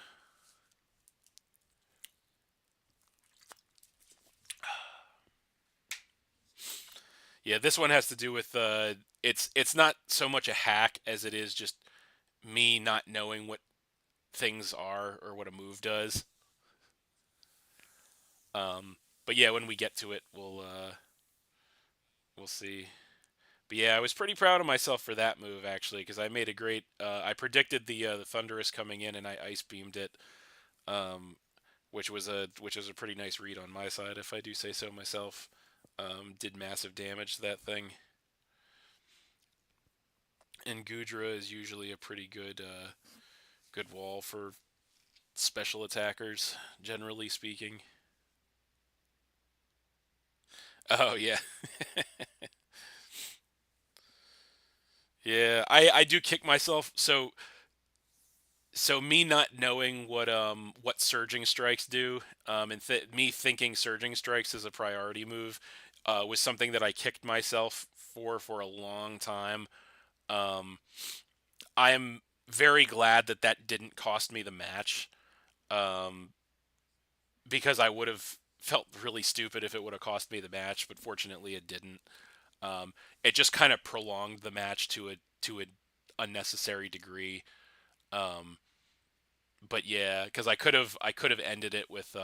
Yeah, this one has to do with it's not so much a hack as it is just me not knowing what things are or what a move does. But yeah, when we get to it, we'll see. But yeah, I was pretty proud of myself for that move actually, because I made a great. I predicted the Thunderous coming in, and I ice beamed it, um, which was a pretty nice read on my side, if I do say so myself. Did massive damage to that thing, and Gudra is usually a pretty good wall for special attackers, generally speaking. Oh yeah, yeah. I do kick myself. So me not knowing what surging strikes do, and me thinking surging strikes is a priority move, was something that I kicked myself for a long time. Um, I am very glad that that didn't cost me the match, um, because I would have felt really stupid if it would have cost me the match. But fortunately, it didn't. Um, it just kind of prolonged the match to a unnecessary degree. Um, but yeah, because I could have ended it with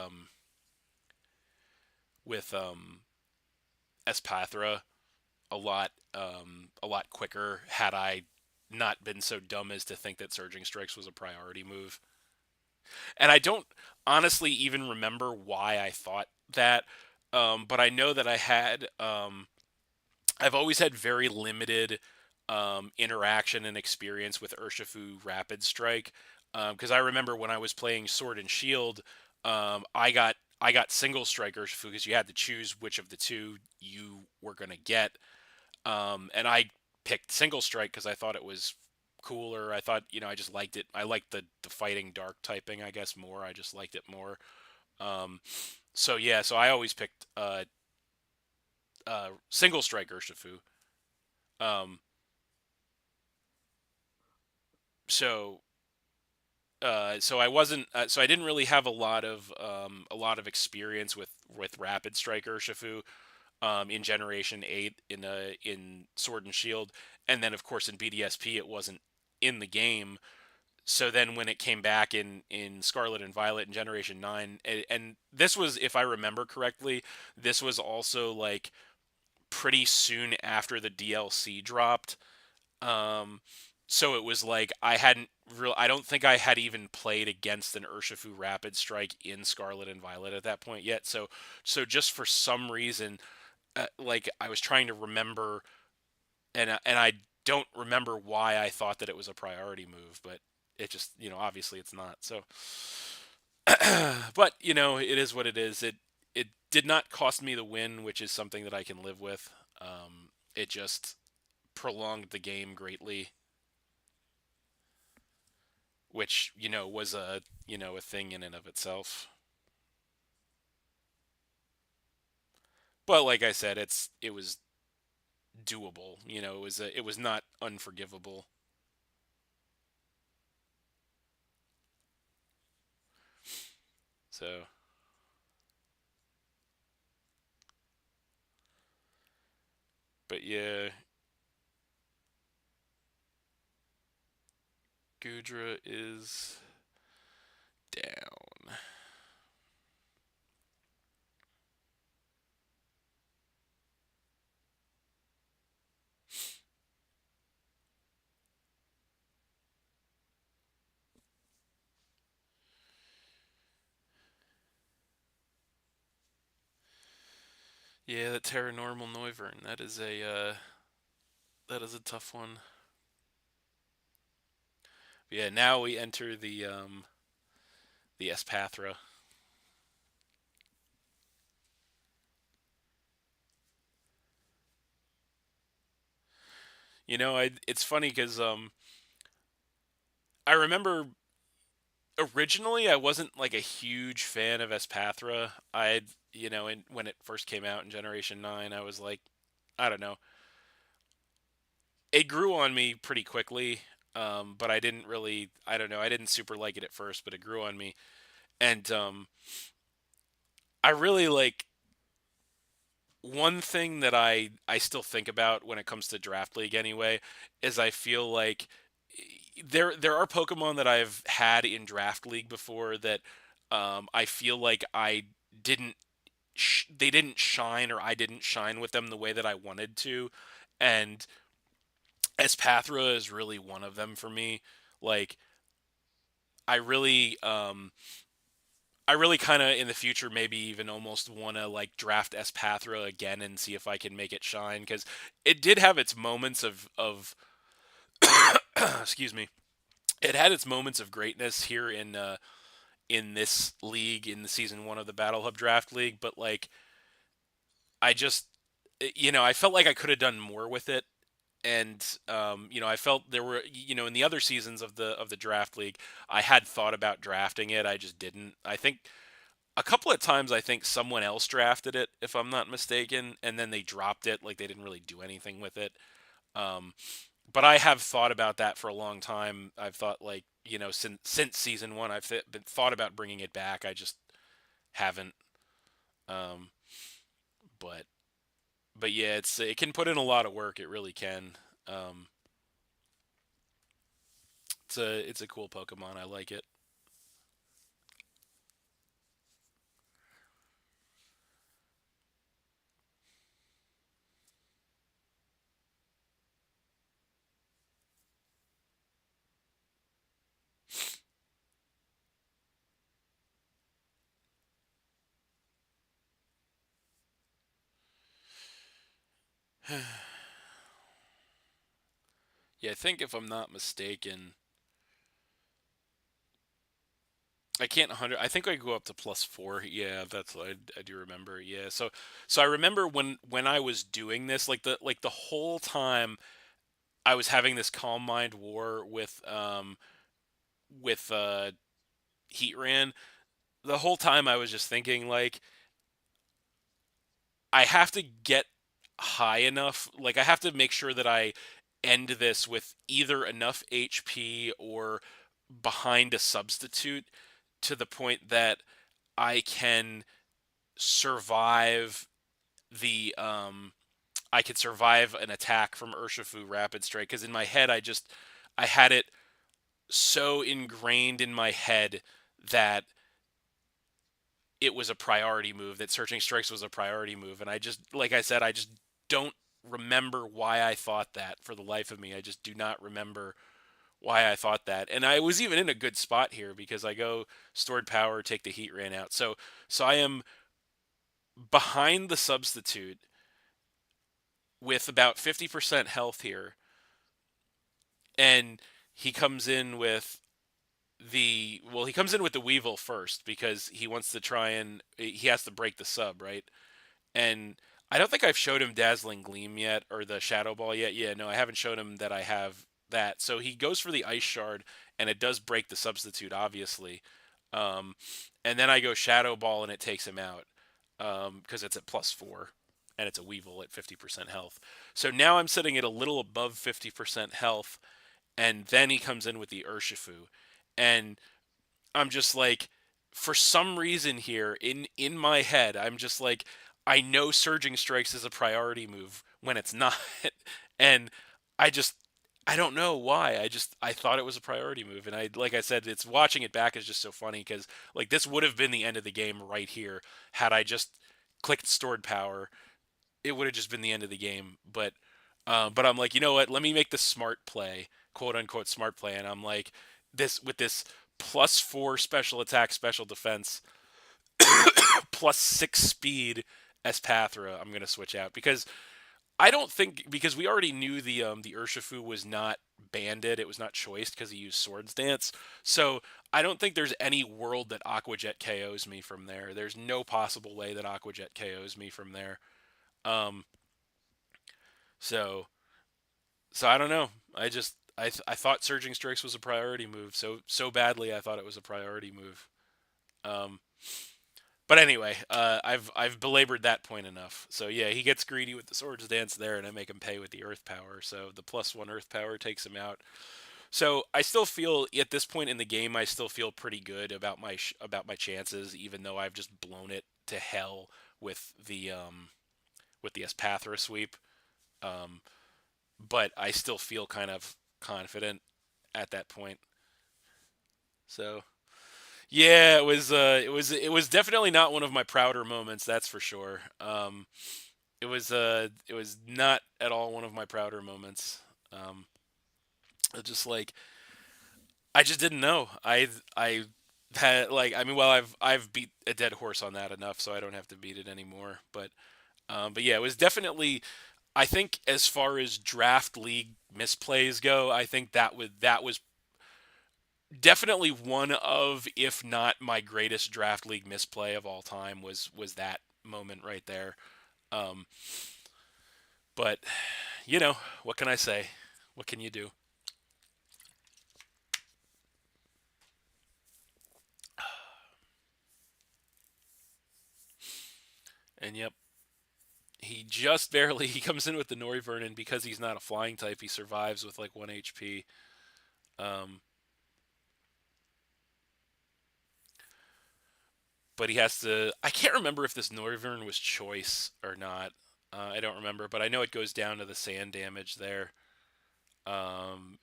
Espathra a lot quicker had I not been so dumb as to think that Surging Strikes was a priority move. And I don't honestly even remember why I thought that, but I know that I've always had very limited interaction and experience with Urshifu Rapid Strike, because I remember when I was playing Sword and Shield, I got single strike Urshifu because you had to choose which of the two you were gonna get, and I picked single strike because I thought it was cooler. I thought, I just liked it. I liked the fighting dark typing, I guess, more. I just liked it more. Um, so yeah, so I always picked single strike Urshifu. Um, so so I wasn't so I didn't really have a lot of experience with Rapid Strike Urshifu, in Generation 8 in Sword and Shield, and then of course in BDSP it wasn't in the game. So then when it came back in Scarlet and Violet in Generation 9, and this was, if I remember correctly, this was also like pretty soon after the DLC dropped. Um, so it was like I don't think I had even played against an Urshifu Rapid Strike in Scarlet and Violet at that point yet. So just for some reason, like I was trying to remember, and I don't remember why I thought that it was a priority move, but it just, obviously it's not. So, but it is what it is. It did not cost me the win, which is something that I can live with. It just prolonged the game greatly, which was a thing in and of itself. But like I said, it was doable. It was not unforgivable. So, but yeah, Gudra is down. Yeah, that Terranormal Noivern. That is a tough one. Yeah, now we enter the Espathra. It's funny because I remember originally I wasn't like a huge fan of Espathra. When it first came out in Generation 9, I was like, I don't know. It grew on me pretty quickly, but I didn't really, I don't know, I didn't super like it at first, but it grew on me. And I really like one thing that I still think about when it comes to Draft League anyway is I feel like there are Pokemon that I've had in Draft League before that I feel like didn't they didn't shine, or I didn't shine with them the way that I wanted to. and Espathra is really one of them for me. Like I really I really kind of in the future maybe even almost want to like draft Espathra again and see if I can make it shine because it did have its moments of excuse me. It had its moments of greatness here in this league in the season 1 of the Battle Hub Draft League, but like I just I felt like I could have done more with it and I felt there were in the other seasons of the draft league I had thought about drafting it. I just didn't. I think a couple of times I think someone else drafted it if I'm not mistaken, and then they dropped it like they didn't really do anything with it. Um, but I have thought about that for a long time. I've thought like since season 1 I've been thought about bringing it back. I just haven't. Um, but yeah, it can put in a lot of work. It really can. Um, it's a cool Pokemon. I like it. Yeah, I think if I'm not mistaken, I can't 100. I think I go up to +4. Yeah, that's I do remember. Yeah, so I remember when I was doing this, like the whole time I was having this calm mind war with Heatran. The whole time I was just thinking like I have to get high enough. Like I have to make sure that I end this with either enough HP or behind a substitute to the point that I can survive the I could survive an attack from Urshifu Rapid Strike because in my head I had it so ingrained in my head that it was a priority move, that Searching Strikes was a priority move, and I just like I said I just don't remember why I thought that for the life of me. I just do not remember why I thought that. And I was even in a good spot here because I go stored power, take the heat ran out. So I am behind the substitute with about 50% health here, and he comes in with he comes in with the Weevil first because he wants to try and he has to break the sub, right? And I don't think I've showed him Dazzling Gleam yet or the Shadow Ball yet. Yeah, no, I haven't shown him that I have that. So he goes for the Ice Shard, and it does break the substitute, obviously. Um, and then I go Shadow Ball, and it takes him out because it's at +4, and it's a Weevil at 50% health. So now I'm sitting at a little above 50% health, and then he comes in with the Urshifu, and I'm just like, for some reason here in my head, I'm just like, I know Surging Strikes is a priority move when it's not, and I just I don't know why. I thought it was a priority move, and I like I said, it's watching it back is just so funny because like this would have been the end of the game right here had I just clicked stored power. It would have just been the end of the game, but I'm like, you know what? Let me make the smart play, quote unquote smart play, and I'm like, this +4 special attack, special defense, +6 speed Espathra. I'm gonna switch out because I don't think because we already knew the Urshifu was not banded, it was not choiced because he used Swords Dance. So I don't think there's any world that Aqua Jet KOs me from there. There's no possible way that Aqua Jet KOs me from there. Um, so I don't know. I thought Surging Strikes was a priority move so badly. I thought it was a priority move. Um, but anyway, I've belabored that point enough. So yeah, he gets greedy with the Swords Dance there, and I make him pay with the Earth Power. So the +1 Earth Power takes him out. So I still feel at this point in the game, I still feel pretty good about my chances, even though I've just blown it to hell with the Espathra sweep. Um, but I still feel kind of confident at that point. So yeah, it was definitely not one of my prouder moments, that's for sure. it was not at all one of my prouder moments. Um, just like I just didn't know. I had like I mean, well, I've beat a dead horse on that enough, so I don't have to beat it anymore. But yeah, it was definitely. I think as far as draft league misplays go, I think that was definitely one of, if not my greatest draft league misplay of all time, was that moment right there. Um, but you know, what can I say? What can you do? And yep, he just barely he comes in with the Nori Vernon because he's not a flying type. He survives with like 1 HP. Um, but he has to. I can't remember if this Nori Vernon was choice or not. I don't remember, but I know it goes down to the sand damage there.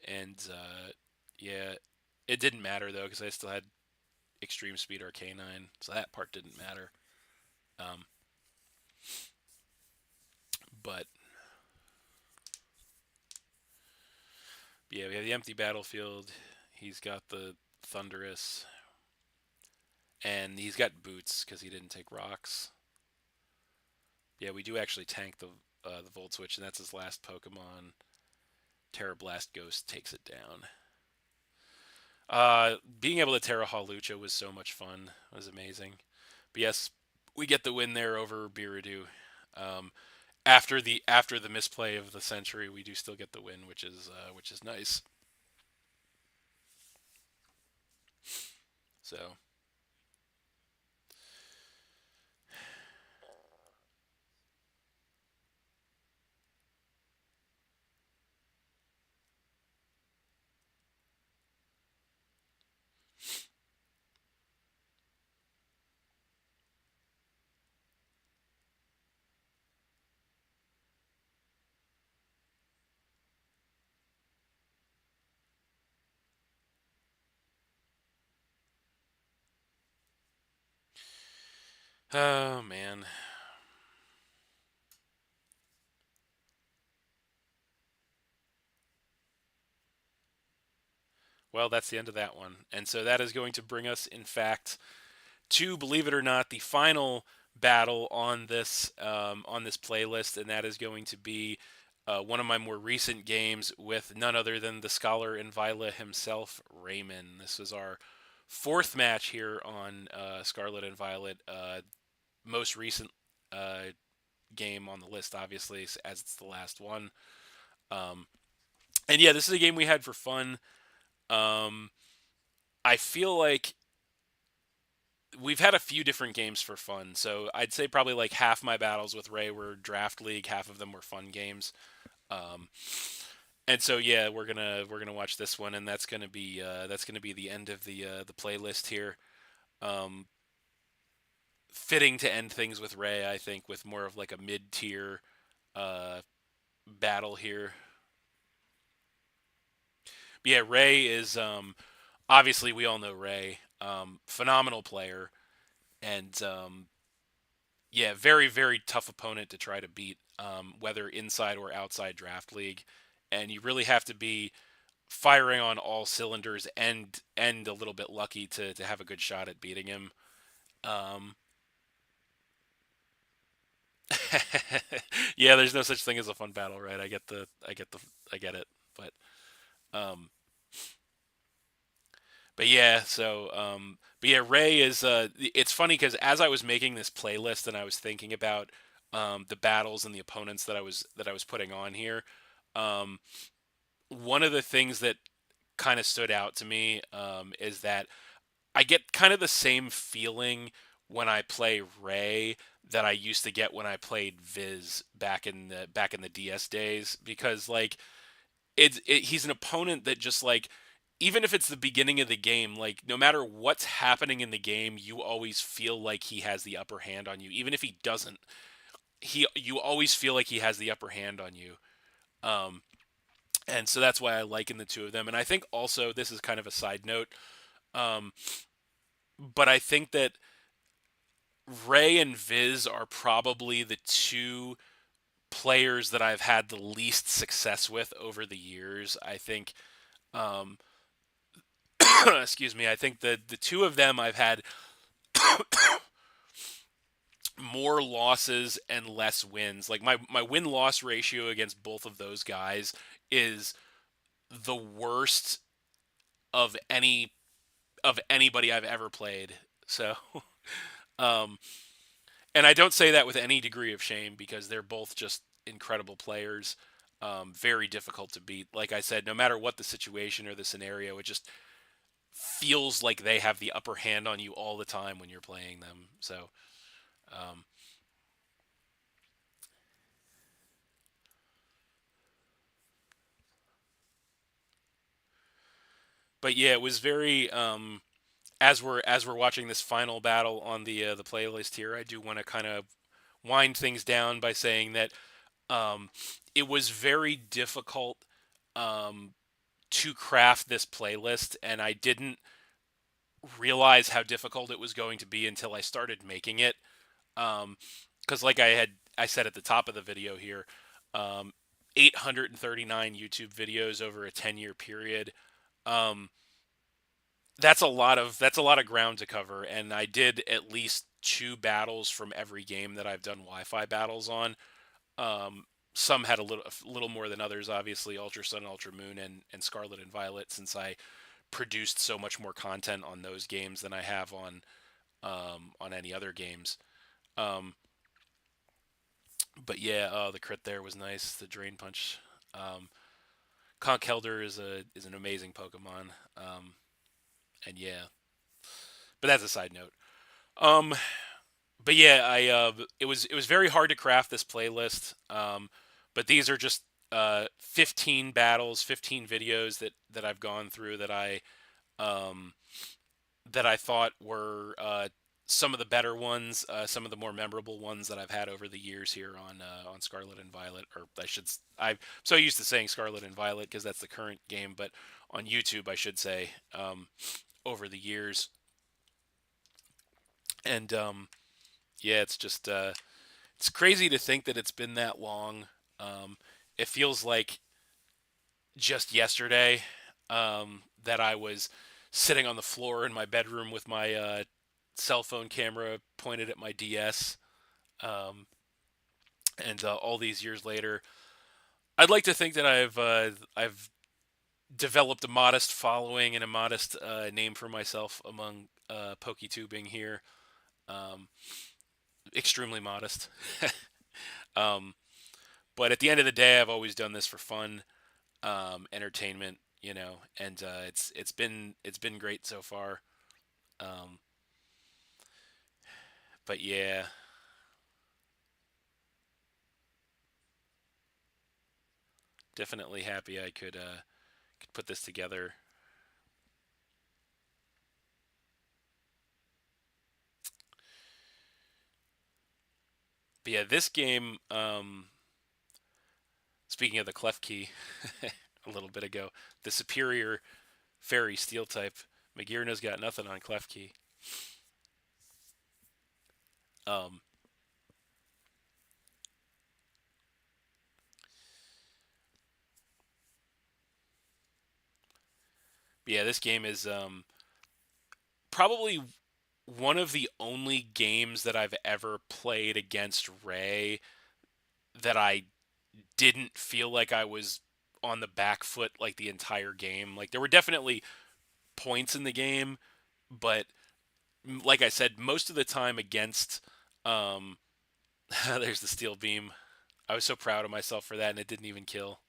And yeah, it didn't matter though because I still had extreme speed Arcanine, so that part didn't matter. Um, but yeah, we have the empty battlefield. He's got the Thunderous, and he's got boots because he didn't take rocks. Yeah, we do actually tank the Volt Switch, and that's his last Pokemon. Terra Blast Ghost takes it down. Being able to Terra Hawlucha was so much fun. It was amazing. But yes, we get the win there over Biridu. Um, after the misplay of the century, we do still get the win, which is nice. So, oh man. Well, that's the end of that one. And so that is going to bring us, in fact, to, believe it or not, the final battle on this playlist, and that is going to be one of my more recent games with none other than the scholar in Viola himself, Raymond. This was our fourth match here on Scarlet and Violet. Most recent uh, game on the list, obviously, as it's the last one. Um, and yeah, this is a game we had for fun. Um, I feel like we've had a few different games for fun. So I'd say probably like half my battles with Ray were draft league, half of them were fun games. Um, and so yeah, we're gonna watch this one, and that's gonna be the end of the playlist here. Um, Fitting to end things with Ray, I think, with more of like a mid tier uh, battle here. But yeah, Ray is obviously we all know Ray, phenomenal player, and yeah, very tough opponent to try to beat, whether inside or outside draft league, and you really have to be firing on all cylinders and a little bit lucky to have a good shot at beating him. Um, yeah, there's no such thing as a fun battle, right? I get it, but um, but yeah, Ray is. It's funny because as I was making this playlist and I was thinking about the battles and the opponents that I was putting on here, um, one of the things that kind of stood out to me is that I get kind of the same feeling when I play Ray that I used to get when I played Viz back in the DS days, because like he's an opponent that just like, even if it's the beginning of the game, like no matter what's happening in the game, you always feel like he has the upper hand on you. Even if he doesn't, he you always feel like he has the upper hand on you. Um, and so that's why I liken the two of them. And I think also, this is kind of a side note, um, but I think that Ray and Viz are probably the two players that I've had the least success with over the years. I think, um, excuse me, I think the two of them I've had more losses and less wins. Like my win loss ratio against both of those guys is the worst of anybody I've ever played. So, um, and I don't say that with any degree of shame because they're both just incredible players. Very difficult to beat. Like I said, no matter what the situation or the scenario, it just feels like they have the upper hand on you all the time when you're playing them. So, um, but yeah, it was very. As we're watching this final battle on the playlist here, I do want to kind of wind things down by saying that um, it was very difficult um, to craft this playlist, and I didn't realize how difficult it was going to be until I started making it. Because like I said at the top of the video here, um, 839 YouTube videos over a 10-year period. Um, that's a lot of ground to cover, and I did at least two battles from every game that I've done Wi-Fi battles on. Um, some had a little more than others, obviously Ultra Sun, Ultra Moon, and Scarlet and Violet, since I produced so much more content on those games than I have on any other games. Um, but yeah, the crit there was nice. The Drain Punch. Um, Conkeldurr is an amazing Pokemon. And yeah, but that's a side note. Um, but yeah, it was very hard to craft this playlist. But these are just 15 battles, 15 videos that I've gone through um, that I thought were some of the better ones, some of the more memorable ones that I've had over the years here on Scarlet and Violet, or I'm so used to saying Scarlet and Violet because that's the current game, but on YouTube I should say over the years, and yeah, it's just it's crazy to think that it's been that long. It feels like just yesterday that I was sitting on the floor in my bedroom with my cell phone camera pointed at my DS. Um, and all these years later, I'd like to think that I've developed a modest following and a modest name for myself among PokeTubing here. Um, Extremely modest. um, but at the end of the day, I've always done this for fun, entertainment, and it's been great so far. Um, but yeah, definitely happy I could put this together. But yeah, this game. Speaking of the clef key, a little bit ago, the superior fairy steel type. Magirna's got nothing on clef key. Um, yeah, this game is probably one of the only games that I've ever played against Ray that I didn't feel like I was on the back foot like the entire game. Like there were definitely points in the game, but like I said, most of the time against um there's the steel beam. I was so proud of myself for that and it didn't even kill.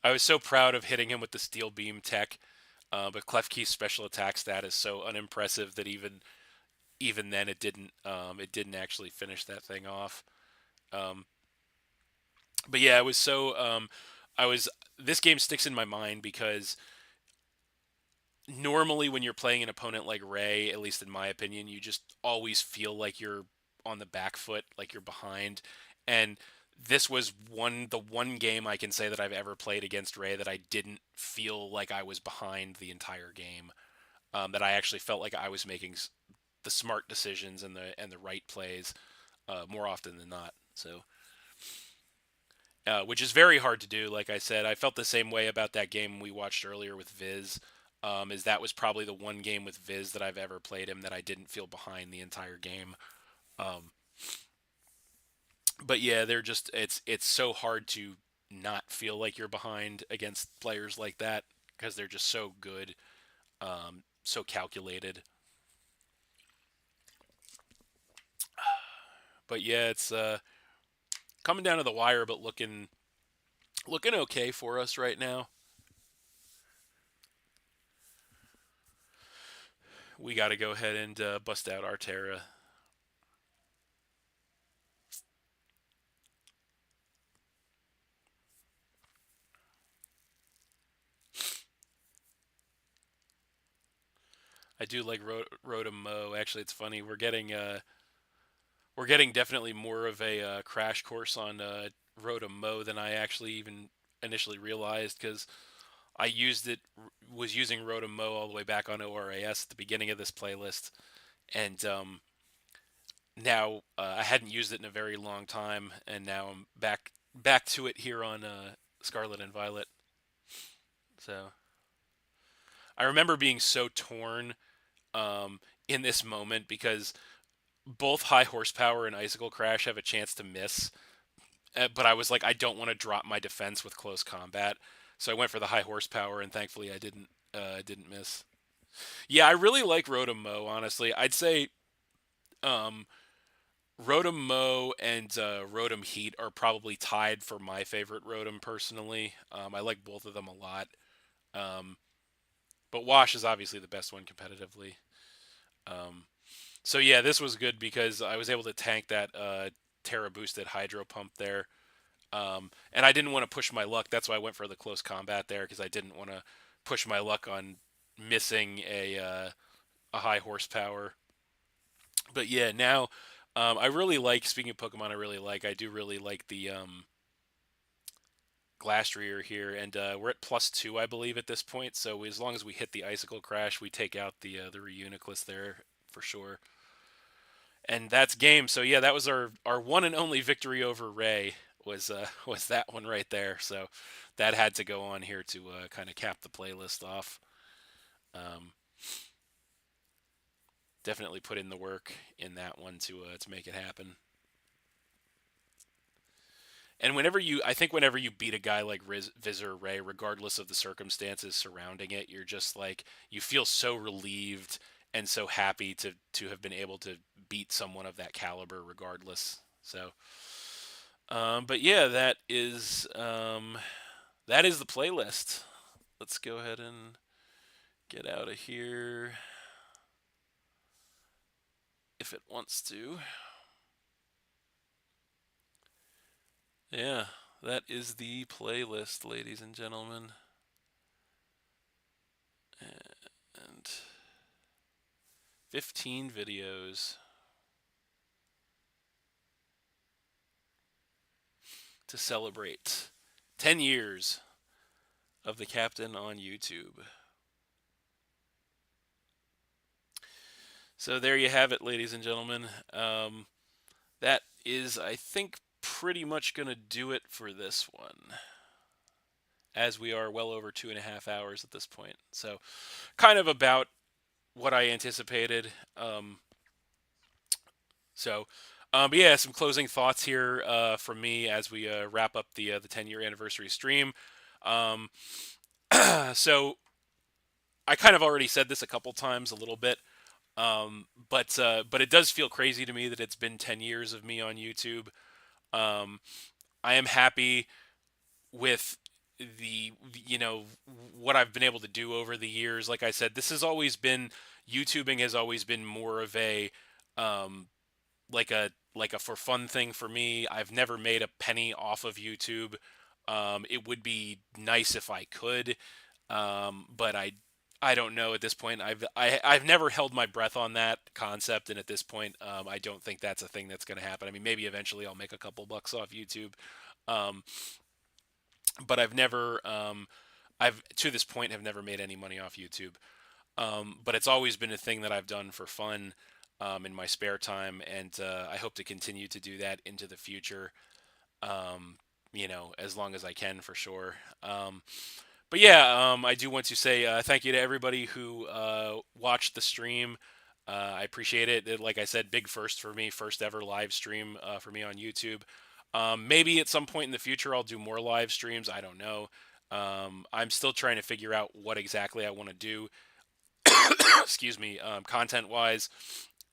I was so proud of hitting him with the steel beam tech. But Klefki's special attack stat is so unimpressive that even then it didn't actually finish that thing off. Um, but yeah, I was this game sticks in my mind because normally when you're playing an opponent like Ray, at least in my opinion, you just always feel like you're on the back foot, like you're behind. And this was the one game I can say that I've ever played against Ray that I didn't feel like I was behind the entire game. That I actually felt like I was making the smart decisions and the right plays. more often than not. So, which is very hard to do. Like I said, I felt the same way about that game we watched earlier with Viz. Is that was probably the one game with Viz that I've ever played him that I didn't feel behind the entire game. Um, but yeah, they're just it's so hard to not feel like you're behind against players like that because they're just so good, so calculated. But yeah, it's coming down to the wire, but looking okay for us right now. We got to go ahead and bust out our Terra. I do like Rotom Mo. Actually, it's funny. We're getting definitely more of a crash course on Rotom Mo than I actually even initially realized because I was using Rotom Mo all the way back on ORAS at the beginning of this playlist, and now I hadn't used it in a very long time, and now I'm back to it here on Scarlet and Violet. So I remember being so torn in this moment because both high horsepower and icicle crash have a chance to miss, but I was like, I don't want to drop my defense with close combat, so I went for the high horsepower, and thankfully I didn't miss. Yeah, I really like Rotom Mo. Honestly, I'd say um, Rotom Mo and Rotom Heat are probably tied for my favorite Rotom personally. I like both of them a lot, um, but Wash is obviously the best one competitively. Um, So yeah, this was good because I was able to tank that Terra boosted Hydro Pump there, and I didn't want to push my luck. That's why I went for the close combat there because I didn't want to push my luck on missing a high horsepower. But yeah, now I really like. Speaking of Pokemon, I do really like the Glastrier here, and we're at +2, I believe, at this point. So as long as we hit the Icicle Crash, we take out the Reuniclus there for sure. And that's game. So yeah, that was our one and only victory over Ray was that one right there. So that had to go on here to kind of cap the playlist off. Um, Definitely put in the work in that one to make it happen. And I think whenever you beat a guy like Viz or Ray, regardless of the circumstances surrounding it, you're just like you feel so relieved and so happy to have been able to beat someone of that caliber, regardless. So but yeah, that is the playlist. Let's go ahead and get out of here if it wants to. Yeah, that is the playlist, ladies and gentlemen. And 15 videos to celebrate 10 years of the captain on YouTube. So there you have it, ladies and gentlemen. That is, I think, pretty much going to do it for this one, as we are well over 2.5 hours at this point. So, kind of about what I anticipated. So, but yeah, some closing thoughts here from me as we wrap up the 10-year anniversary stream. Um, so, I kind of already said this a couple times, a little bit. But it does feel crazy to me that it's been 10 years of me on YouTube. Um, I am happy with the what I've been able to do over the years. Like I said, this has always been YouTubing has always been more of a um, like a for fun thing for me. I've never made a penny off of YouTube. It would be nice if I could, but I don't know at this point. I've never held my breath on that concept, and at this point, I don't think that's a thing that's going to happen. I mean, maybe eventually I'll make a couple bucks off YouTube, um, but I've to this point have never made any money off YouTube. But it's always been a thing that I've done for fun. in my spare time, and I hope to continue to do that into the future. Um, as long as I can, for sure. But yeah, I do want to say thank you to everybody who watched the stream. I appreciate it. Like I said, big first for me, first ever live stream for me on YouTube. Maybe at some point in the future I'll do more live streams. I don't know. I'm still trying to figure out what exactly I want to do. Excuse me, content wise,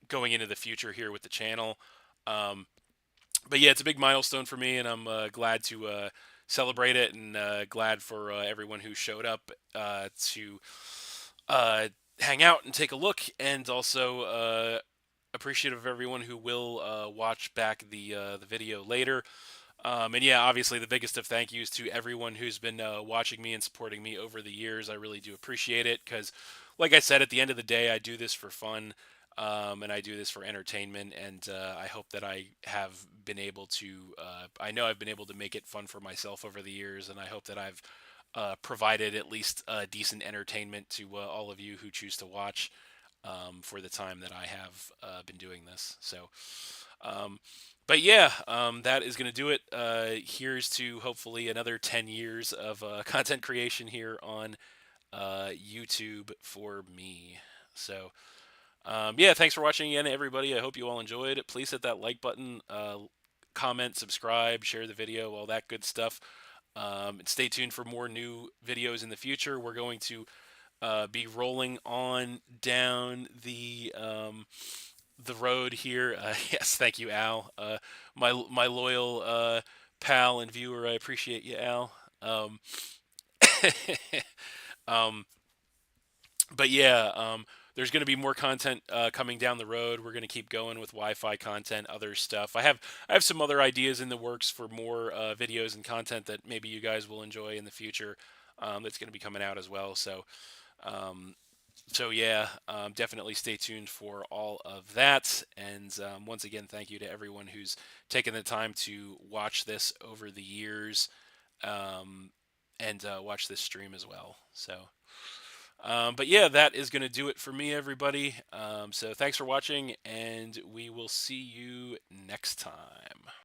going into the future here with the channel. Um, but yeah, it's a big milestone for me, and I'm glad to celebrate it, and glad for everyone who showed up to uh, hang out and take a look, and also appreciative of everyone who will watch back the video later. And yeah, obviously the biggest of thank yous to everyone who's been watching me and supporting me over the years. I really do appreciate it because, like I said, at the end of the day, I do this for fun, and I do this for entertainment. And I hope that I have been able to. I know I've been able to make it fun for myself over the years, and I hope that I've provided at least decent entertainment to all of you who choose to watch for the time that I have been doing this. So. Um, but yeah, that is going to do it. Here's to hopefully another 10 years of content creation here on YouTube for me. So, yeah, thanks for watching again, everybody. I hope you all enjoyed. Please hit that like button, comment, subscribe, share the video, all that good stuff. And stay tuned for more new videos in the future. We're going to be rolling on down the road here. Yes, thank you, Al. My loyal pal and viewer. I appreciate you, Al. Um, but yeah, there's going to be more content coming down the road. We're going to keep going with Wi-Fi content, other stuff. I have some other ideas in the works for more videos and content that maybe you guys will enjoy in the future. That's going to be coming out as well. Um, so yeah, definitely stay tuned for all of that. And once again, thank you to everyone who's taken the time to watch this over the years, um, and watch this stream as well. So, but yeah, that is going to do it for me, everybody. So thanks for watching, and we will see you next time.